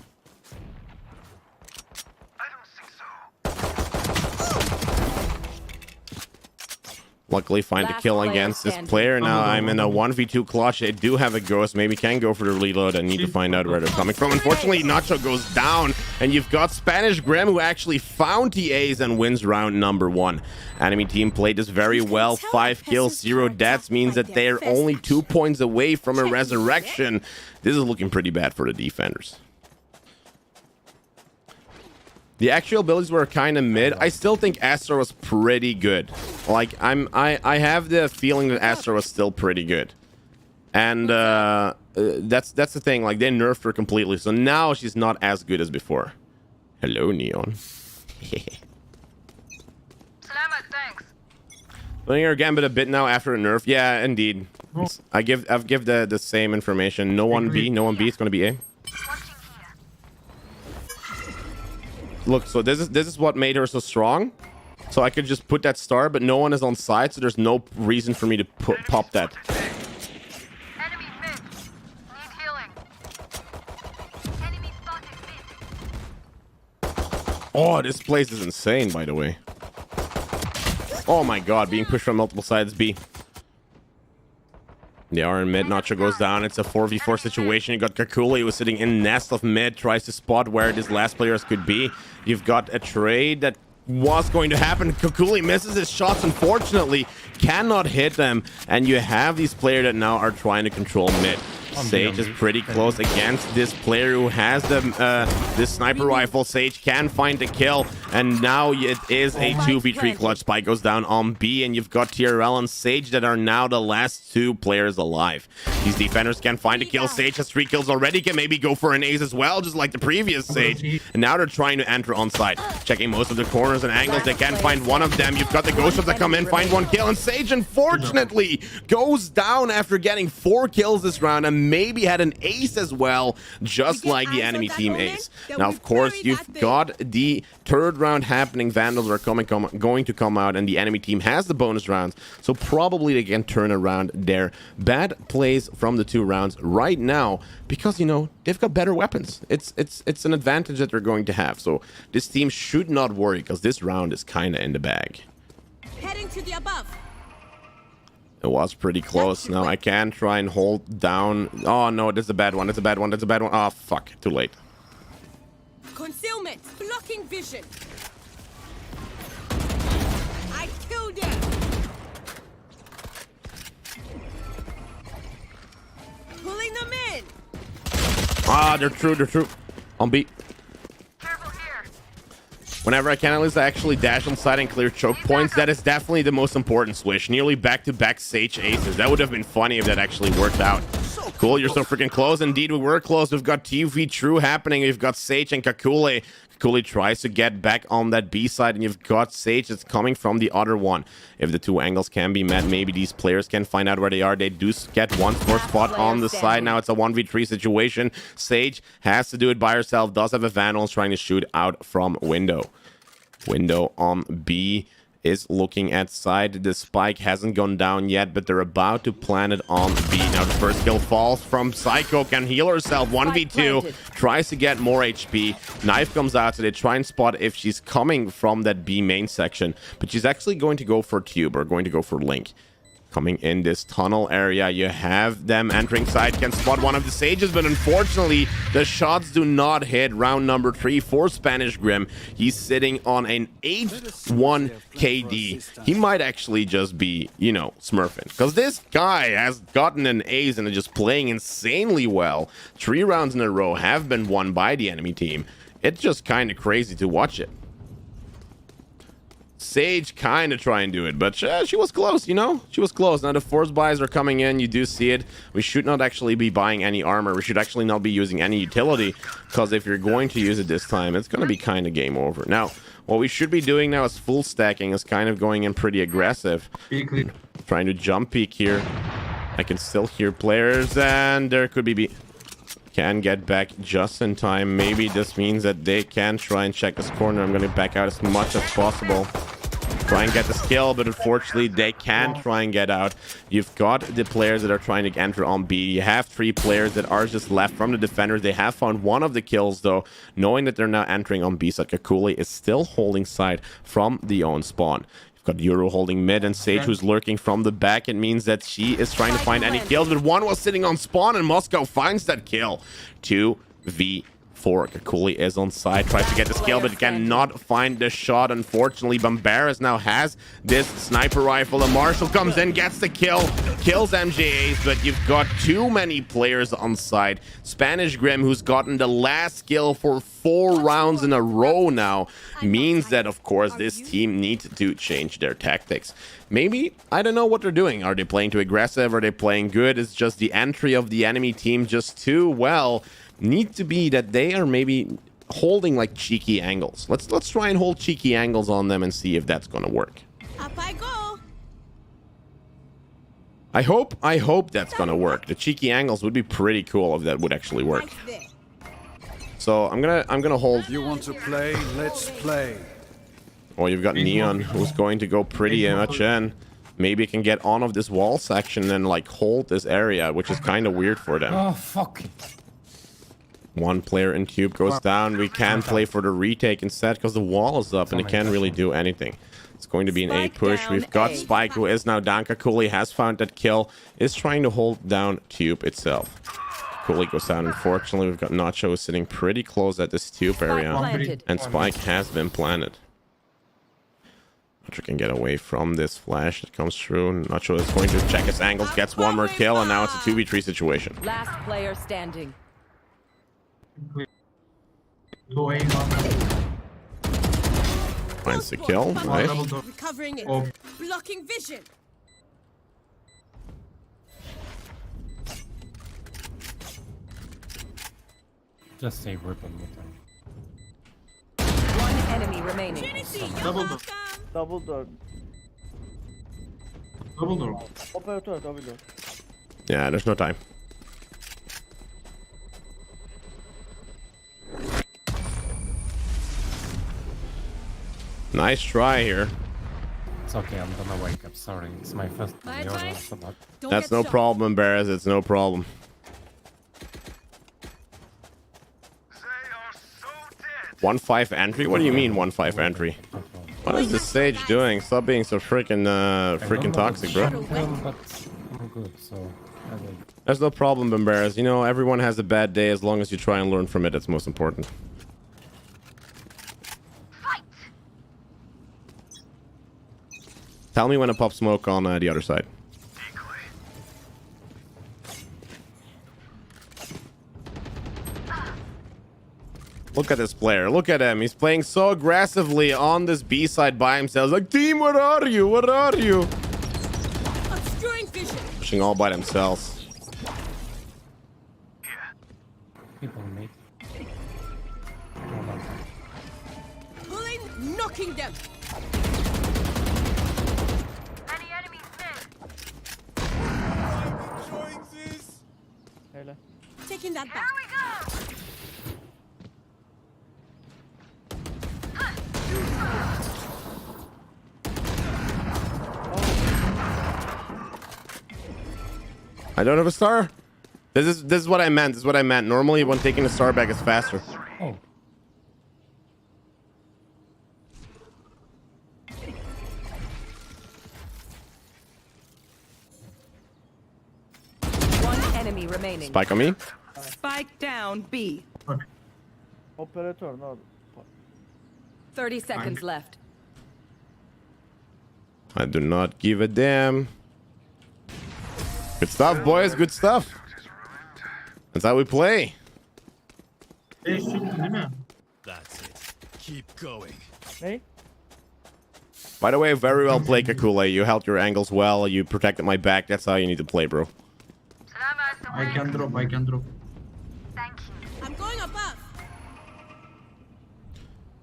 Luckily find a kill against this player. Now I'm in a 1v2 clutch. They do have a ghost. Maybe can go for the reload. I need to find out where they're coming from. Unfortunately, Nacho goes down. And you've got Spanish Grim, who actually found TAs and wins round number 1. Enemy team played this very well. 5 kills, 0 deaths. Means that they're only 2 points away from a resurrection. This is looking pretty bad for the defenders. The actual abilities were kind of mid. I still think Astra was pretty good. Like, I have the feeling that Astra was still pretty good. And that's the thing. Like, they nerfed her completely. So now she's not as good as before. Hello, Neon. Thanks. Playing her Gambit a bit now after a nerf. Yeah, indeed. I've give the same information. No one B. No one B. It's going to be A. Look, so this is what made her so strong. So I could just put that star, but no one is on side, so there's no reason for me to pop that. Enemy mid. Need healing. Enemy spotted mid. Oh, this place is insane, by the way. Oh my god, being pushed from multiple sides. B. They are in mid. Nacho goes down. It's a 4v4 situation. You got Kakuli, who's sitting in nest of mid, tries to spot where these last players could be. You've got a trade that was going to happen. Kakuli misses his shots, unfortunately. Cannot hit them. And you have these players that now are trying to control mid. Sage is pretty close against this player who has this sniper rifle. Sage can find the kill, and now it is a 2v3 clutch. Spike goes down on B, and you've got TRL and Sage that are now the last 2 players alive. These defenders can find a kill. Sage has 3 kills already, can maybe go for an ace as well, just like the previous Sage. And now they're trying to enter on site, checking most of the corners and angles. They can't find one of them. You've got the ghosts that come in, find 1 kill, and Sage unfortunately goes down after getting 4 kills this round, and maybe had an ace as well, just like the enemy team ace. Now, of course, you've got the 3rd round happening. Vandals are going to come out, and the enemy team has the bonus rounds, so probably they can turn around their bad plays from the 2 rounds right now, because, you know, they've got better weapons. It's an advantage that they're going to have, so this team should not worry, because this round is kind of in the bag. Heading to the above. It was pretty close. Now I can try and hold down. Oh no, this is a bad one. It's a bad one. It's a bad one. Oh fuck, too late. Concealment, blocking vision. I killed him. Pulling them in. Ah, they're true. They're true. On beat. Whenever I can, at least I actually dash on side and clear choke points. That is definitely the most important switch. Nearly back-to-back Sage aces. That would have been funny if that actually worked out. Cool, you're so freaking close. Indeed, we were close. We've got TV True happening. We've got Sage and Kakule. Kakule tries to get back on that B side, and you've got Sage that's coming from the other one. If the two angles can be met, maybe these players can find out where they are. They do get one more spot on the side. Now it's a 1v3 situation. Sage has to do it by herself. Does have a Vandal trying to shoot out from window. Window on B is looking at side. The spike hasn't gone down yet, but they're about to plant it on B. Now the first kill falls from Psycho. Can heal herself. 1v2. Tries to get more HP. Knife comes out, so they try and spot if she's coming from that B main section. But she's actually going to go for Tube, or going to go for Link. Coming in this tunnel area, you have them entering side, can spot one of the Sages, but unfortunately, the shots do not hit. Round number 3 for Spanish Grim. He's sitting on an 8-1 KD. He might actually just be, you know, smurfing, because this guy has gotten an ace and is just playing insanely well. 3 rounds in a row have been won by the enemy team. It's just kind of crazy to watch it. Sage kind of try and do it, but she was close, you know? She was close. Now the force buys are coming in. You do see it. We should not actually be buying any armor. We should actually not be using any utility, because if you're going to use it this time, it's going to be kind of game over. Now, what we should be doing now is full stacking, is kind of going in pretty aggressive. Trying to jump peek here. I can still hear players, and there could be... Can get back just in time. Maybe this means that they can try and check this corner. I'm going to back out as much as possible. Try and get this kill, but unfortunately they can try and get out. You've got the players that are trying to enter on B. You have 3 players that are just left from the defenders. They have found one of the kills, though, knowing that they're now entering on B. So Kakule is still holding side from the own spawn. You've got Euro holding mid, and Sage who's lurking from the back. It means that she is trying to find any kills, but one was sitting on spawn, and Moscow finds that kill. 2v4. Kakule is on side, tries to get this kill, but cannot find the shot. Unfortunately, Bombaris now has this sniper rifle, and Marshall comes in, gets the kill, kills MJAs, but you've got too many players on side. Spanish Grim, who's gotten the last kill for 4 rounds in a row now, means that, of course, this team needs to change their tactics. Maybe, I don't know what they're doing. Are they playing too aggressive? Are they playing good? It's just the entry of the enemy team just too well. Need to be that they are maybe holding like cheeky angles. Let's try and hold cheeky angles on them and see if that's gonna work. Up I go. I hope that's gonna work. The cheeky angles would be pretty cool if that would actually work. So I'm gonna hold. You want to play? Let's play. Oh, you've got Neon, who's going to go pretty much in. Maybe can get on of this wall section and like hold this area, which is kind of weird for them. Oh, fuck. One player in Tube goes down. We can play for the retake instead, because the wall is up and it can't really do anything. It's going to be an A push. We've got Spike, who is now down. Kakule has found that kill, is trying to hold down Tube itself. Kakule goes down. Unfortunately, we've got Nacho sitting pretty close at this Tube area, and Spike has been planted. Nacho can get away from this flash that comes through. Nacho is going to check his angles, gets one more kill, and now it's a 2v3 situation. Last player standing. Finds the kill. Nice. Recovering it. Blocking vision. Just save weapon. One enemy remaining. Double door. Double door. Double door. Operator, double door. Yeah, there's no time. Nice try here. It's okay, I'm gonna wake up. Sorry, it's my first Bye, time. bye. So that... That's no problem, Barris. It's no problem. They are so dead. 1-5 entry? What do you mean 1-5 entry? What is this Sage doing? Stop being so freaking toxic, bro. But I'm good, so I will. There's no problem, Bambaras. You know, everyone has a bad day. As long as you try and learn from it, it's most important. Tell me when to pop smoke on the other side. Look at this player. Look at him. He's playing so aggressively on this B side by himself. Like, team, where are you? Where are you? Obscuring vision. Pushing all by themselves. People meet. Hold on. Pulling, knocking them. Any enemies mid? Hele. Taking that Here back. we go! I don't have a star. This is what I meant. This is what I meant. Normally, when taking a star back is faster. Oh. One enemy remaining. Spike on me. Spike down B. Operatör ne oldu? 30 seconds left. I do not give a damn. Good stuff, boys. Good stuff. That's how we play. That's it. Keep going. Ne? By the way, very well played, Kakule. You held your angles well. You protected my back. That's how you need to play, bro. I can drop. Thank you. I'm going above.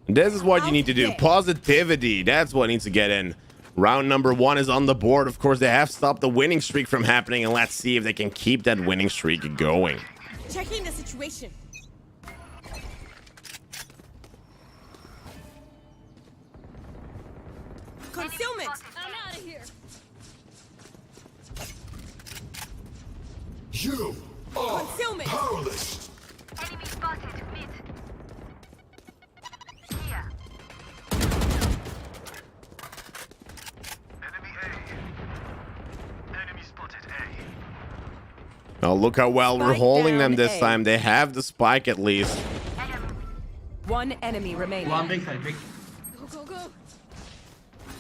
This is what you need to do. Positivity. That's what needs to get in. Round number 1 is on the board. Of course, they have stopped the winning streak from happening, and let's see if they can keep that winning streak going. Checking the situation. Concealment. I'm out of here. You Concealment. powerless. Enemy spotted mid. Here. Enemy A. Enemy spotted A. Now look how well we're Spike holding them down this A. time. They have the spike at least. One enemy remaining. Go, go, go.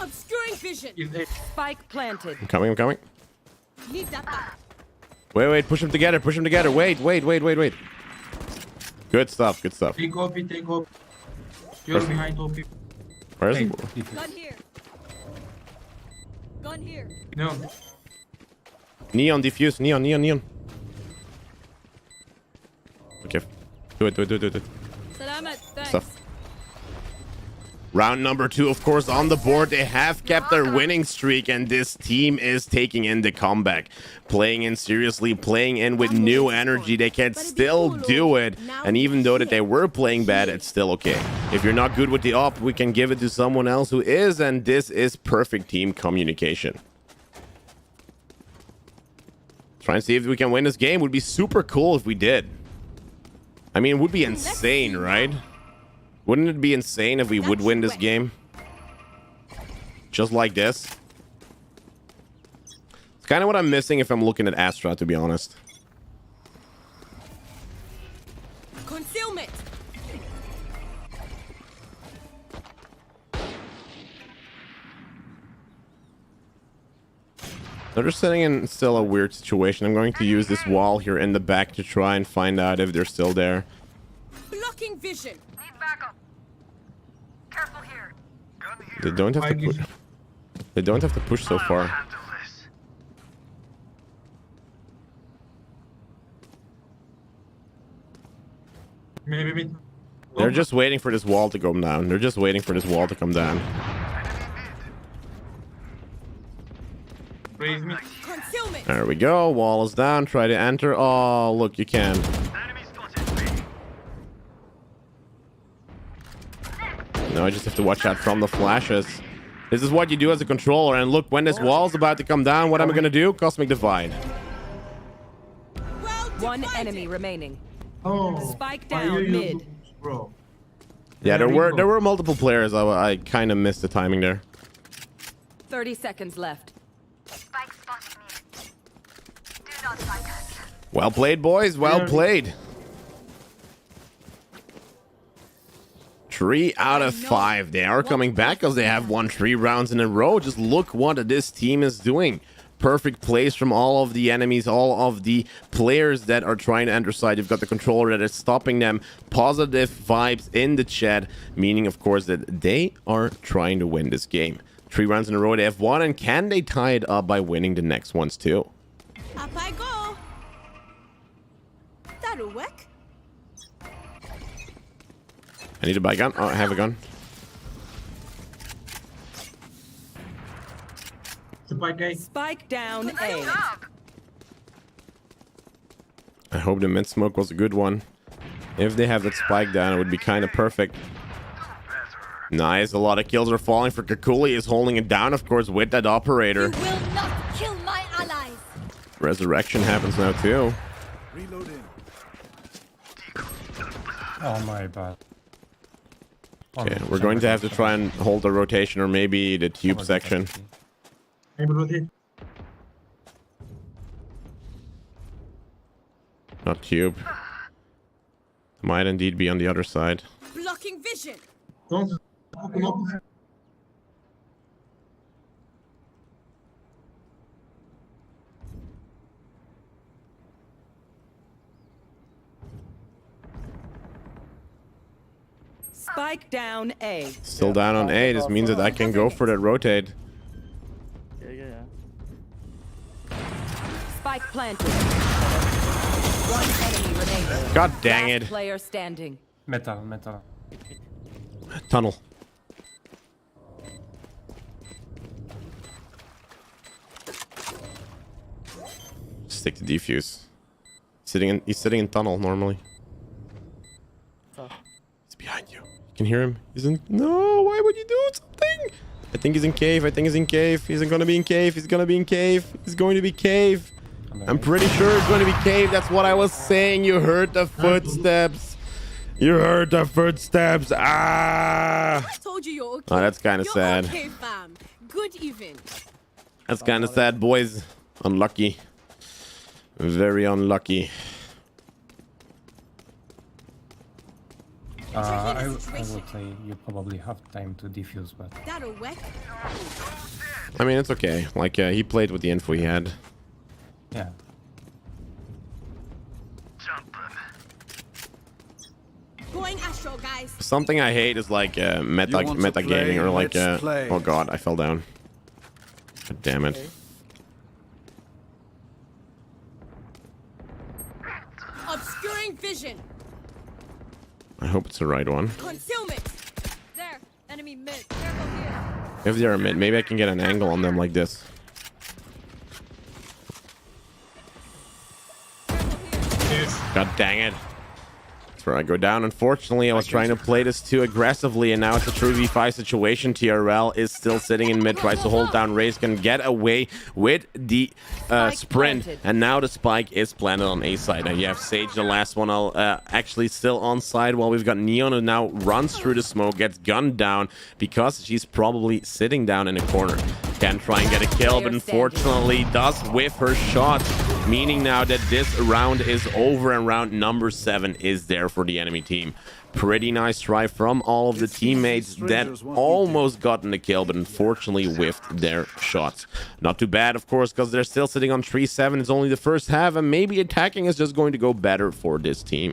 Obscuring vision. Spike planted. I'm coming. I'm coming. Need that back. Wait, wait. Push them together. Push them together. Wait, wait, wait, wait, wait. Good stuff. Good stuff. Take OP. You're behind OP. Where is he? Gun here. Gun here. No. Neon defuse. Neon. Okay. Do it. Salamat. Thanks. Stuff. Round number 2, of course, on the board. They have kept their winning streak, and this team is taking in the comeback. Playing in seriously, playing in with new energy. They can still do it. And even though that they were playing bad, it's still okay. If you're not good with the op, we can give it to someone else who is, and this is perfect team communication. Try and see if we can win this game. Would be super cool if we did. I mean, it would be insane, right? Wouldn't it be insane if we would win this game? Just like this. It's kind of what I'm missing if I'm looking at Astra, to be honest. Concealment. They're just sitting in still a weird situation. I'm going to use this wall here in the back to try and find out if they're still there. Blocking vision. Need backup. Careful here. Gun here. They don't have to push. They don't have to push so far. Handle this. Maybe mid. They're just waiting for this wall to come down. They're just waiting for this wall to come down. Raise me. Concealment. There we go. Wall is down. Try to enter. Oh, look, you can. Enemy spotted. No, I just have to watch out from the flashes. This is what you do as a controller. And look, when this wall's about to come down, what am I going to do? Cosmic Divide. Well One divided. enemy remaining. Oh. Spike Why down you mid. use- Bro. Yeah, there were multiple players. I kind of missed the timing there. 30 seconds left. Spike spotted me. Do not fight us. Well played, boys. Well played. 3 out of 5. They are coming back because they have won 3 rounds in a row. Just look what this team is doing. Perfect plays from all of the enemies, all of the players that are trying to enter side. You've got the controller that is stopping them. Positive vibes in the chat, meaning, of course, that they are trying to win this game. 3 rounds in a row they have won, and can they tie it up by winning the next ones too? Up I go. That'll work. I need to buy a gun. Oh, I have a gun. Spike A. Spike down A. I hope the mid smoke was a good one. If they have that spike down, it would be kind of perfect. Nice. A lot of kills are falling for Kakuli. Is holding it down, of course, with that operator. You will not kill my allies. Resurrection happens now, too. Reloading. Oh my bad. Okay, we're going to have to try and hold the rotation or maybe the tube section. Maybe rotate. Not tube. Might indeed be on the other side. Blocking vision. Don't open up. Spike down A. Still down on A. This means that I can go for that rotate. Yeah. Spike planted. One enemy remaining. God dang it. Last player standing. Metal. Tunnel. Stick to defuse. He's sitting in tunnel normally. He's behind you. You can hear him. He's in. No, why would you do something? I think he's in cave. He's gonna be in cave. He's going to be cave. I'm pretty sure it's going to be cave. That's what I was saying. You heard the footsteps. Ah. I told you you're okay. Oh, that's kind of You're sad. okay, fam. Good even. That's kind of sad, boys. Unlucky. Very unlucky. I would say you probably have time to defuse, but That'll work. I mean, it's okay. Like, he played with the info he had. yeah. Going astral, guys. Something I hate is like meta gaming or like oh god, I fell down. God damn it. Obscuring vision. I hope it's the right one. Concealment. There. Enemy mid. Careful here. If they're a mid, maybe I can get an angle on them like this. God dang it. That's where I go down. Unfortunately, I was trying to play this too aggressively, and now it's a 3v5 situation. TRL is still sitting in mid, tries to hold down Raze, can get away with the sprint, and now the spike is planted on A side. Now you have Sage, the last one, actually still on side, while we've got Neon, who now runs through the smoke, gets gunned down because she's probably sitting down in a corner. Can try and get a kill, but unfortunately does whiff her shot, meaning now that this round is over and round number 7 is there for the enemy team. Pretty nice try from all of the teammates that almost gotten the kill, but unfortunately whiffed their shots. Not too bad, of course, because they're still sitting on 3-7. It's only the first half, and maybe attacking is just going to go better for this team.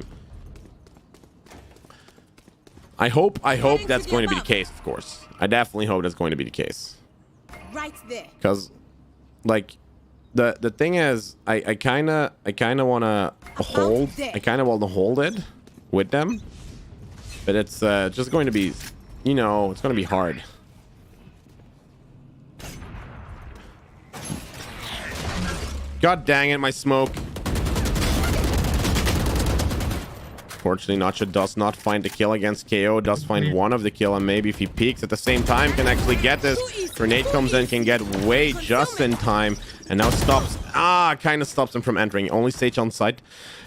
I hope that's going to be the case, of course. I definitely hope that's going to be the case. Right there. Because, like, the thing is, I kind of want to hold. I kind of want to hold it with them, but it's just going to be, you know, it's going to be hard. God dang it, my smoke. Unfortunately, Nacho does not find the kill against KO, does find one of the kill, and maybe if he peeks at the same time, can actually get this. Grenade comes in, can get way just in time, and now stops. Kind of stops him from entering. Only Sage on site.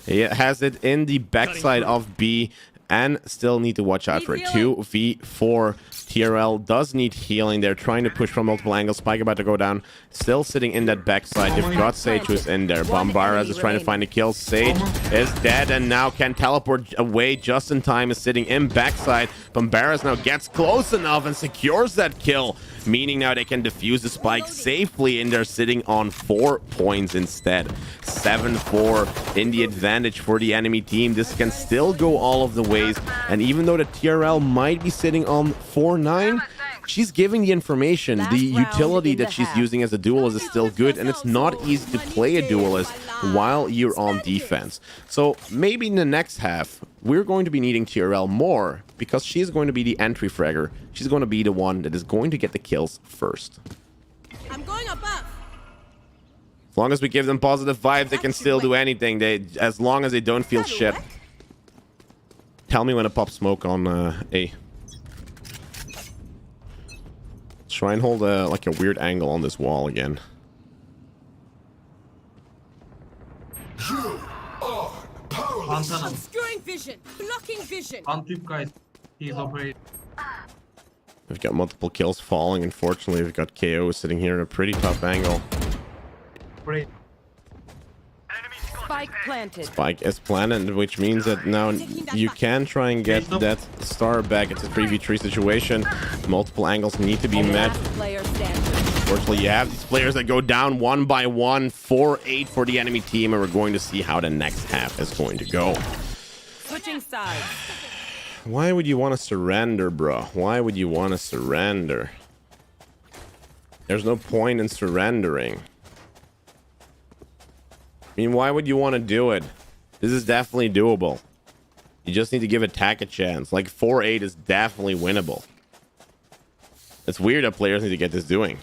He has it in the backside of B, and still need to watch out for it. 2v4. TRL does need healing. They're trying to push from multiple angles. Spike about to go down. Still sitting in that backside. They've got Sage who's in there. Bombaras is trying to find a kill. Sage is dead and now can teleport away just in time. Is sitting in backside. Bombaras now gets close enough and secures that kill, meaning now they can defuse the spike safely, and they're sitting on 4 points instead. 7-4 in the advantage for the enemy team. This can still go all of the ways, and even though the TRL might be sitting on 4-9, she's giving the information. The utility that she's using as a duelist is still good, and it's not easy to play a duelist while you're on defense. So maybe in the next half, we're going to be needing TRL more, because she's going to be the entry fragger. She's going to be the one that is going to get the kills first. I'm going above. As long as we give them positive vibes, they can still do anything. As long as they don't feel shit. Tell me when to pop smoke on A. Try and hold like a weird angle on this wall again. Obscuring vision. Blocking vision. Antip guys. He's operating. We've got multiple kills falling. Unfortunately, we've got KO sitting here in a pretty tough angle. Great. Spike planted. Spike is planted, which means that now you can try and get that star back. It's a 3v3 situation. Multiple angles need to be met. Player standing. Unfortunately, you have these players that go down one by one. 4-8 for the enemy team, and we're going to see how the next half is going to go. Switching sides. Why would you want to surrender, bro? Why would you want to surrender? There's no point in surrendering. I mean, why would you want to do it? This is definitely doable. You just need to give attack a chance. Like 4-8 is definitely winnable. It's weird that players need to get this doing.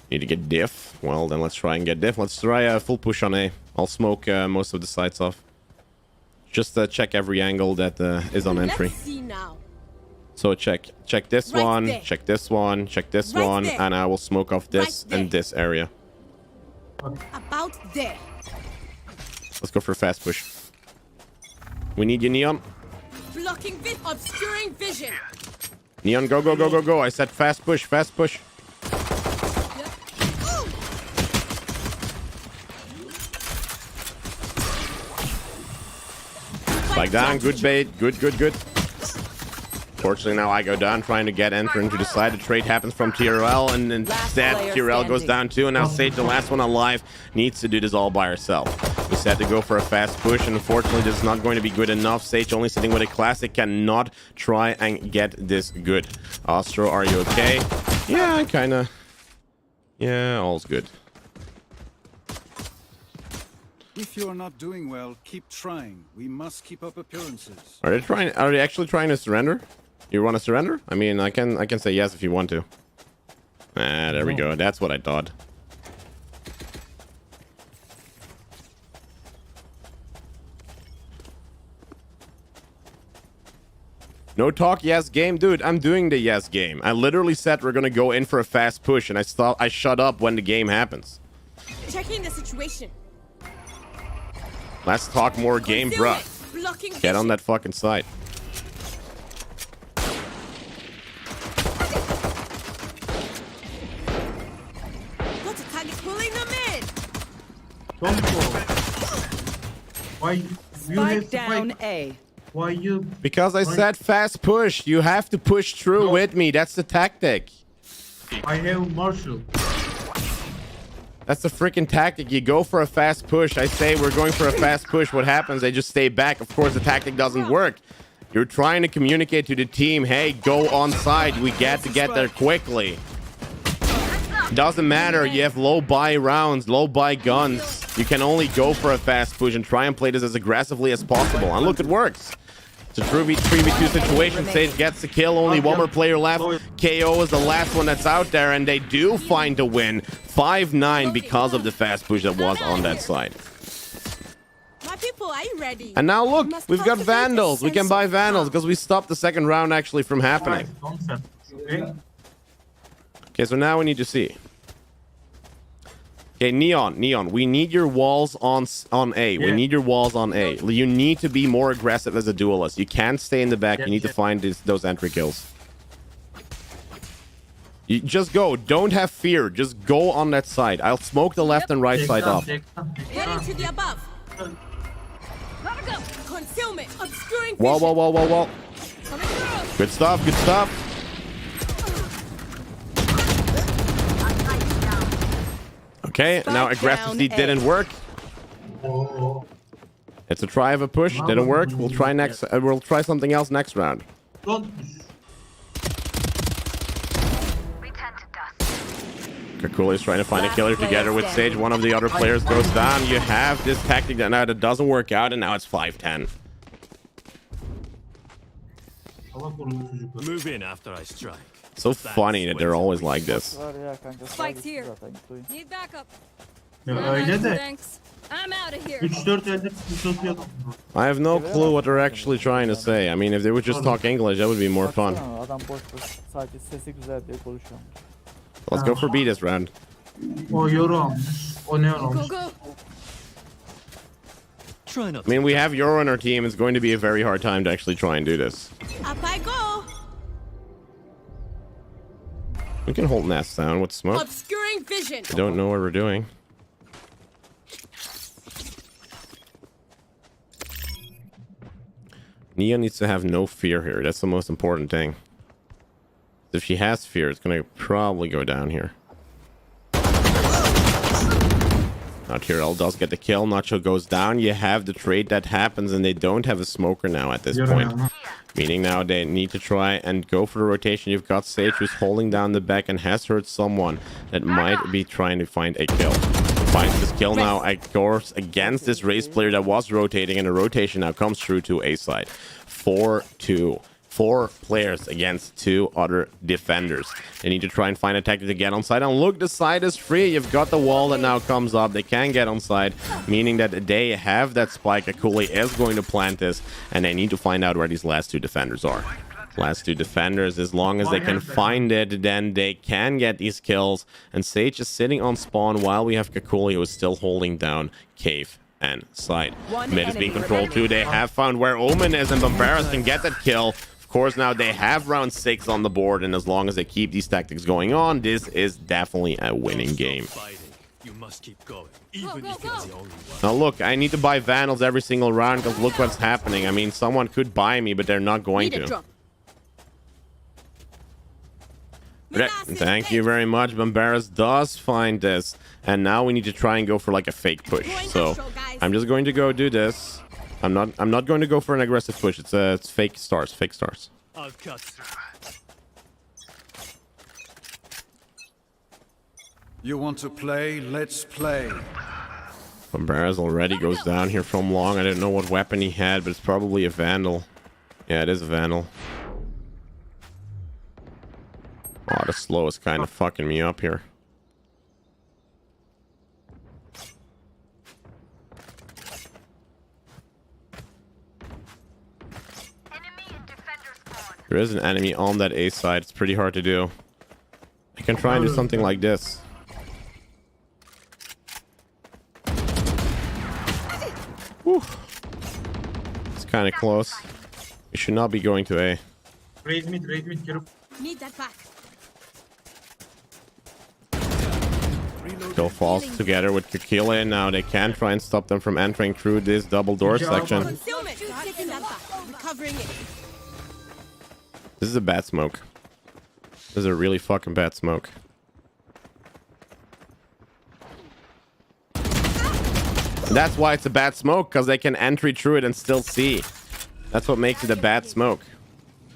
Need to get diff. Well, then let's try and get diff. Let's try a full push on A. I'll smoke most of the sides off. Just check every angle that is on entry. Let's see now. So check this Right one, there. check this one, check this Right one, there. and I will smoke off this Right and there. this area. About there. Let's go for a fast push. We need you, Neon. Blocking obscuring vision. Neon, go, go, go, go, go. I said fast push, fast push. Spike down, good bait, good, good, good. Fortunately, now I go down trying to get enter into the side. The trade happens from TRL, and instead TRL goes down too. And now Sage, the last one alive, needs to do this all by herself. We said to go for a fast push, and unfortunately, this is not going to be good enough. Sage only sitting with a classic cannot try and get this good. Astro, are you okay? Yeah, kind of. Yeah, all's good. If you're not doing well, keep trying. We must keep up appearances. Are they trying? Are they actually trying to surrender? You want to surrender? I mean, I can say yes if you want to. Ah, there we go. That's what I thought. No talk, yes game, dude. I'm doing the yes game. I literally said we're gonna go in for a fast push, and I shut up when the game happens. Checking the situation. Let's talk more game, bruh. Blocking Get on that fucking side. Got a target pulling them in. Don't go. Why you have Spike down spike? A. Why you? Because I said fast push. You have to push through with me. That's the tactic. I have Marshall. That's the freaking tactic. You go for a fast push. I say we're going for a fast push. What happens? They just stay back. Of course, the tactic doesn't work. You're trying to communicate to the team, hey, go on side. We got to get there quickly. Doesn't matter. You have low buy rounds, low buy guns. You can only go for a fast push and try and play this as aggressively as possible. And look, it works. It's a 3v2 situation. Sage gets the kill. Only one more player left. KO is the last one that's out there, and they do find a win. 5-9 because of the fast push that was on that side. My people, are you ready? And now look, we've got Vandals. We can buy Vandals because we stopped the second round actually from happening. Concept. Okay. Okay, so now we need to see. Okay, Neon, we need your walls on A. We need your walls on A. You need to be more aggressive as a duelist. You can't stay in the back. You need to find those entry kills. You just go. Don't have fear. Just go on that side. I'll smoke the left and right side off. Heading to the above. Gotta go. Concealment. Obscuring Wall, vision. wall. Coming through. Good stuff, good stuff. Okay, now aggressively didn't work. It's a try of a push. Didn't work. We'll try next. We'll try something else next round. Kakula is trying to find a killer together with Sage. One of the other players goes down. You have this tactic that now that doesn't work out, and now it's 5-10. Salak orası çocuklar. Move in after I strike. So funny that they're always like this. Var ya kanka. Spike's here. Zaten duyun. Need backup. Ya öyle de Thanks. I'm out of here. 3-4 elde tutuşuyor. I have no clue what they're actually trying to say. I mean, if they would just talk English, that would be more fun. Baksana, adam boş boş sadece sesi güzel diye konuşuyor. Let's go for B this round. O yoru almış. O ne Go, almış? go. Try not I mean, we have Euro on our team. It's going to be a very hard time to actually try and do this. Up I go. We can hold Nest down with smoke. Obscuring vision. I don't know what we're doing. Nia needs to have no fear here. That's the most important thing. If she has fear, it's going to probably go down here. Nachito does get the kill. Nacho goes down. You have the trade that happens, and they don't have a smoker now at this point. Meaning now they need to try and go for the rotation. You've got Sage who's holding down the back and has hurt someone that might be trying to find a kill. Finds this kill now, of course, against this race player that was rotating, and the rotation now comes through to A side. 4-2. 4 players against 2 other defenders. They need to try and find a tactic to get on side. And look, the side is free. You've got the wall that now comes up. They can get on side, meaning that they have that spike. Akuli is going to plant this, and they need to find out where these last 2 defenders are. Last 2 defenders, as long as they can find it, then they can get these kills. And Sage is sitting on spawn while we have Kakuli, who is still holding down Cave and side. Mid is being controlled too. They have found where Omen is, and Bombaras can get that kill. Of course, now they have round 6 on the board, and as long as they keep these tactics going on, this is definitely a winning game. You must keep going, even if it's the only one. Now look, I need to buy Vandals every single round, because look what's happening. I mean, someone could buy me, but they're not going to. Thank you very much. Bombaras does find this, and now we need to try and go for like a fake push. So I'm just going to go do this. I'm not going to go for an aggressive push. It's fake stars. I'll cut. You want to play? Let's play. Bombaras already goes down here from long. I didn't know what weapon he had, but it's probably a Vandal. Yeah, it is a Vandal. Oh, the slow is kind of fucking me up here. There is an enemy on that A side. It's pretty hard to do. I can try and do something like this. Whew. It's kind of close. We should not be going to A. Raise mid, careful. Need that back. Kill falls together with Kikila, and now they can try and stop them from entering through this double door section. Concealment. Taking that back. Recovering it. This is a bad smoke. This is a really fucking bad smoke. That's why it's a bad smoke, because they can entry through it and still see. That's what makes it a bad smoke.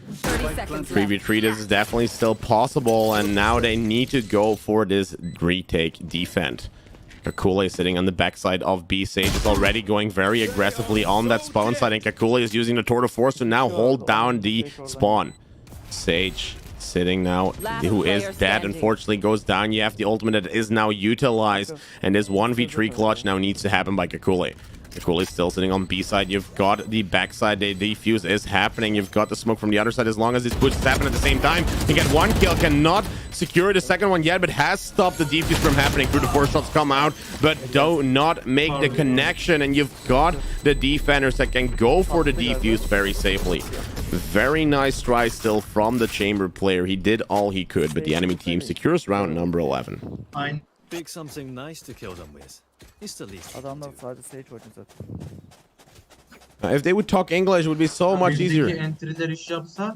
30 seconds Free left. retreat is definitely still possible, and now they need to go for this retake defend. Kakule is sitting on the backside of B. Sage is already going very aggressively on that spawn side, and Kakule is using the Tour de Force to now hold down the spawn. Sage sitting now, who is dead, unfortunately goes down. You have the ultimate that is now utilized, and this 1v3 clutch now needs to happen by Kakule. Kakule is still sitting on B side. You've got the backside. The defuse is happening. You've got the smoke from the other side. As long as these pushes happen at the same time, you get one kill. Cannot secure the second one yet, but has stopped the defuse from happening. Through the 4 shots come out, but do not make the connection. And you've got the defenders that can go for the defuse very safely. Very nice try still from the chamber player. He did all he could, but the enemy team secures round number 11. Fine. Pick something nice to kill them with. It's the least. Adamlar sadece Sage oynuyor zaten. If they would talk English, it would be so much easier. Entry'ler iş yapsa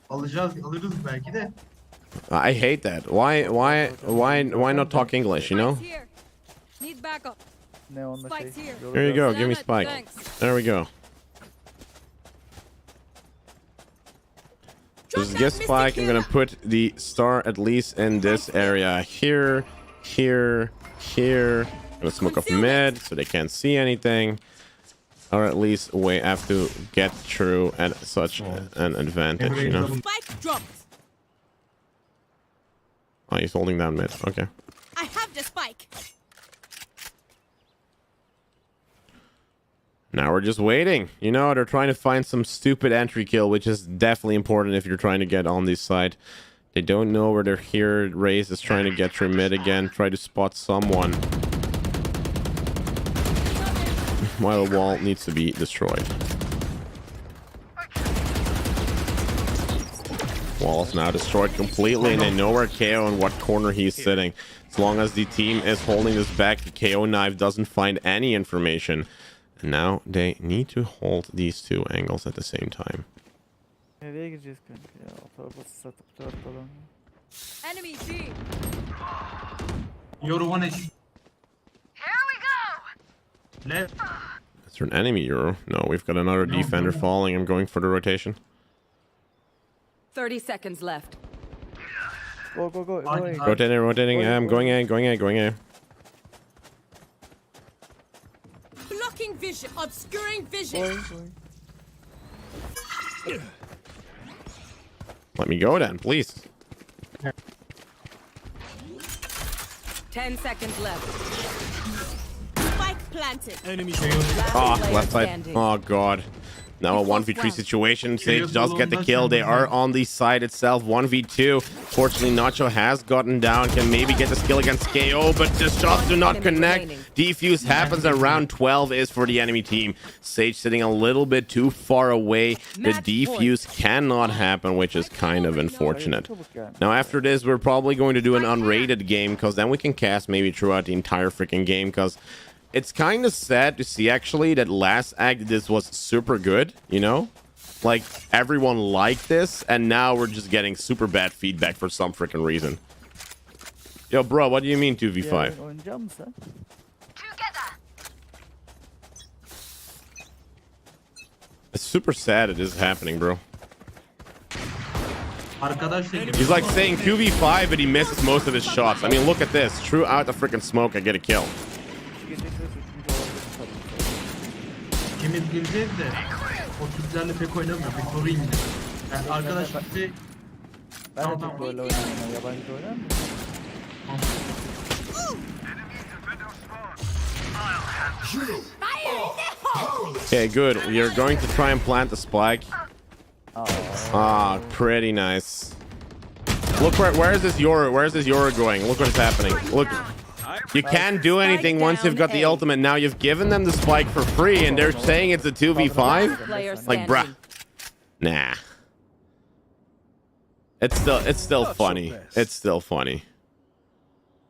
alırız belki de. I hate that. Why not talk English, you know? Spike's here. Need backup. Neon'la şey. Spike's here. Here you go. Give me Damn it, spike. thanks. There we go. Just get spike. I'm gonna put the star at least in this area. Here. I'm gonna smoke off mid so they can't see anything. or at least we have to get through at such an advantage, you know. Spike dropped. Oh, he's holding down mid. Okay. I have the spike. Now we're just waiting. You know, they're trying to find some stupid entry kill, which is definitely important if you're trying to get on this side. They don't know where they're here. Raze is trying to get through mid again. Try to spot someone. While the wall needs to be destroyed. Wall is now destroyed completely, and they know where KO and what corner he's sitting. As long as the team is holding this back, the KO knife doesn't find any information. And now they need to hold these two angles at the same time. Nereye gireceğiz kanka ya? O tarafa satıp bu tarafa falan. Enemy B. Yoru 1 HP. Here we go. Left. Is there an enemy Euro? No, we've got another defender falling. I'm going for the rotation. 30 seconds left. Go. Rotating. I'm going A. Blocking vision. Obscuring vision. Let me go then, please. 10 seconds left. Spike planted. Enemy Oh, Player left side. standing. Oh, God. Now a 1v3 situation. Sage does get the kill. They are on the side itself. 1v2. Fortunately, Nacho has gotten down. Can maybe get the skill against KO, but the shots do not connect. Defuse happens at round 12 is for the enemy team. Sage sitting a little bit too far away. The defuse cannot happen, which is kind of unfortunate. Now, after this, we're probably going to do an unrated game, because then we can cast maybe throughout the entire freaking game, because it's kind of sad to see, actually, that last act this was super good, you know? Like, everyone liked this, and now we're just getting super bad feedback for some freaking reason. Yo, bro, what do you mean 2v5? Oynayacak mısın? Together. It's super sad it is happening, bro. Arkadaş da He's like saying 2v5, but he misses most of his shots. I mean, look at this. True out the freaking smoke, I get a kill. ikimiz gireceğiz de o Türklerle pek oynamıyor. Bir sorayım yine. Yani arkadaş bizi Ben de Tamam. Türk böyle oynarım. Yabancı oynar mı? Okay, good. You're going to try and plant the spike. Ah, pretty nice. Look where is this Yoru? Where is this Yoru going? Look what's happening. Look. You can't do anything once you've got the ultimate. Now you've given them the spike for free, and they're saying it's a 2v5? Like, bruh. Nah. It's still funny. It's still funny.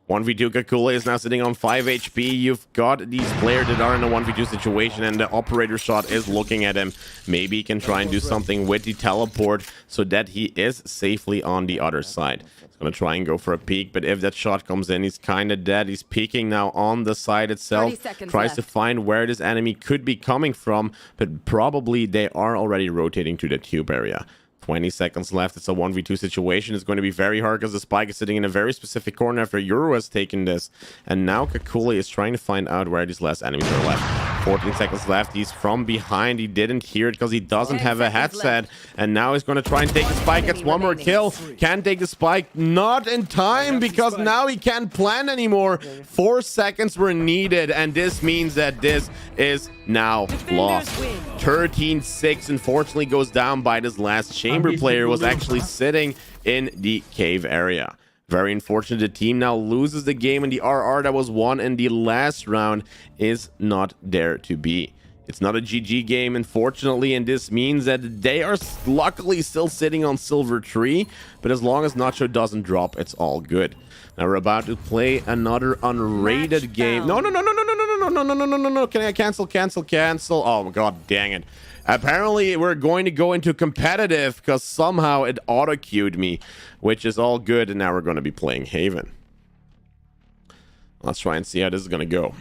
1v2 Kakule is now sitting on 5 HP. You've got these players that are in a 1v2 situation, and the operator shot is looking at him. Maybe he can try and do something with the teleport so that he is safely on the other side. He's going to try and go for a peek, but if that shot comes in, he's kind of dead. He's peeking now on the side itself. Tries to find where this enemy could be coming from, but probably they are already rotating to the tube area. 20 seconds left. It's a 1v2 situation. It's going to be very hard because the spike is sitting in a very specific corner after Euro has taken this. And now Kakule is trying to find out where these last enemies are left. 14 seconds left. He's from behind. He didn't hear it because he doesn't have a headset. And now he's going to try and take the spike. Gets one more kill. Can't take the spike. Not in time because now he can't plan anymore. 4 seconds were needed. And this means that this is now lost. 13-6 unfortunately goes down by this last chamber player was actually sitting in the cave area. Very unfortunate. The team now loses the game, and the RR that was won in the last round is not there to be. It's not a GG game, unfortunately, and this means that they are luckily still sitting on Silver 3, but as long as Nacho doesn't drop, it's all good. Now we're about to play another unrated game. No. Can I cancel? Oh my god, dang it. Apparently, we're going to go into competitive because somehow it auto-queued me, which is all good, and now we're going to be playing Haven. Let's try and see how this is going to go.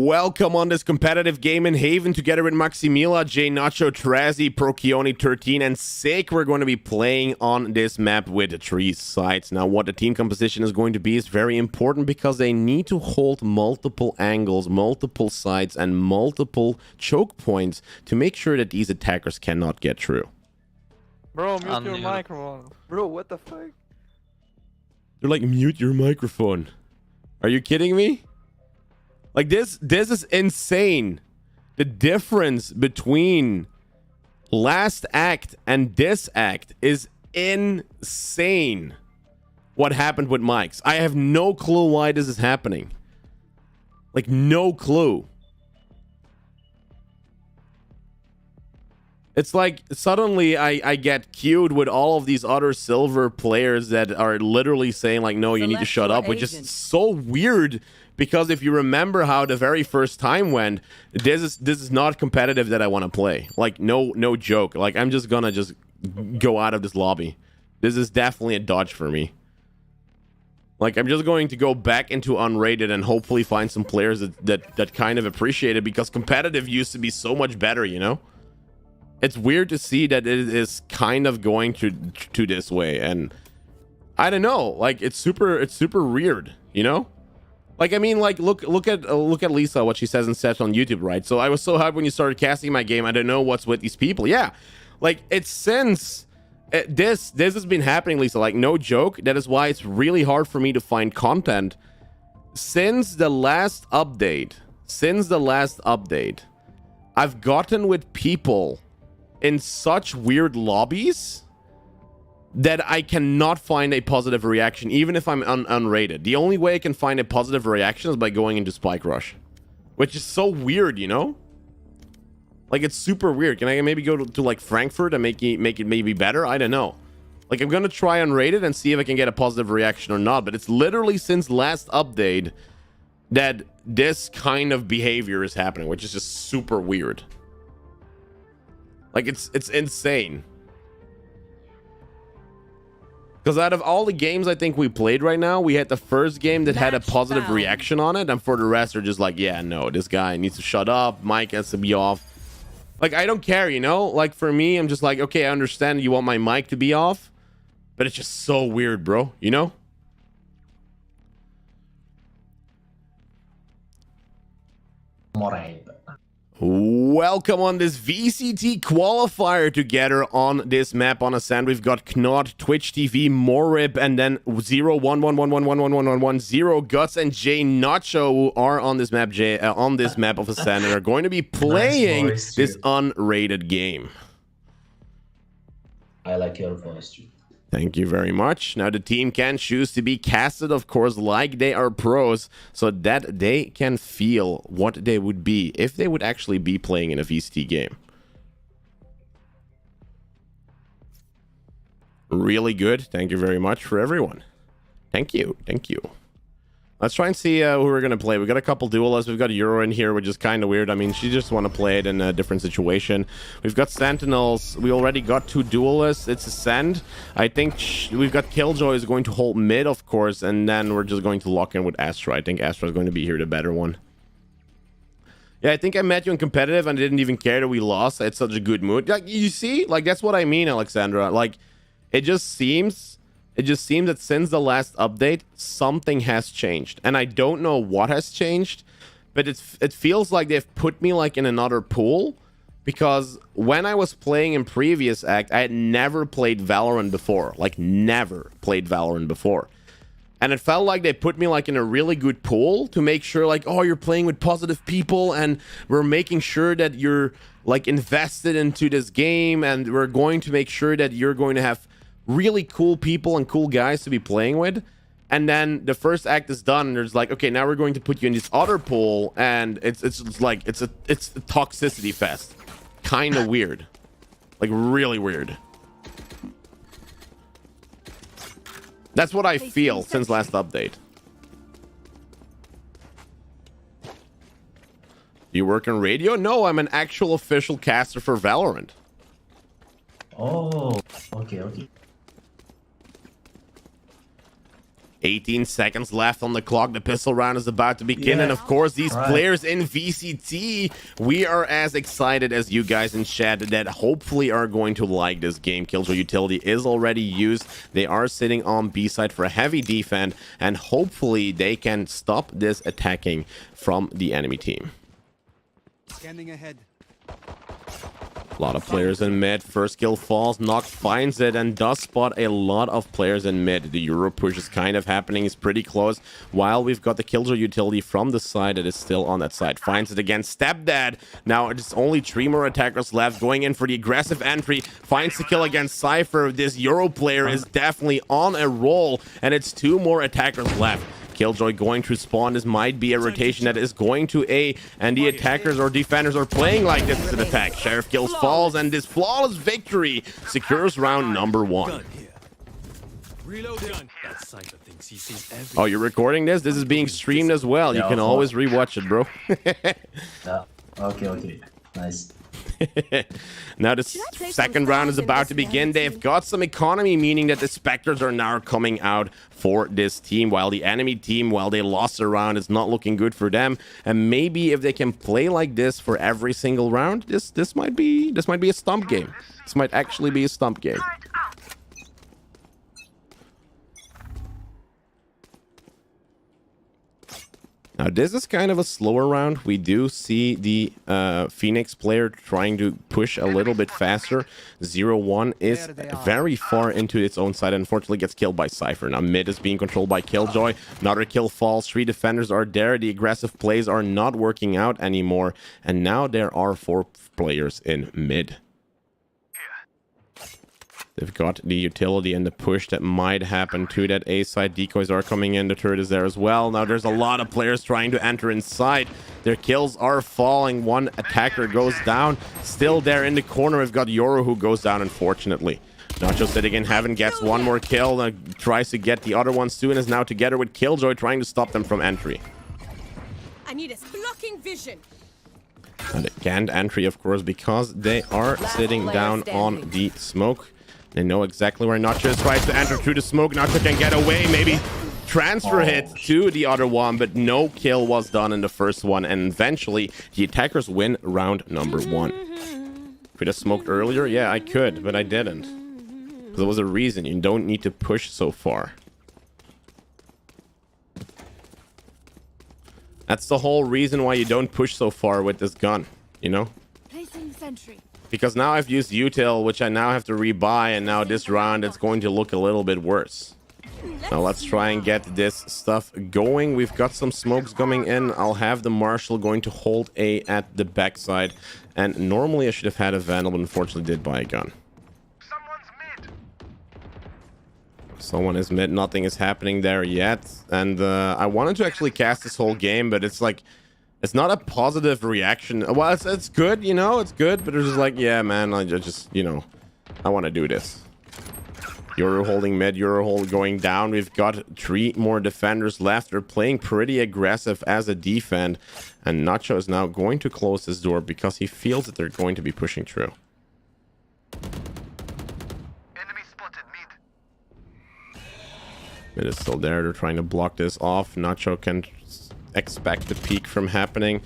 Welcome on this competitive game in Haven together with Maximila, JNacho, Trazi, Prokioni, 13, and Sake. We're going to be playing on this map with 3 sides. Now, what the team composition is going to be is very important because they need to hold multiple angles, multiple sides, and multiple choke points to make sure that these attackers cannot get through. Bro, mute your microphone. Bro, what the fuck? They're like, mute your microphone. Are you kidding me? Like, this is insane. The difference between last act and this act is insane. What happened with mics? I have no clue why this is happening. Like, no clue. It's like suddenly I get queued with all of these other silver players that are literally saying like, no, you need to shut up, which is so weird. Because if you remember how the very first time went, this is not competitive that I want to play. Like, no joke. Like, I'm just gonna go out of this lobby. This is definitely a dodge for me. Like, I'm just going to go back into unrated and hopefully find some players that kind of appreciate it, because competitive used to be so much better, you know? It's weird to see that it is kind of going to this way, and I don't know. Like, it's super weird, you know? Like, I mean, like, look at Lisa, what she says in set on YouTube, right? So I was so hyped when you started casting my game. I don't know what's with these people. Yeah, like, it's since this has been happening, Lisa. Like, no joke. That is why it's really hard for me to find content. Since the last update, I've gotten with people in such weird lobbies that I cannot find a positive reaction, even if I'm unrated. The only way I can find a positive reaction is by going into Spike Rush, which is so weird, you know? Like, it's super weird. Can I maybe go to like Frankfurt and make it maybe better? I don't know. Like, I'm gonna try unrated and see if I can get a positive reaction or not, but it's literally since last update that this kind of behavior is happening, which is just super weird. Like, it's insane. Because out of all the games I think we played right now, we had the first game that had a positive reaction on it, and for the rest are just like, yeah, no, this guy needs to shut up, mic has to be off. Like, I don't care, you know? Like, for me, I'm just like, okay, I understand you want my mic to be off, but it's just so weird, bro, you know? Welcome on this VCT qualifier together on this map on Ascend. We've got Knot, Twitch TV, Morib, and then 01111111110 Guts and JNacho, who are on this map of Ascend, and are going to be playing this unrated game. I like your voice too. Thank you very much. Now the team can choose to be casted, of course, like they are pros, so that they can feel what they would be if they would actually be playing in a VCT game. Really good. Thank you very much for everyone. Thank you. Thank you. Let's try and see who we're going to play. We've got a couple duelists. We've got Euro in here, which is kind of weird. I mean, she just want to play it in a different situation. We've got Sentinels. We already got 2 duelists. It's Ascend. I think we've got Killjoy is going to hold mid, of course, and then we're just going to lock in with Astra. I think Astra is going to be here, the better one. Yeah, I think I met you in competitive and I didn't even care that we lost. I had such a good mood. Like, you see? Like, that's what I mean, Alexandra. Like, it just seems that since the last update, something has changed. And I don't know what has changed, but it feels like they've put me like in another pool, because when I was playing in previous act, I had never played Valorant before. Like, never played Valorant before. And it felt like they put me like in a really good pool to make sure like, oh, you're playing with positive people and we're making sure that you're like invested into this game, and we're going to make sure that you're going to have really cool people and cool guys to be playing with. And then the first act is done and there's like, okay, now we're going to put you in this other pool, and it's a toxicity fest. Kind of weird. Like, really weird. That's what I feel since last update. You work on radio? No, I'm an actual official caster for Valorant. Oh, okay. 18 seconds left on the clock. The pistol round is about to begin. And of course, these players in VCT, we are as excited as you guys in chat that hopefully are going to like this game. Killjoy utility is already used. They are sitting on B side for a heavy defense, and hopefully they can stop this attacking from the enemy team. Scanning ahead. A lot of players in mid. First kill falls. Noct finds it and does spot a lot of players in mid. The Euro push is kind of happening. It's pretty close. While we've got the Killjoy utility from the side that is still on that side. Finds it again. Stepdad. Now it's only 3 more attackers left. Going in for the aggressive entry. Finds the kill against Cypher. This Euro player is definitely on a roll. And it's 2 more attackers left. Killjoy going to spawn. This might be a rotation that is going to A, and the attackers or defenders are playing like this is an attack. Sheriff kills falls, and this flawless victory secures round number 1. Reload gun. That Cypher thinks he sees everything. Oh, you're recording this? This is being streamed as well. You can always rewatch it, bro. Yeah. Okay. Nice. Now the second round is about to begin. They've got some economy, meaning that the Spectres are now coming out for this team, while the enemy team, while they lost a round, is not looking good for them. And maybe if they can play like this for every single round, this might be a stump game. This might actually be a stump game. Now, this is kind of a slower round. We do see the Phoenix player trying to push a little bit faster. 0-1 is very far into its own side. Unfortunately, gets killed by Cypher. Now, mid is being controlled by Killjoy. Another kill falls. 3 defenders are there. The aggressive plays are not working out anymore. And now there are 4 players in mid. They've got the utility and the push that might happen to that A side. Decoys are coming in. The turret is there as well. Now there's a lot of players trying to enter inside. Their kills are falling. 1 attacker goes down. Still there in the corner, we've got Yoru who goes down, unfortunately. Nacho sitting in heaven, gets 1 more kill. Tries to get the other ones too, and is now together with Killjoy trying to stop them from entry. I need a blocking vision. And they can't entry, of course, because they are sitting down on the smoke. They know exactly where Nacho tries to enter through the smoke. Nacho can get away, maybe transfer hit to the other one, but no kill was done in the first one. And eventually, the attackers win round number 1. Could have smoked earlier? Yeah, I could, but I didn't. There was a reason. You don't need to push so far. That's the whole reason why you don't push so far with this gun, you know? Placing sentry. Because now I've used util, which I now have to rebuy, and now this round it's going to look a little bit worse. Now let's try and get this stuff going. We've got some smokes coming in. I'll have the Marshal going to hold A at the backside. And normally I should have had a Vandal, but unfortunately did buy a gun. Someone is mid. Nothing is happening there yet. And I wanted to actually cast this whole game, but it's like... It's not a positive reaction. Well, it's good, you know, it's good, but it's just like, yeah, man, I just, you know, I want to do this. Yoru holding mid, Yoru going down. We've got 3 more defenders left. They're playing pretty aggressive as a defend, and Nacho is now going to close this door because he feels that they're going to be pushing through. Enemy spotted mid. Mid is still there. They're trying to block this off. Nacho can expect the peak from happening.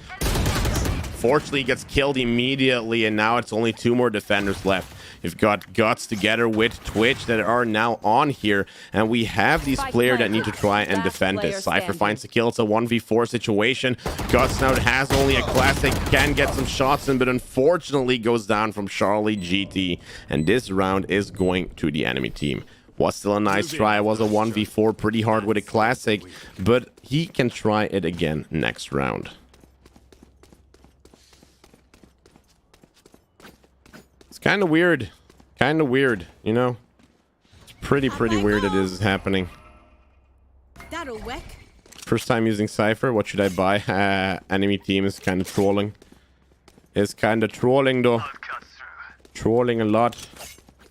Fortunately, he gets killed immediately, and now it's only 2 more defenders left. You've got Guts together with Twitch that are now on here, and we have these players that need to try and defend this. Cypher finds the kill. It's a 1v4 situation. Guts now has only a classic, can get some shots in, but unfortunately goes down from Charlie GT, and this round is going to the enemy team. Was still a nice try. It was a 1v4, pretty hard with a classic, but he can try it again next round. It's kind of weird. Kind of weird, you know? It's pretty weird it is happening. That'll work. First time using Cypher. What should I buy? Enemy team is kind of trolling. It's kind of trolling, though. Trolling a lot.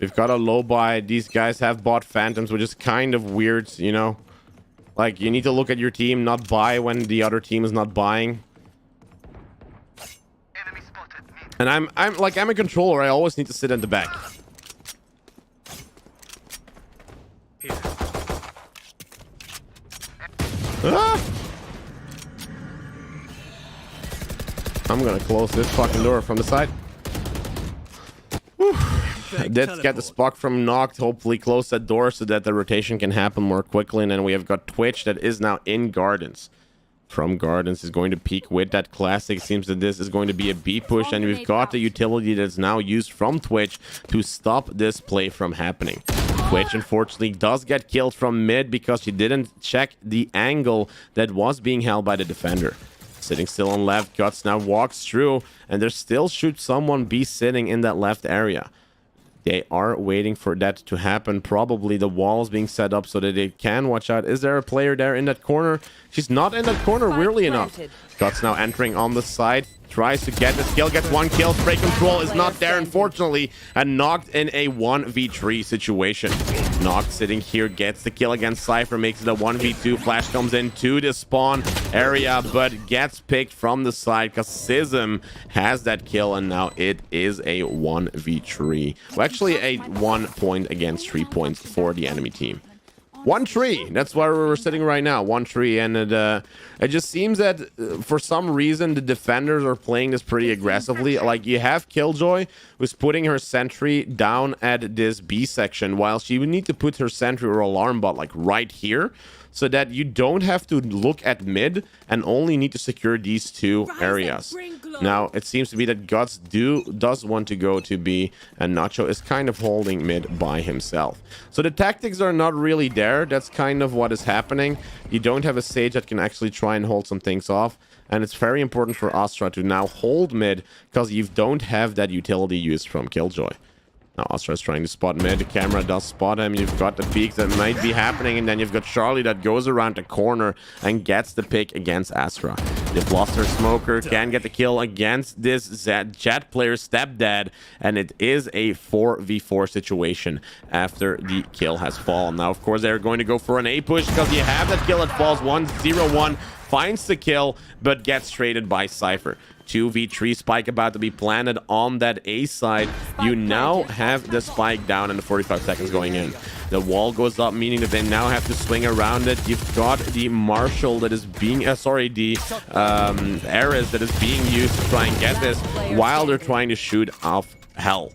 We've got a low buy. These guys have bought Phantoms, which is kind of weird, you know? Like, you need to look at your team, not buy when the other team is not buying. And I'm a controller. I always need to sit in the back. Ah! I'm gonna close this fucking door from the side. Whew. Let's get the spark from Knocked. Hopefully close that door so that the rotation can happen more quickly. And then we have got Twitch that is now in Gardens. From Gardens is going to peek with that classic. Seems that this is going to be a B push. And we've got the utility that's now used from Twitch to stop this play from happening. Twitch unfortunately does get killed from mid because she didn't check the angle that was being held by the defender. Sitting still on left, Guts now walks through, and there still should someone be sitting in that left area. They are waiting for that to happen. Probably the walls being set up so that they can watch out. Is there a player there in that corner? She's not in that corner, weirdly enough. Guts now entering on the side. Tries to get this kill, gets one kill. Spray control is not there, unfortunately, and Knocked in a 1v3 situation. Knocked sitting here, gets the kill against Cypher, makes it a 1v2. Flash comes into the spawn area, but gets picked from the side because Sism has that kill, and now it is a 1v3. Well, actually, a 1 point against 3 points for the enemy team. 1-3. That's where we're sitting right now. 1-3, and it just seems that for some reason the defenders are playing this pretty aggressively. Like, you have Killjoy who's putting her sentry down at this B section, while she would need to put her sentry or alarm bot like right here, so that you don't have to look at mid and only need to secure these two areas. Now, it seems to be that Guts does want to go to B, and Nacho is kind of holding mid by himself. So the tactics are not really there. That's kind of what is happening. You don't have a Sage that can actually try and hold some things off, and it's very important for Astra to now hold mid because you don't have that utility used from Killjoy. Now Astra is trying to spot mid. The camera does spot him. You've got the peeks that might be happening, and then you've got Charlie that goes around the corner and gets the pick against Astra. They've lost their smoker, can get the kill against this Jet player's stepdad, and it is a 4v4 situation after the kill has fallen. Now, of course, they're going to go for an A push because you have that kill that falls 1-0-1, finds the kill, but gets traded by Cypher. 2v3 spike about to be planted on that A side. You now have the spike down and the 45 seconds going in. The wall goes up, meaning that they now have to swing around it. You've got the Marshall that is being the Ares that is being used to try and get this while they're trying to shoot off hell.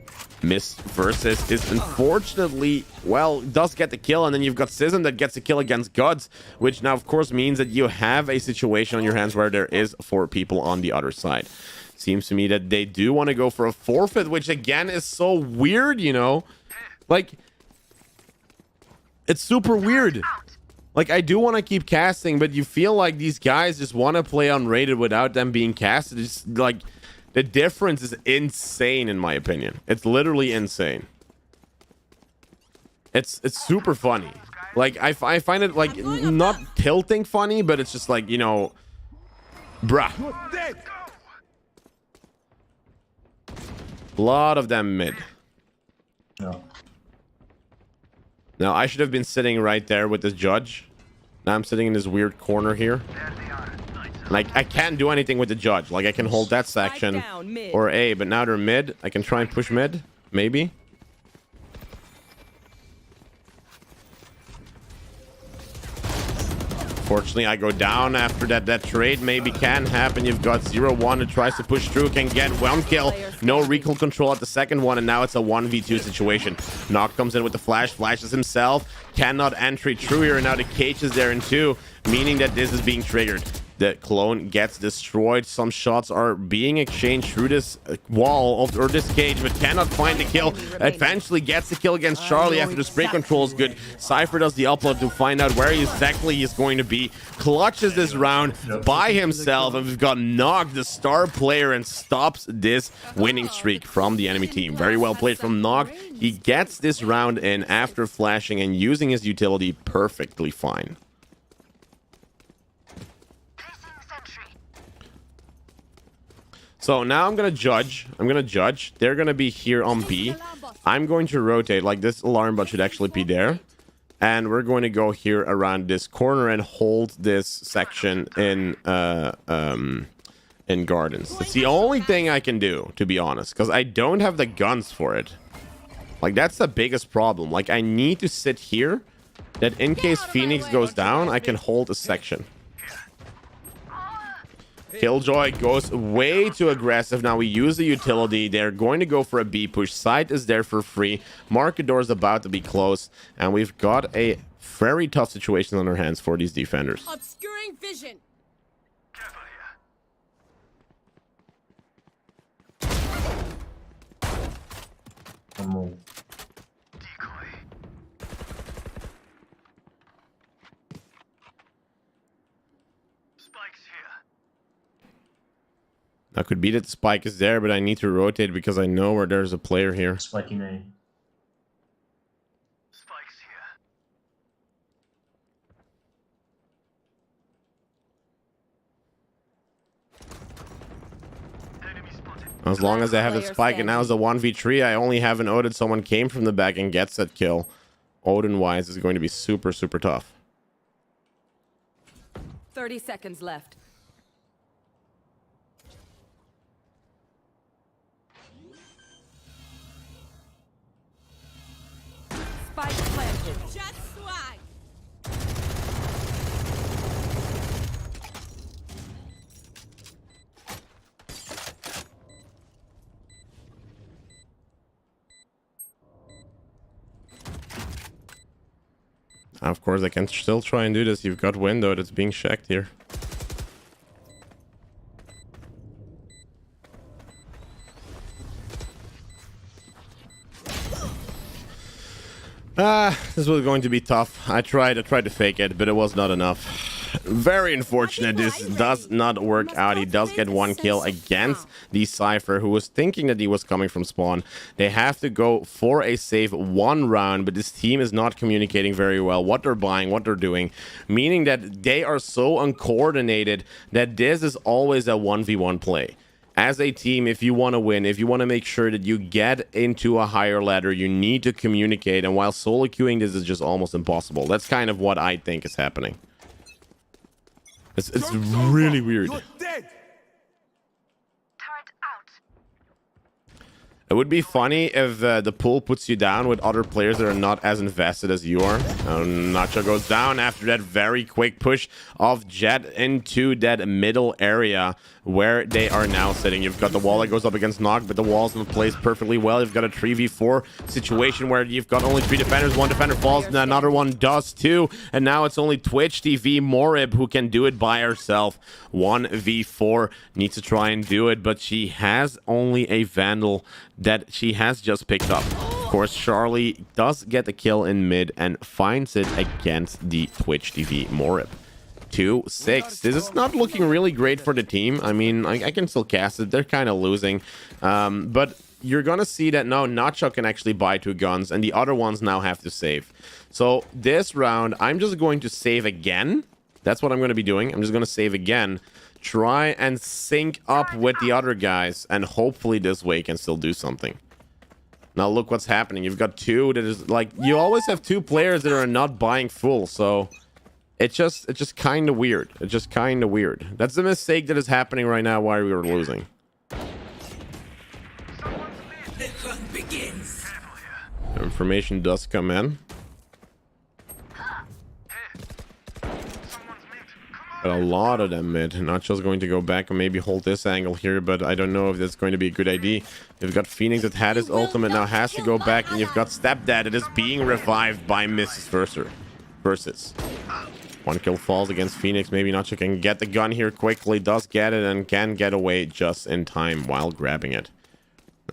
Miss versus is unfortunately, well, does get the kill, and then you've got Sism that gets the kill against Guts, which now of course means that you have a situation on your hands where there is 4 people on the other side. Seems to me that they do want to go for a forfeit, which again is so weird, you know, like, it's super weird. Like, I do want to keep casting, but you feel like these guys just want to play unrated without them being casted. It's like, the difference is insane, in my opinion. It's literally insane. It's super funny. Like, I find it, like, not tilting funny, but it's just like, you know, bruh. A lot of them mid. No. Now, I should have been sitting right there with this judge. Now I'm sitting in this weird corner here. Like, I can't do anything with the judge. Like, I can hold that section or A, but now they're mid. I can try and push mid, maybe. Fortunately, I go down after that trade. Maybe can happen. You've got 0-1 who tries to push through, can get 1 kill. No recall control at the second one, and now it's a 1v2 situation. Knock comes in with the flash, flashes himself. Cannot entry through here, and now the cage is there in 2, meaning that this is being triggered. The clone gets destroyed. Some shots are being exchanged through this wall or this cage, but cannot find the kill. Eventually gets the kill against Charlie after the spray control is good. Cypher does the upload to find out where exactly he's going to be. Clutches this round by himself, and we've got Knocked, the star player, and stops this winning streak from the enemy team. Very well played from Knocked. He gets this round in after flashing and using his utility perfectly fine. So now I'm going to judge. They're going to be here on B. I'm going to rotate. Like, this alarm bot should actually be there. And we're going to go here around this corner and hold this section in Gardens. It's the only thing I can do, to be honest, because I don't have the guns for it. Like, that's the biggest problem. Like, I need to sit here that in case Phoenix goes down, I can hold a section. Killjoy goes way too aggressive. Now we use the utility. They're going to go for a B push. Site is there for free. Markador is about to be close. And we've got a very tough situation on our hands for these defenders. Obscuring vision. One more. Now could be that the spike is there, but I need to rotate because I know where there's a player here. Spike in A. As long as I have the spike, and now it's a 1v3, I only have an Odin. Someone came from the back and gets that kill. Odin-wise is going to be super, super tough. 30 seconds left. Spike planted. Just swag. Of course, I can still try and do this. You've got window that's being checked here. This was going to be tough. I tried to fake it, but it was not enough. Very unfortunate. This does not work out. He does get one kill against the Cypher, who was thinking that he was coming from spawn. They have to go for a save one round, but this team is not communicating very well what they're buying, what they're doing, meaning that they are so uncoordinated that this is always a 1v1 play. As a team, if you want to win, if you want to make sure that you get into a higher ladder, you need to communicate. And while solo queuing, this is just almost impossible. That's kind of what I think is happening. It's really weird. It would be funny if the pool puts you down with other players that are not as invested as you are. Nacho goes down after that very quick push of Jet into that middle area where they are now sitting. You've got the wall that goes up against Nog, but the wall's not placed perfectly well. You've got a 3v4 situation where you've got only 3 defenders. One defender falls, and another one does too. And now it's only Twitch TV Morib who can do it by herself. 1v4 needs to try and do it, but she has only a Vandal that she has just picked up. Of course, Charlie does get the kill in mid and finds it against the Twitch TV Morib. 2-6. This is not looking really great for the team. I mean, I can still cast it. They're kind of losing. But you're going to see that now Nacho can actually buy 2 guns, and the other ones now have to save. So this round, I'm just going to save again. That's what I'm going to be doing. I'm just going to save again. Try and sync up with the other guys, and hopefully this way can still do something. Now look what's happening. You've got 2 that is like, you always have 2 players that are not buying full, so it's just kind of weird. It's just kind of weird. That's the mistake that is happening right now while we are losing. The hunt begins. Information does come in. But a lot of them mid. Nacho's going to go back and maybe hold this angle here, but I don't know if that's going to be a good idea. You've got Phoenix that had his ultimate, now has to go back, and you've got Stepdad that is being revived by Mrs. Versus. 1 kill falls against Phoenix. Maybe Nacho can get the gun here quickly. Does get it and can get away just in time while grabbing it.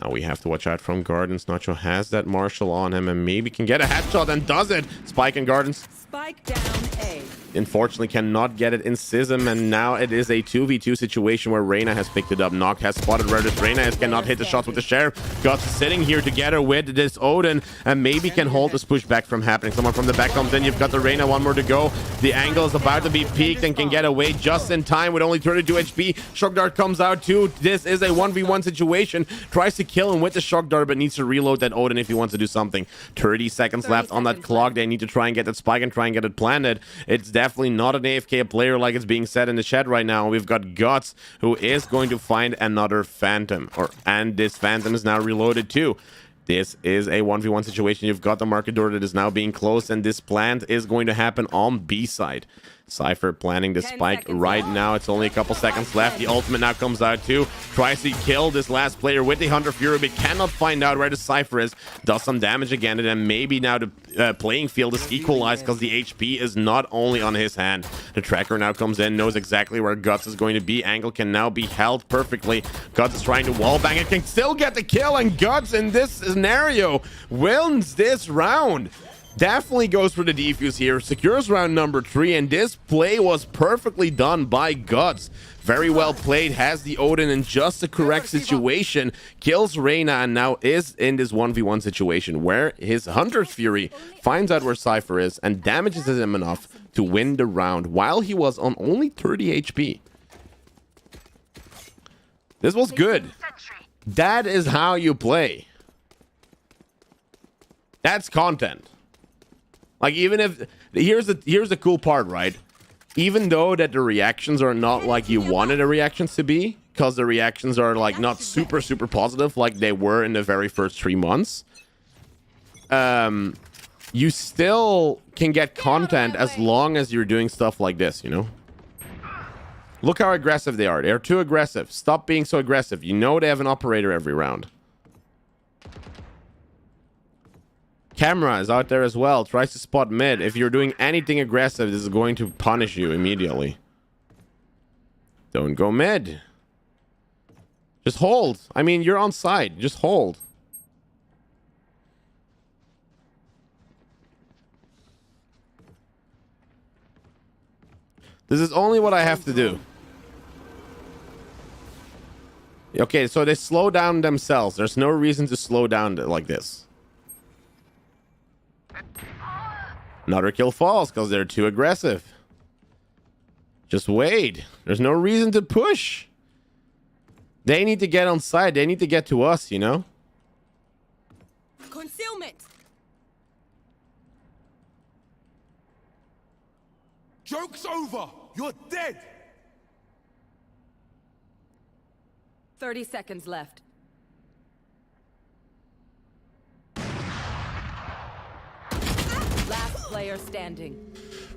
Now we have to watch out from Gardens. Nacho has that Marshall on him and maybe can get a headshot and does it. Spike and Gardens. Spike down A. Unfortunately cannot get it in Sism, and now it is a 2v2 situation where Reyna has picked it up. Noct has spotted where this Reyna is, cannot hit the shots with the Sheriff. Guts sitting here together with this Odin and maybe can hold this pushback from happening. Someone from the back comes in. You've got the Reyna, 1 more to go. The angle is about to be peaked and can get away just in time with only 32 HP. Shock Dart comes out too. This is a 1v1 situation. Tries to kill him with the Shock Dart, but needs to reload that Odin if he wants to do something. 30 seconds left on that clock. They need to try and get that spike and try and get it planted. It's definitely not an AFK player like it's being said in the chat right now. We've got Guts, who is going to find another Phantom, and this Phantom is now reloaded too. This is a 1v1 situation. You've got the market door that is now being closed, and this plant is going to happen on B side. Cypher planning the spike right now. It's only a couple seconds left. The ultimate now comes out too. Tries to kill this last player with the Hunter Fury, but cannot find out where the Cypher is. Does some damage again, and then maybe now the playing field is equalized because the HP is not only on his hand. The tracker now comes in, knows exactly where Guts is going to be. Angle can now be held perfectly. Guts is trying to wallbang and can still get the kill, and Guts in this scenario wins this round. Definitely goes for the defuse here, secures round number 3, and this play was perfectly done by Guts. Very well played, has the Odin in just the correct situation, kills Reyna, and now is in this 1v1 situation where his Hunter's Fury finds out where Cypher is and damages him enough to win the round while he was on only 30 HP. This was good. That is how you play. That's content. Like, even if here's the cool part, right? Even though that the reactions are not like you wanted the reactions to be, because the reactions are like not super positive like they were in the very first 3 months, you still can get content as long as you're doing stuff like this, you know? Look how aggressive they are. They're too aggressive. Stop being so aggressive. You know they have an operator every round. Camera is out there as well. Tries to spot mid. If you're doing anything aggressive, this is going to punish you immediately. Don't go mid. Just hold. I mean, you're on side. Just hold. This is only what I have to do. Okay, so they slow down themselves. There's no reason to slow down like this. Another kill falls because they're too aggressive. Just wait. There's no reason to push. They need to get on side. They need to get to us, you know? Concealment. Joke's over. You're dead. 30 seconds left. Last player standing.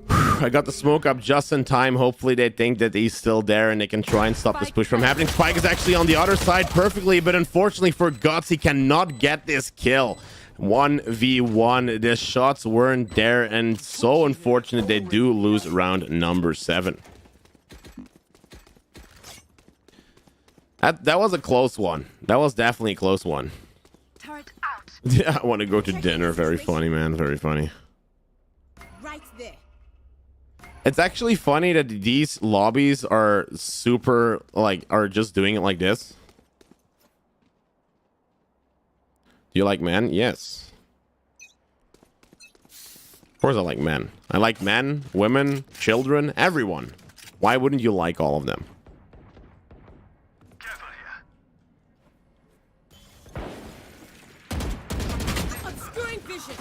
I got the smoke up just in time. Hopefully they think that he's still there and they can try and stop this push from happening. Spike is actually on the other side perfectly, but unfortunately for Guts, he cannot get this kill. 1v1. The shots weren't there, and so unfortunate they do lose round number 7. That was a close one. That was definitely a close one. Yeah, I want to go to dinner. Very funny, man. Very funny. Right there. It's actually funny that these lobbies are super, like, are just doing it like this. Do you like men? Yes. Of course I like men. I like men, women, children, everyone. Why wouldn't you like all of them? Obscuring vision.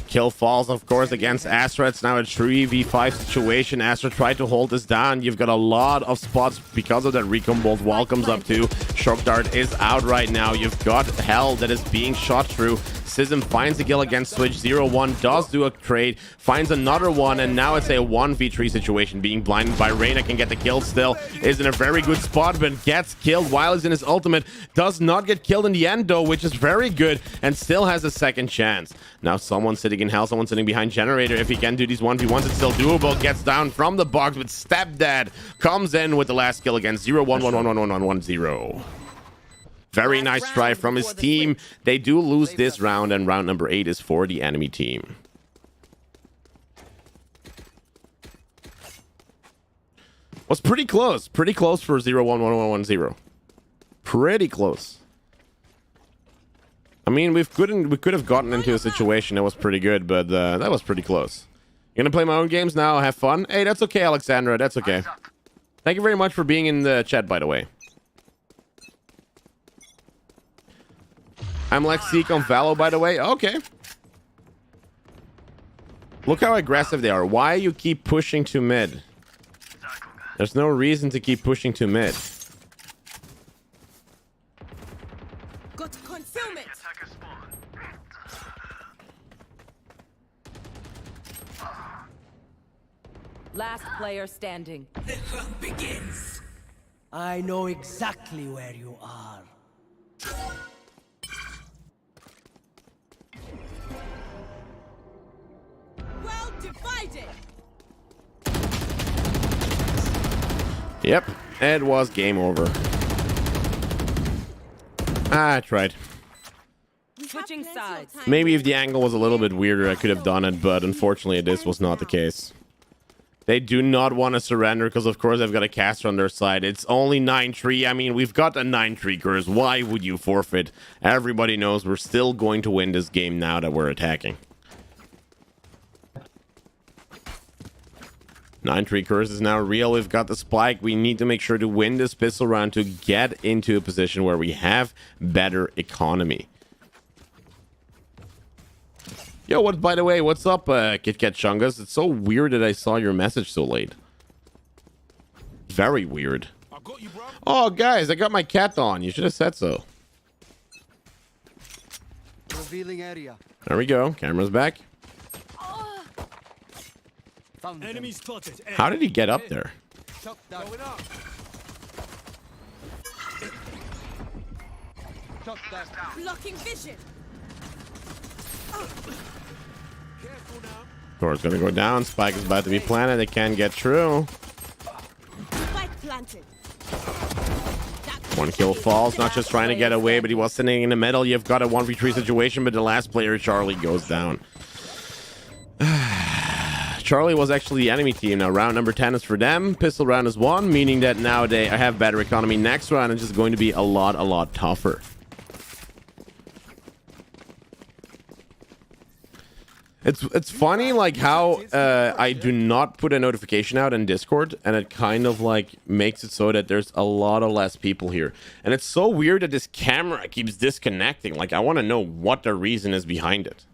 Kill falls, of course, against Astra. It's now a 3v5 situation. Astra tried to hold this down. You've got a lot of spots because of that recon bolt. Wall comes up too. Shock Dart is out right now. You've got Hell that is being shot through. Sism finds a kill against Switch. 0-1 does do a trade, finds another one, and now it's a 1v3 situation. Being blinded by Reyna, can get the kill still. Is in a very good spot, but gets killed while he's in his ultimate. Does not get killed in the end, though, which is very good, and still has a second chance. Now someone's sitting in Hell, someone's sitting behind Generator. If he can do these 1v1s, it's still doable. Gets down from the box, but Stepdad comes in with the last kill against 0-1-1-1-1-1-1-0. Very nice try from his team. They do lose this round, and round number 8 is for the enemy team. Was pretty close. Pretty close for 0-1-1-1-1-0. Pretty close. I mean, we could have gotten into a situation that was pretty good, but that was pretty close. You're gonna play my own games now? Have fun? Hey, that's okay, Alexandra. That's okay. Thank you very much for being in the chat, by the way. I'm Lex Seek on Valo, by the way. Okay. Look how aggressive they are. Why you keep pushing to mid? There's no reason to keep pushing to mid. Got concealment. Last player standing. The hunt begins. I know exactly where you are. Well divided. Yep, it was game over. I tried. Switching sides. Maybe if the angle was a little bit weirder, I could have done it, but unfortunately, this was not the case. They do not want to surrender because, of course, they've got a caster on their side. It's only 9-3. I mean, we've got a 9-3 curse. Why would you forfeit? Everybody knows we're still going to win this game now that we're attacking. 9-3 curse is now real. We've got the spike. We need to make sure to win this pistol round to get into a position where we have better economy. Yo, what? By the way, what's up, Kit Kat Chungus? It's so weird that I saw your message so late. Very weird. Oh, guys, I got my cat on. You should have said so. Revealing area. There we go. Camera's back. Enemy spotted. How did he get up there? Going up. Blocking vision. Door's gonna go down. Spike is about to be planted. They can't get through. Spike planted. One kill falls. Not just trying to get away, but he was sitting in the middle. You've got a 1v3 situation, but the last player, Charlie, goes down. Charlie was actually the enemy team. Now round number 10 is for them. Pistol round is 1, meaning that now they have better economy. Next round is just going to be a lot tougher. It's funny like how I do not put a notification out in Discord, and it kind of like makes it so that there's a lot of less people here. And it's so weird that this camera keeps disconnecting. Like, I want to know what the reason is behind it.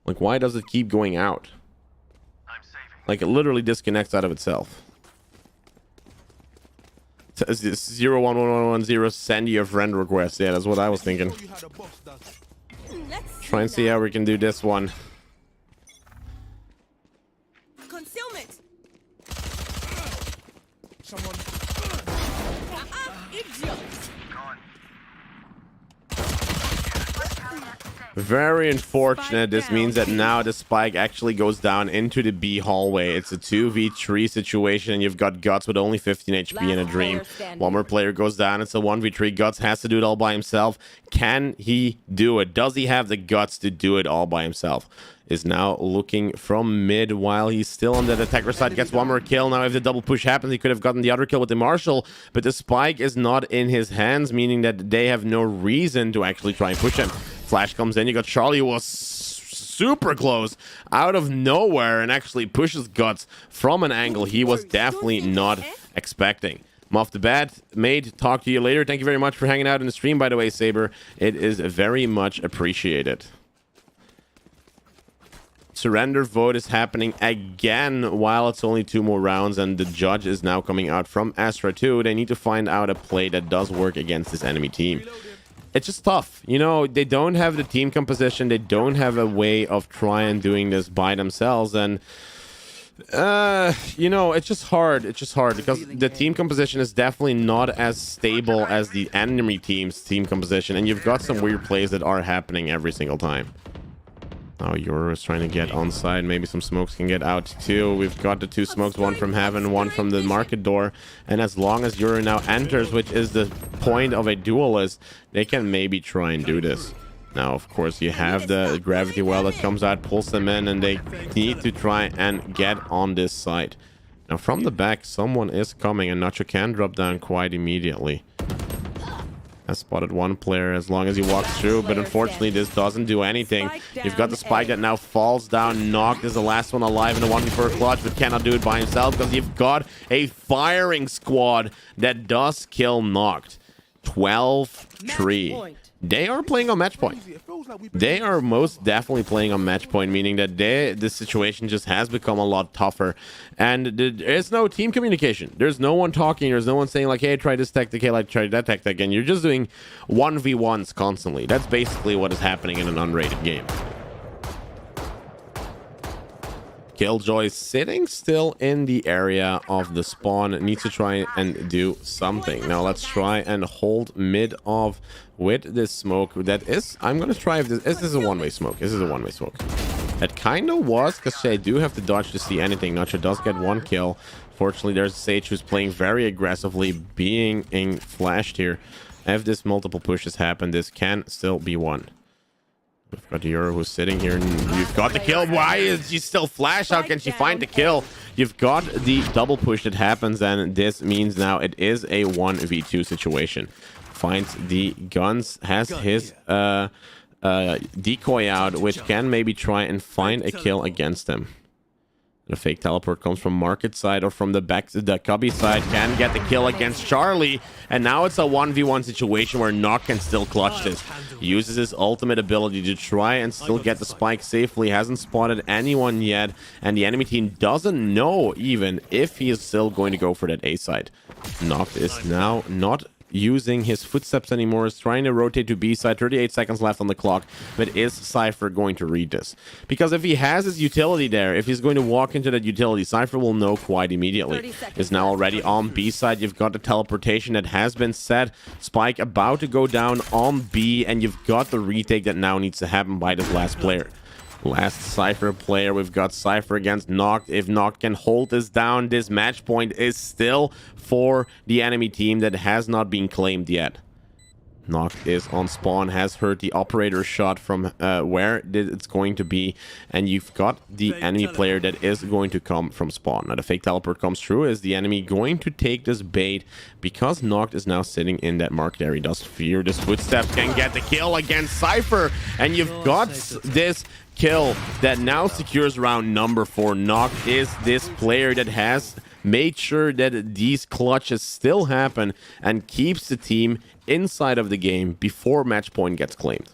Like, why does it keep going out? Like, it literally disconnects out of itself. 011110, send you a friend request. Yeah, that's what I was thinking. Try and see how we can do this one. Concealment. Someone. Idiot. Very unfortunate. This means that now the spike actually goes down into the B hallway. It's a 2v3 situation, and you've got Guts with only 15 HP in a dream. One more player goes down. It's a 1v3. Guts has to do it all by himself. Can he do it? Does he have the guts to do it all by himself? Is now looking from mid while he's still on the attacker side. Gets one more kill. Now if the double push happens, he could have gotten the other kill with the Marshall, but the spike is not in his hands, meaning that they have no reason to actually try and push him. Flash comes in. You got Charlie, who was super close out of nowhere and actually pushes Guts from an angle he was definitely not expecting. I'm off the bat. Mate, talk to you later. Thank you very much for hanging out in the stream, by the way, Saber. It is very much appreciated. Surrender vote is happening again while it's only 2 more rounds, and the judge is now coming out from Astra 2. They need to find out a play that does work against this enemy team. It's just tough. You know, they don't have the team composition. They don't have a way of trying doing this by themselves, and you know, it's just hard. It's just hard because the team composition is definitely not as stable as the enemy team's team composition, and you've got some weird plays that are happening every single time. Oh, Euro is trying to get on side. Maybe some smokes can get out too. We've got the 2 smokes, one from heaven, one from the market door. And as long as Euro now enters, which is the point of a duelist, they can maybe try and do this. Now, of course, you have the gravity well that comes out, pulls them in, and they need to try and get on this side. Now, from the back, someone is coming, and Nacho can drop down quite immediately. I spotted one player as long as he walks through, but unfortunately this doesn't do anything. You've got the spike that now falls down. Noct is the last one alive in the 1v4 clutch, but cannot do it by himself because you've got a firing squad that does kill Noct. 12-3. They are playing on match point. They are most definitely playing on match point, meaning that this situation just has become a lot tougher. And there's no team communication. There's no one talking. There's no one saying like, hey, try this tactic, hey, like, try that tactic. And you're just doing 1v1s constantly. That's basically what is happening in an unrated game. Killjoy sitting still in the area of the spawn. Needs to try and do something. Now let's try and hold mid off with this smoke. That is, I'm gonna try if this is a one-way smoke. This is a one-way smoke. It kind of was, because I do have to dodge to see anything. Nacho does get one kill. Fortunately, there's Sage who's playing very aggressively, being flashed here. If this multiple pushes happen, this can still be won. We've got Euro who's sitting here, and you've got the kill. Why is she still flash? How can she find the kill? You've got the double push that happens, and this means now it is a 1v2 situation. Finds the guns, has his decoy out, which can maybe try and find a kill against him. The fake teleport comes from market side or from the cubby side, can get the kill against Charlie, and now it's a 1v1 situation where Nock can still clutch this. He uses his ultimate ability to try and still get the spike safely, hasn't spotted anyone yet, and the enemy team doesn't know even if he is still going to go for that A side. Nock is now not using his footsteps anymore, is trying to rotate to B side. 38 seconds left on the clock, but is Cypher going to read this? Because if he has his utility there, if he's going to walk into that utility, Cypher will know quite immediately. Is now already on B side. You've got the teleportation that has been set. Spike about to go down on B, and you've got the retake that now needs to happen by this last player. Last Cypher player. We've got Cypher against Nock. If Nock can hold this down, this match point is still for the enemy team that has not been claimed yet. Nock is on spawn, has heard the operator shot from where it's going to be, and you've got the enemy player that is going to come from spawn. Now the fake teleport comes through. Is the enemy going to take this bait? Because Nock is now sitting in that marked area, does fear this footsteps, can get the kill against Cypher, and you've got this kill that now secures round number 4. Nock is this player that has made sure that these clutches still happen and keeps the team inside of the game before match point gets claimed.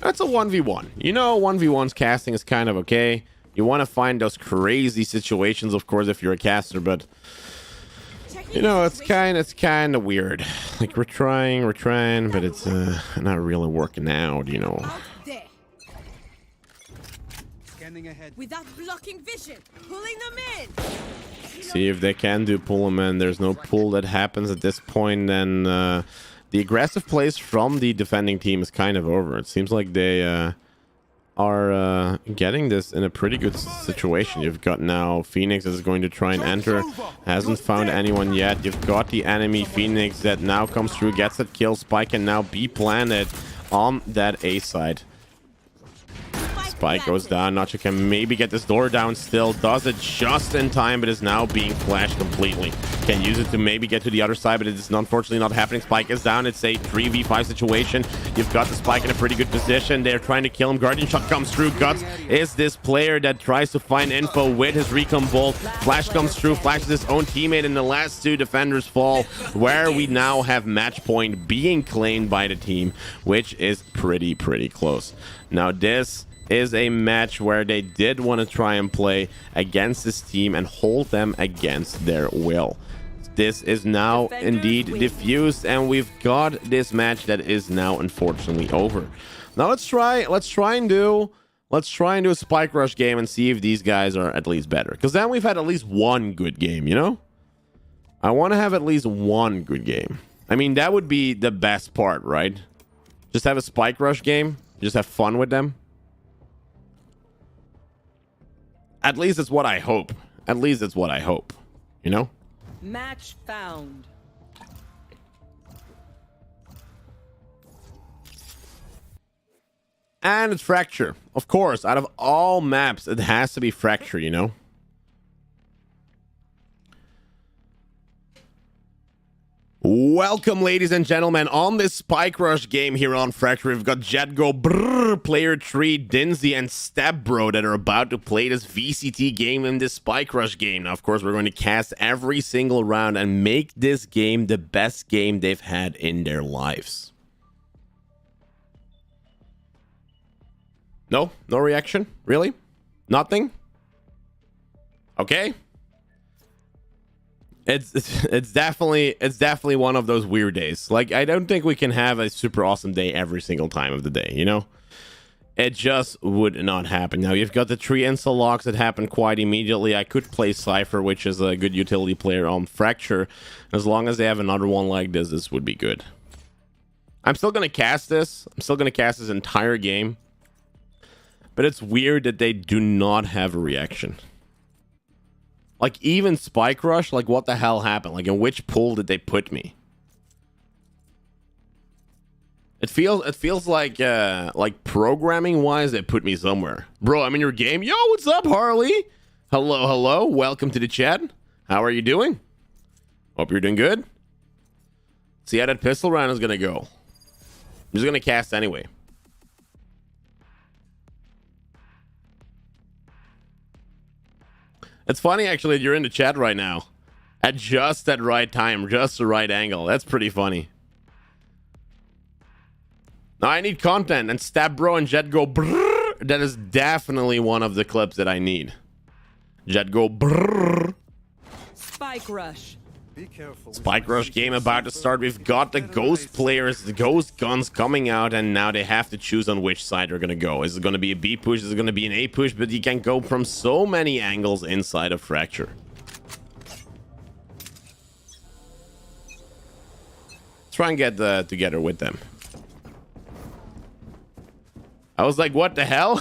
That's a 1v1. You know, 1v1's casting is kind of okay. You want to find those crazy situations, of course, if you're a caster, but you know, it's kind of weird. Like we're trying, but it's not really working out, you know. Without blocking vision, pulling them in. See if they can pull them in. There's no pull that happens at this point, then the aggressive plays from the defending team is kind of over. It seems like they are getting this in a pretty good situation. You've got now Phoenix is going to try and enter, hasn't found anyone yet. You've got the enemy Phoenix that now comes through, gets that kill. Spike can now be planted on that A side. Spike goes down. Nacho can maybe get this door down still. Does it just in time, but is now being flashed completely. Can use it to maybe get to the other side, but it is unfortunately not happening. Spike is down. It's a 3v5 situation. You've got the Spike in a pretty good position. They're trying to kill him. Guardian shot comes through. Guts is this player that tries to find info with his recon bolt. Flash comes through. Flashes his own teammate, and the last two defenders fall, where we now have match point being claimed by the team, which is pretty close. Now this is a match where they did want to try and play against this team and hold them against their will. This is now indeed diffused, and we've got this match that is now unfortunately over. Now let's try and do a spike rush game and see if these guys are at least better, because then we've had at least one good game, you know. I want to have at least one good game. I mean, that would be the best part, right? Just have a spike rush game, just have fun with them. At least it's what I hope. At least it's what I hope. You know? Match found. And it's Fracture. Of course, out of all maps, it has to be Fracture, you know? Welcome, ladies and gentlemen, on this Spike Rush game here on Fracture. We've got JetGo, Player 3, Dinzy, and Stepbro that are about to play this VCT game in this Spike Rush game. Now, of course, we're going to cast every single round and make this game the best game they've had in their lives. No reaction? Really? Nothing? Okay. It's definitely one of those weird days. Like, I don't think we can have a super awesome day every single time of the day, you know? It just would not happen. Now, you've got the 3 install locks that happen quite immediately. I could play Cypher, which is a good utility player on Fracture. As long as they have another one like this, this would be good. I'm still going to cast this. I'm still going to cast this entire game. But it's weird that they do not have a reaction. Like, even Spike Rush, like, what the hell happened? Like, in which pool did they put me? It feels like programming wise, they put me somewhere. Bro, I'm in your game. Yo, what's up, Harley? Hello. Welcome to the chat. How are you doing? Hope you're doing good. See how that pistol round is gonna go. I'm just gonna cast anyway. It's funny, actually, that you're in the chat right now. At just that right time, just the right angle. That's pretty funny. Now, I need content, and Stepbro and JetGo brrr, that is definitely one of the clips that I need. JetGo brrr. Spike Rush. Be careful. Spike Rush game about to start. We've got the ghost players, the ghost guns coming out, and now they have to choose on which side they're gonna go. Is it gonna be a B push? Is it gonna be an A push? But you can go from so many angles inside of Fracture. Let's try and get together with them. I was like, what the hell?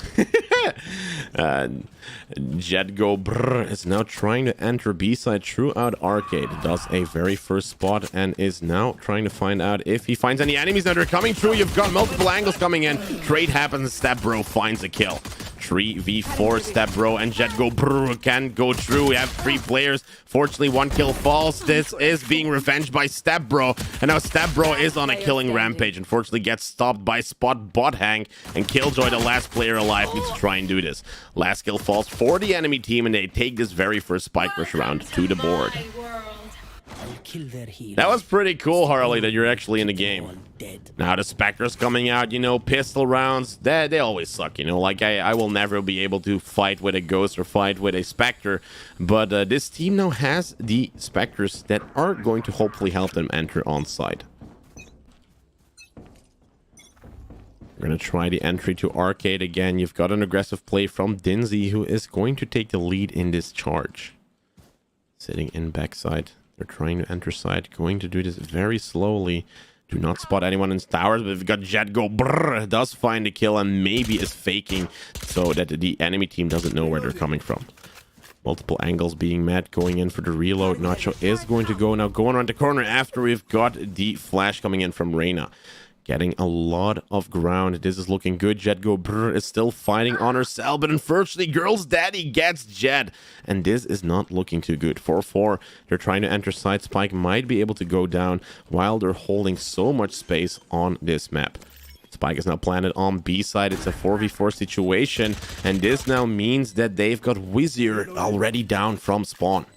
JetGo brrr is now trying to enter B-side throughout Arcade. Does a very first spot and is now trying to find out if he finds any enemies that are coming through. You've got multiple angles coming in. Trade happens. Stepbro finds a kill. 3v4 Stepbro and JetGo brrr can go through. We have 3 players. Fortunately, 1 kill falls. This is being revenged by Stepbro, and now Stepbro is on a killing rampage. Unfortunately, gets stopped by Spot Bot Hang, and Killjoy, the last player alive, needs to try and do this. Last kill falls for the enemy team, and they take this very first Spike Rush round to the board. That was pretty cool, Harley, that you're actually in the game. Now the Spectre's coming out, you know, pistol rounds, they always suck, you know, like I will never be able to fight with a Ghost or fight with a Spectre, but this team now has the Spectres that are going to hopefully help them enter on site. We're going to try the entry to Arcade again. You've got an aggressive play from Dinzy, who is going to take the lead in this charge. Sitting in backside. They're trying to enter side, going to do this very slowly. Do not spot anyone in towers, but we've got JetGo brrr, does find a kill and maybe is faking so that the enemy team doesn't know where they're coming from. Multiple angles being met, going in for the reload. Nacho is going to go now, going around the corner after we've got the flash coming in from Reyna. Getting a lot of ground. This is looking good. JetGo brrr is still fighting on herself, but unfortunately, Girl's Daddy gets Jet. And this is not looking too good. 4-4. They're trying to enter side. Spike might be able to go down while they're holding so much space on this map. Spike is now planted on B side. It's a 4v4 situation. And this now means that they've got Wizard already down from spawn.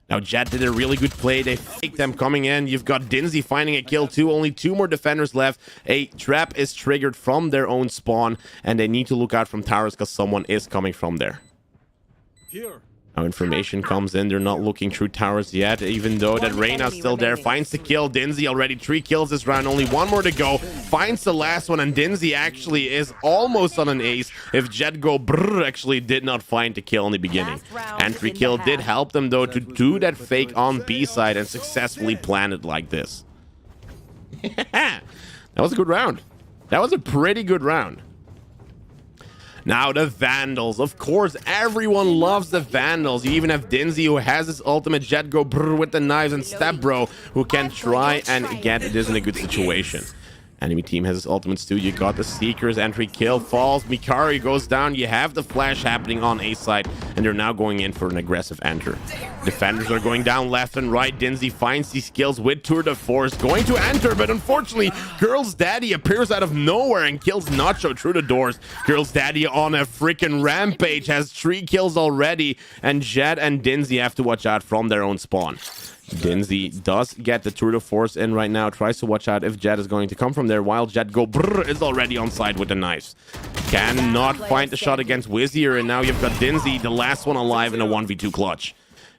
Now, Jet did a really good play. They faked them coming in. You've got Dinzy finding a kill too. Only 2 more defenders left. A trap is triggered from their own spawn, and they need to look out from towers because someone is coming from there. Here. Now information comes in. They're not looking through towers yet, even though that Reyna's still there. Finds the kill. Dinzy already 3 kills this round. Only 1 more to go. Finds the last one, and Dinzy actually is almost on an ace if JetGo brrr actually did not find the kill in the beginning. Entry kill did help them, though, to do that fake on B side and successfully plan it like this. That was a good round. That was a pretty good round. Now the Vandals. Of course, everyone loves the Vandals. You even have Dinzy, who has his ultimate. JetGo brrr with the knives, and Stepbro, who can try and get this in a good situation. Enemy team has his ultimates too. You got the Seekers. Entry kill falls. Mikari goes down. You have the flash happening on A side, and they're now going in for an aggressive enter. Defenders are going down left and right. Dinzy finds these kills with Tour de Force, going to enter, but unfortunately, Girl's Daddy appears out of nowhere and kills Nacho through the doors. Girl's Daddy on a freaking rampage, has 3 kills already, and Jet and Dinzy have to watch out from their own spawn. Dinzy does get the Tour de Force in right now, tries to watch out if Jet is going to come from there, while Jet go brrr is already on side with the knives. Cannot find the shot against Wizzier, and now you've got Dinzy, the last one alive in a 1v2 clutch.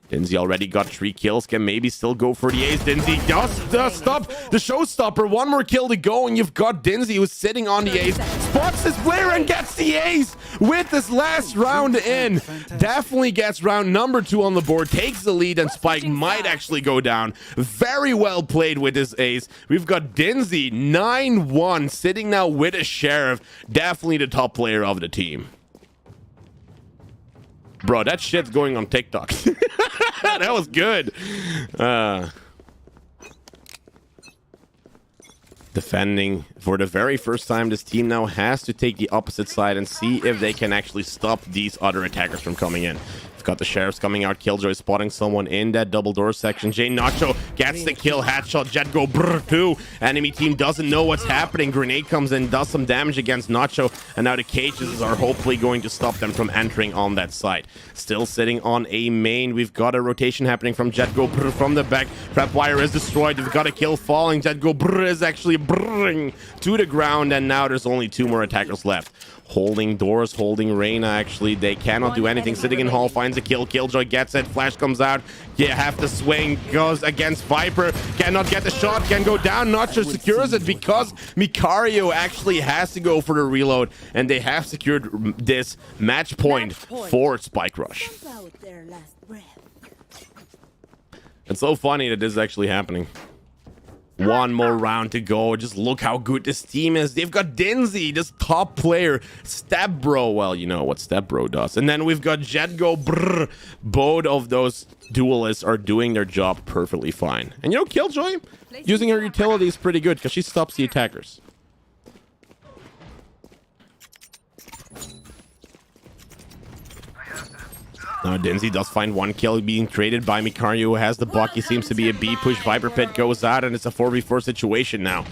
Dinzy already got 3 kills, can maybe still go for the ace. Dinzy does stop the showstopper. 1 more kill to go, and you've got Dinzy who's sitting on the ace, spots his player and gets the ace with this last round in. Definitely gets round number 2 on the board, takes the lead, and Spike might actually go down. Very well played with this ace. We've got Dinzy 9-1 sitting now with a Sheriff, definitely the top player of the team. Bro, that shit's going on TikTok. That was good. Defending for the very first time, this team now has to take the opposite side and see if they can actually stop these other attackers from coming in. We've got the Sheriffs coming out. Killjoy spotting someone in that double door section. JNacho gets the kill. Headshot. Jet go brrr too. Enemy team doesn't know what's happening. Grenade comes in, does some damage against Nacho, and now the cages are hopefully going to stop them from entering on that side. Still sitting on a main. We've got a rotation happening from Jet go brrr from the back. Trap wire is destroyed. We've got a kill falling. Jet go brrr is actually brrring to the ground, and now there's only 2 more attackers left. Holding doors, holding Reyna. Actually, they cannot do anything. Sitting in hall, finds a kill. Killjoy gets it. Flash comes out. You have to swing. Goes against Viper. Cannot get the shot. Can go down. Nacho secures it because Micario actually has to go for the reload. And they have secured this match point for Spike Rush. It's so funny that this is actually happening. 1 more round to go. Just look how good this team is. They've got Dinzy, this top player. Step Bro, well, you know what Step Bro does. And then we've got Jet go brrr. Both of those duelists are doing their job perfectly fine. And you know, Killjoy, using her utility is pretty good because she stops the attackers. Now Dinzy does find 1 kill being traded by Micario, who has the buck. He seems to be a B push. Viper Pit goes out, and it's a 4v4 situation now.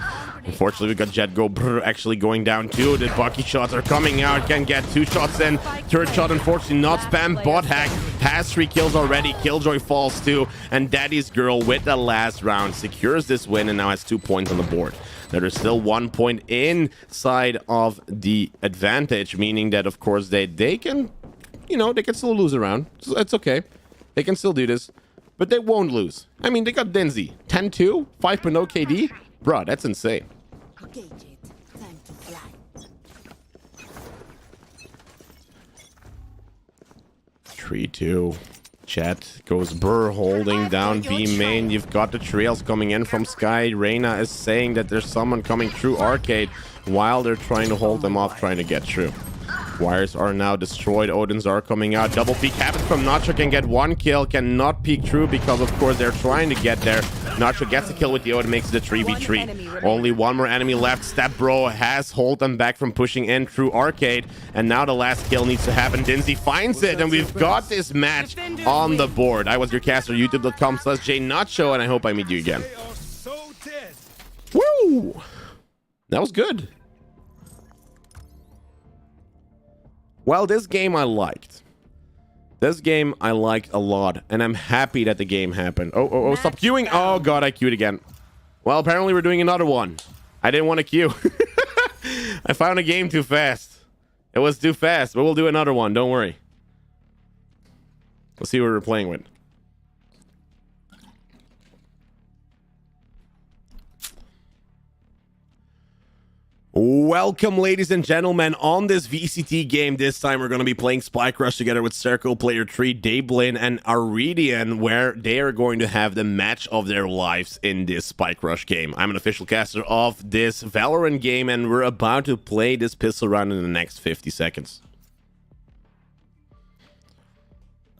Unfortunately, we got Jet go brrr, actually going down too. The Bucky shots are coming out. Can get 2 shots in. 3rd shot, unfortunately, not spam. Bot hack has 3 kills already. Killjoy falls too, and Daddy's Girl with the last round secures this win and now has 2 points on the board. Now there's still 1 point inside of the advantage, meaning that of course they can, you know, they can still lose a round. So it's okay. They can still do this. But they won't lose. I mean, they got Dinzy. 10-2, 5.0 KD. Bro, that's insane. Okay, Jet. Time to fly. 3-2. Chat goes Burr holding down B main. You've got the trails coming in from Sky. Reyna is saying that there's someone coming through Arcade while they're trying to hold them off, trying to get through. Wires are now destroyed. Odins are coming out. Double peek happens from Nacho. Can get 1 kill. Cannot peek through because, of course, they're trying to get there. Nacho gets a kill with the Odin. Makes it a 3v3. Only 1 more enemy left. Step Bro has hold them back from pushing in through Arcade. And now the last kill needs to happen. Dinzy finds it. And we've got this match on the board. I was your caster. YouTube.com/JNacho. And I hope I meet you again. Woo! That was good. Well, this game I liked. This game I liked a lot, and I'm happy that the game happened. Oh, stop queuing. Oh, God, I queued again. Well, apparently we're doing another one. I didn't want to queue. I found a game too fast. It was too fast, but we'll do another one. Don't worry. Let's see what we're playing with. Welcome, ladies and gentlemen, on this VCT game. This time we're going to be playing Spike Rush together with Circle Player 3, Dablin, and Aridian, where they are going to have the match of their lives in this Spike Rush game. I'm an official caster of this Valorant game, and we're about to play this pistol round in the next 50 seconds.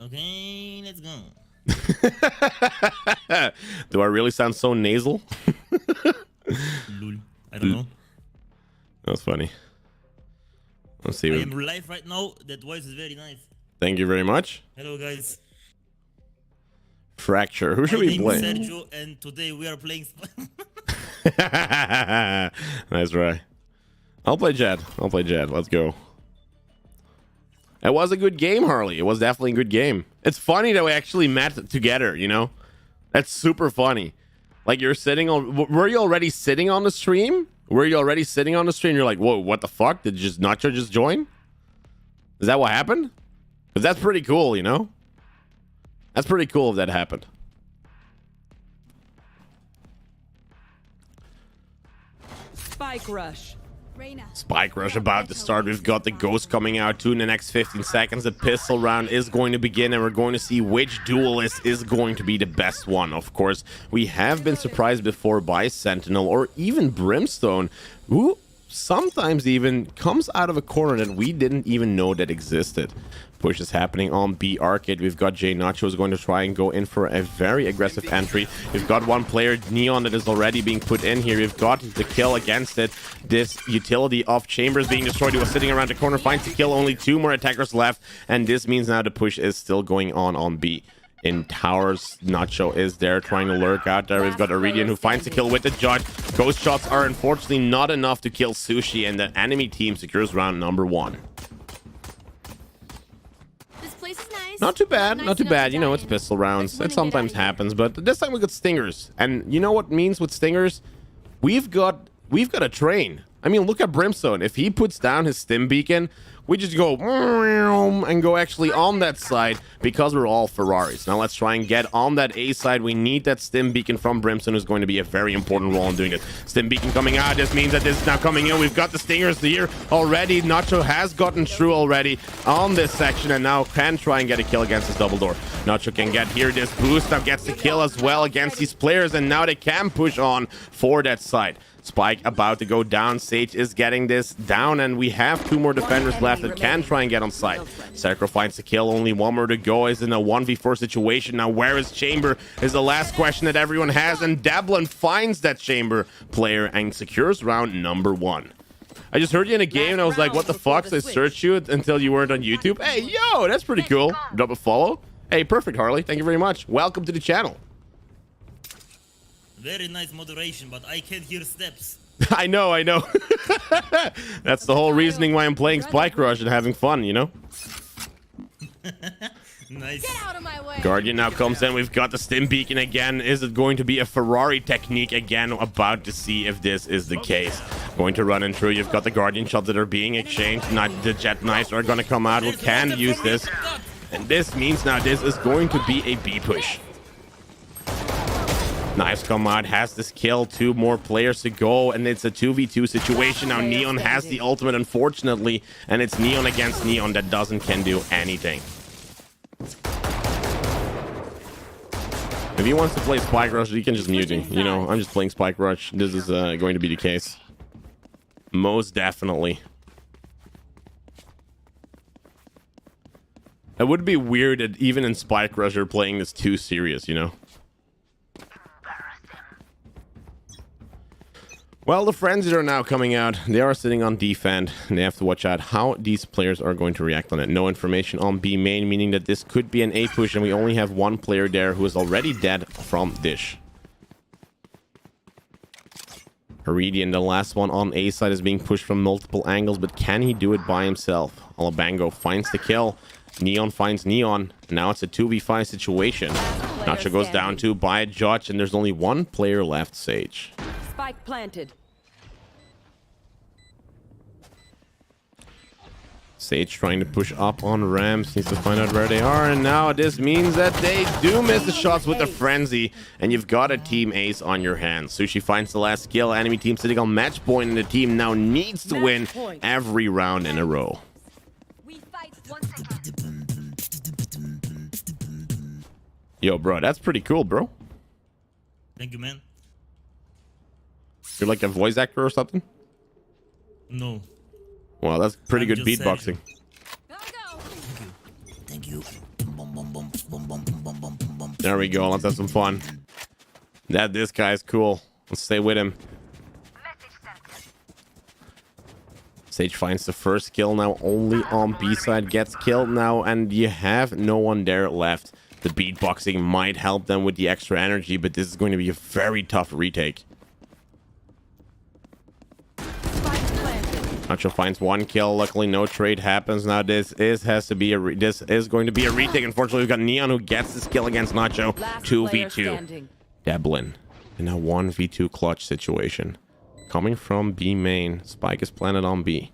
Okay, let's go. Do I really sound so nasal? Lul. I don't know. That's funny. Let's see. I am live right now. That voice is very nice. Thank you very much. Hello, guys. Fracture. Who should My we name play? is Sergio, and today we are playing. Nice try. I'll play Jet. Let's go. It was a good game, Harley. It was definitely a good game. It's funny that we actually met together, you know? That's super funny. Like, you're sitting on... Were you already sitting on the stream? You're like, whoa, what the fuck? Did Nacho just join? Is that what happened? Because that's pretty cool, you know? That's pretty cool if that happened. Spike rush. Spike rush about to start. We've got the ghost coming out too in the next 15 seconds. The pistol round is going to begin, and we're going to see which duelist is going to be the best one. Of course, we have been surprised before by Sentinel or even Brimstone, who sometimes even comes out of a corner that we didn't even know that existed. Push is happening on B Arcade. We've got JNacho is going to try and go in for a very aggressive entry. We've got one player, Neon, that is already being put in here. We've got the kill against it. This utility of Chambers being destroyed. He was sitting around the corner, finds the kill. Only 2 more attackers left, and this means now the push is still going on B. In towers, Nacho is there trying to lurk out there. We've got Iridian who finds the kill with the judge. Ghost shots are unfortunately not enough to kill Sushi, and the enemy team secures round number 1. Not too bad, not too bad. You know, it's pistol rounds. It sometimes happens, but this time we got stingers. And you know what means with stingers? We've got a train. I mean, look at Brimstone. If he puts down his stim beacon, we just go and go actually on that side because we're all Ferraris. Now let's try and get on that A side. We need that stim beacon from Brimstone, who's going to be a very important role in doing it. Stim beacon coming out. This means that this is now coming in. We've got the stingers here already. Nacho has gotten through already on this section and now can try and get a kill against this double door. Nacho can get here this boost up, gets the kill as well against these players, and now they can push on for that side. Spike about to go down. Sage is getting this down, and we have 2 more defenders left that can try and get on site. Sacro finds the kill. Only 1 more to go. Is in a 1v4 situation. Now, where is Chamber is the last question that everyone has, and Dablin finds that Chamber player and secures round number 1. I just heard you in a game, and I was like, what the fuck? So I searched you until you weren't on YouTube. Hey, yo, that's pretty cool. Drop a follow. Hey, perfect, Harley. Thank you very much. Welcome to the channel. Very nice moderation, but I can't hear steps. I know. That's the whole reasoning why I'm playing Spike Rush and having fun, you know? Nice. Get out of my way. Guardian now comes in. We've got the stim beacon again. Is it going to be a Ferrari technique again? About to see if this is the case. Going to run in through. You've got the Guardian shots that are being exchanged. Not the Jet Knights are going to come out. We can use this. And this means now this is going to be a B push. Knives come out, has this kill, 2 more players to go, and it's a 2v2 situation. Now Neon has the ultimate, unfortunately, and it's Neon against Neon that can do anything. If he wants to play Spike Rush, he can just mute me. You know, I'm just playing Spike Rush. This is going to be the case. Most definitely. It would be weird that even in Spike Rush you're playing this too serious, you know? Well, the frenzies are now coming out. They are sitting on defend, and they have to watch out how these players are going to react on it. No information on B main, meaning that this could be an A push, and we only have 1 player there who is already dead from Dish. Iridian, the last one on A side, is being pushed from multiple angles, but can he do it by himself? Alabango finds the kill. Neon finds Neon. Now it's a 2v5 situation. Nacho goes down to by a judge, and there's only 1 player left, Sage. Spike planted. Sage trying to push up on Rams, needs to find out where they are, and now this means that they do miss the shots with the frenzy, and you've got a team ace on your hands. Sushi finds the last kill. Enemy team sitting on match point, and the team now needs to win every round in a row. Yo, bro, that's pretty cool, bro. Thank you, man. You're like a voice actor or something? No. Well, that's pretty I'm good just beatboxing. Thank you. There we go. Let's have some fun. This guy's cool. Let's stay with him. Sage finds the first kill now, only on B side, gets killed now, and you have no one there left. The beatboxing might help them with the extra energy, but this is going to be a very tough retake. Nacho finds one kill. Luckily, no trade happens. Now this is going to be a retake. Unfortunately, we've got Neon who gets this kill against Nacho. 2v2. Deblin in a 1v2 clutch situation. Coming from B main. Spike is planted on B.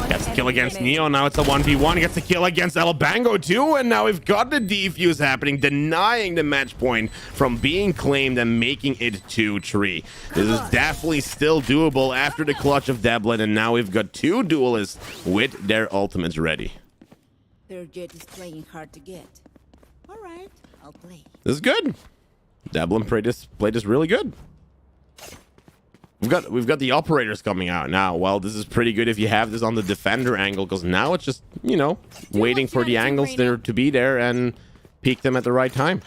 Gets a kill against Neo. Now it's a 1v1. Gets a kill against Albango too. And now we've got the defuse happening, denying the match point from being claimed and making it 2-3. This is definitely still doable after the clutch of Deblin. And now we've got two duelists with their ultimates ready. Their jet is playing hard to get. All right, I'll play. This is good. Deblin played this really good. We've got the operators coming out now. Well, this is pretty good if you have this on the defender angle, because now it's just, you know, waiting for the angles there to be there and peek them at the right time.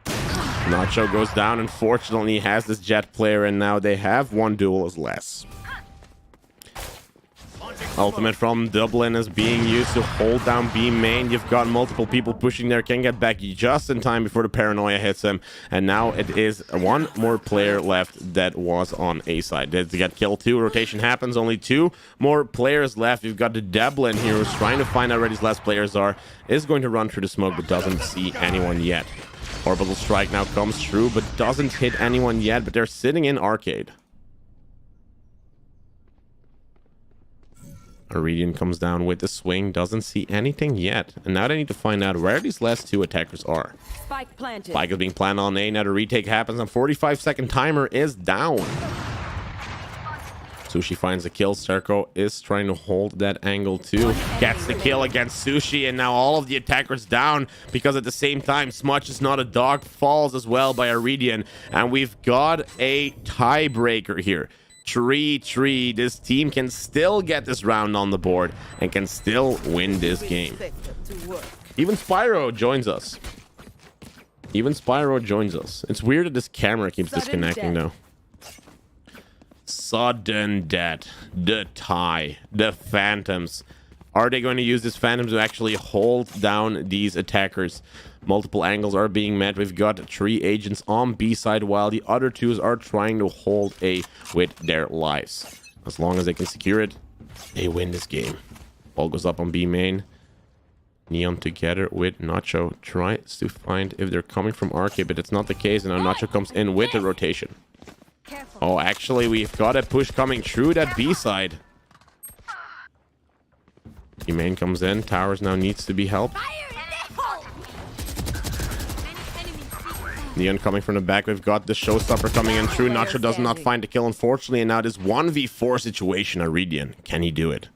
Nacho goes down. Unfortunately, he has this jet player, and now they have one duelist less. Ultimate from Dublin is being used to hold down B main. You've got multiple people pushing there. Can get back just in time before the paranoia hits him. And now it is one more player left that was on A side. They got kill 2. Rotation happens. Only 2 more players left. You've got the Dublin here who's trying to find out where these last players are. Is going to run through the smoke but doesn't see anyone yet. Orbital strike now comes through but doesn't hit anyone yet. But they're sitting in arcade. Iridian comes down with the swing, doesn't see anything yet. And now they need to find out where these last 2 attackers are. Spike planted. Spike is being planted on A. Now the retake happens and 45-second timer is down. Sushi finds the kill. Serco is trying to hold that angle too. Gets the kill against Sushi, and now all of the attackers down because at the same time, Smudge is not a dog falls as well by Iridian. And we've got a tiebreaker here. 3-3. This team can still get this round on the board and can still win this game. Even Spyro joins us. It's weird that this camera keeps disconnecting though. Sudden death. The tie. The phantoms. Are they going to use this phantom to actually hold down these attackers? Multiple angles are being met. We've got 3 agents on B side while the other 2s are trying to hold A with their lives. As long as they can secure it, they win this game. Ball goes up on B main. Neon together with Nacho tries to find if they're coming from arcade, but it's not the case. And now Nacho comes in with the rotation. Oh, actually, we've got a push coming through that B side. B main comes in. Towers now needs to be helped. Neon coming from the back. We've got the showstopper coming in through. Nacho does not find the kill, unfortunately. And now this 1v4 situation, Iridian. Can he do it?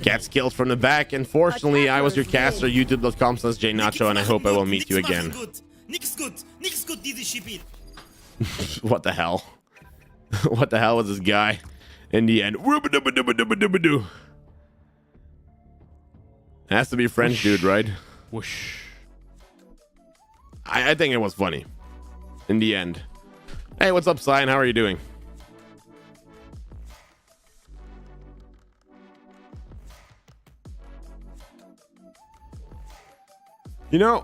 Gets killed from the back. Unfortunately, I was your caster. YouTube.com/JNacho, and I hope I will meet you again. Nick's good, this ship. What the hell? What the hell was this guy? In the end. Has to be French dude, right? Whoosh. I think it was funny. In the end. Hey, what's up, Cyan? How are you doing? You know,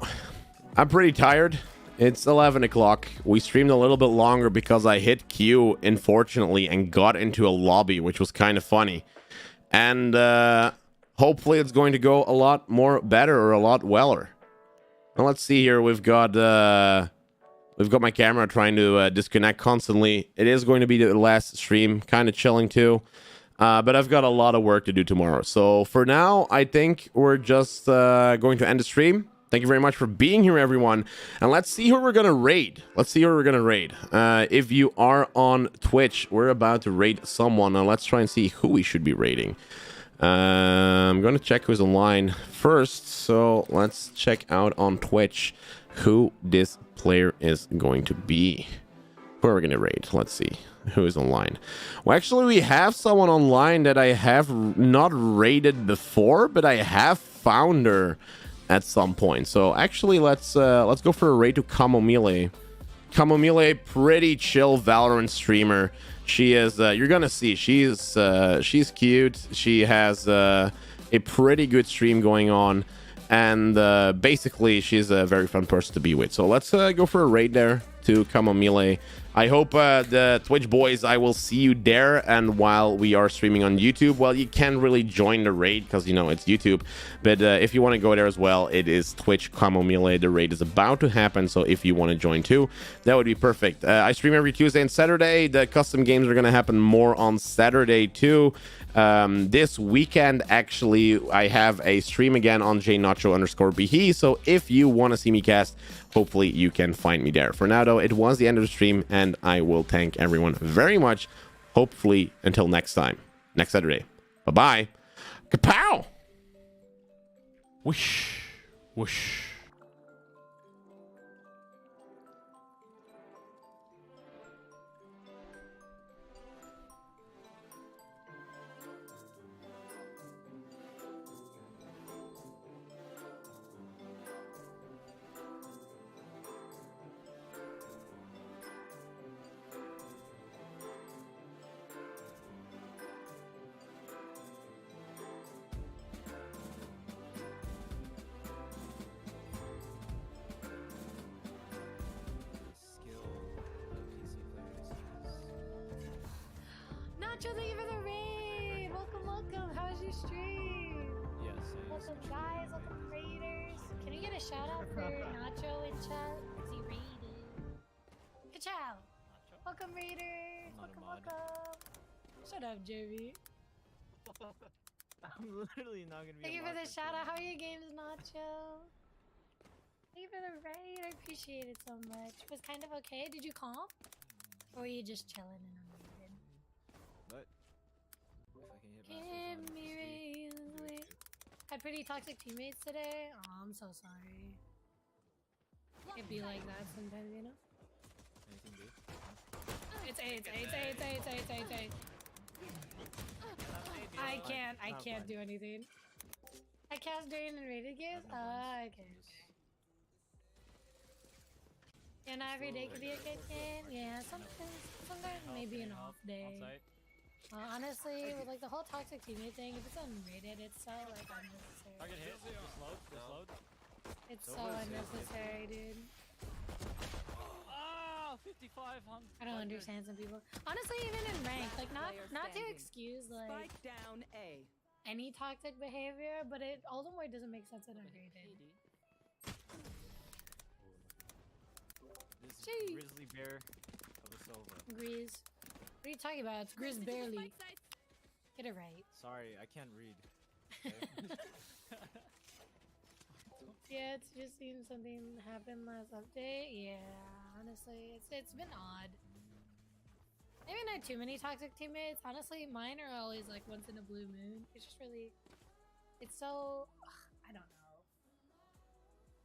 I'm pretty tired. It's 11 o'clock. We streamed a little bit longer because I hit Q, unfortunately, and got into a lobby, which was kind of funny. And hopefully it's going to go a lot more better or a lot weller. Now let's see here. We've got my camera trying to disconnect constantly. It is going to be the last stream, kind of chilling too. But I've got a lot of work to do tomorrow. So for now, I think we're just going to end the stream. Thank you very much for being here, everyone. And let's see who we're going to raid. If you are on Twitch, we're about to raid someone. Now let's try and see who we should be raiding. I'm going to check who's online first. So let's check out on Twitch who this player is going to be. Who are we going to raid? Let's see who is online. Well, actually, we have someone online that I have not raided before, but I have found her at some point. So actually, let's go for a raid to Kamomile. Camomile, pretty chill Valorant streamer. She is, you're gonna see, she's cute. She has a pretty good stream going on, and basically she's a very fun person to be with. So let's go for a raid there to Camomile. I hope the Twitch boys, I will see you there. And while we are streaming on YouTube, well, you can't really join the raid because, you know, it's YouTube. But if you want to go there as well, it is Twitch Camomile. The raid is about to happen. So if you want to join too, that would be perfect. I stream every Tuesday and Saturday. The custom games are going to happen more on Saturday too. This weekend, actually, I have a stream again on JNacho_BE. So if you want to see me cast, hopefully you can find me there. For now, though, it was the end of the stream, and I will thank everyone very much. Hopefully, until next time, next Saturday. Bye-bye. Kapow! Whoosh. Whoosh. Nacho, thank you for the raid. Welcome, welcome. How was your stream? Yes. Welcome, guys. Welcome, raiders. Can we get a shout out for Nacho in chat? Is he raiding? Ka-chow. Welcome, raiders. Welcome, welcome. Shut up, Jeremy. I'm literally not gonna be. Thank you for the shout out. How are your games, Nacho? Thank you for the raid. I appreciate it so much. It was kind of okay. Did you comp? Or were you just chilling and unmuted? But if I can hit Give me reasons. Wait. Had pretty toxic teammates today. Oh, I'm so sorry. It'd be like that sometimes, you know? anything big? It's A. I can't do anything. I cast during rated games? Okay. Yeah, not every day could be a good game. Yeah, sometimes maybe an off day. Honestly, with like the whole toxic teammate thing, if it's unrated, it's so like unnecessary. Target hit. Just load. It's so unnecessary, dude. Ah, 55. I don't understand some people. Honestly, even in rank, like not to excuse like down A. any toxic behavior, but it ultimately doesn't make sense in unrated. This grizzly bear of a Silva. Grizz. What are you talking about? It's Grizz barely. Get it right. Sorry, I can't read. Yeah, it's just seen something happen last update. Yeah, honestly, it's been odd. Maybe not too many toxic teammates. Honestly, mine are always like once in a blue moon. It's just really, it's so, I don't know.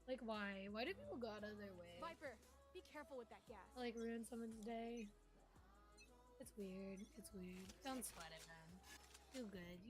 Like why? Why do people go out of their way? Viper, be careful with that gas. To, like ruin someone's day. It's weird. It's weird. Don't sweat it, man. You good. You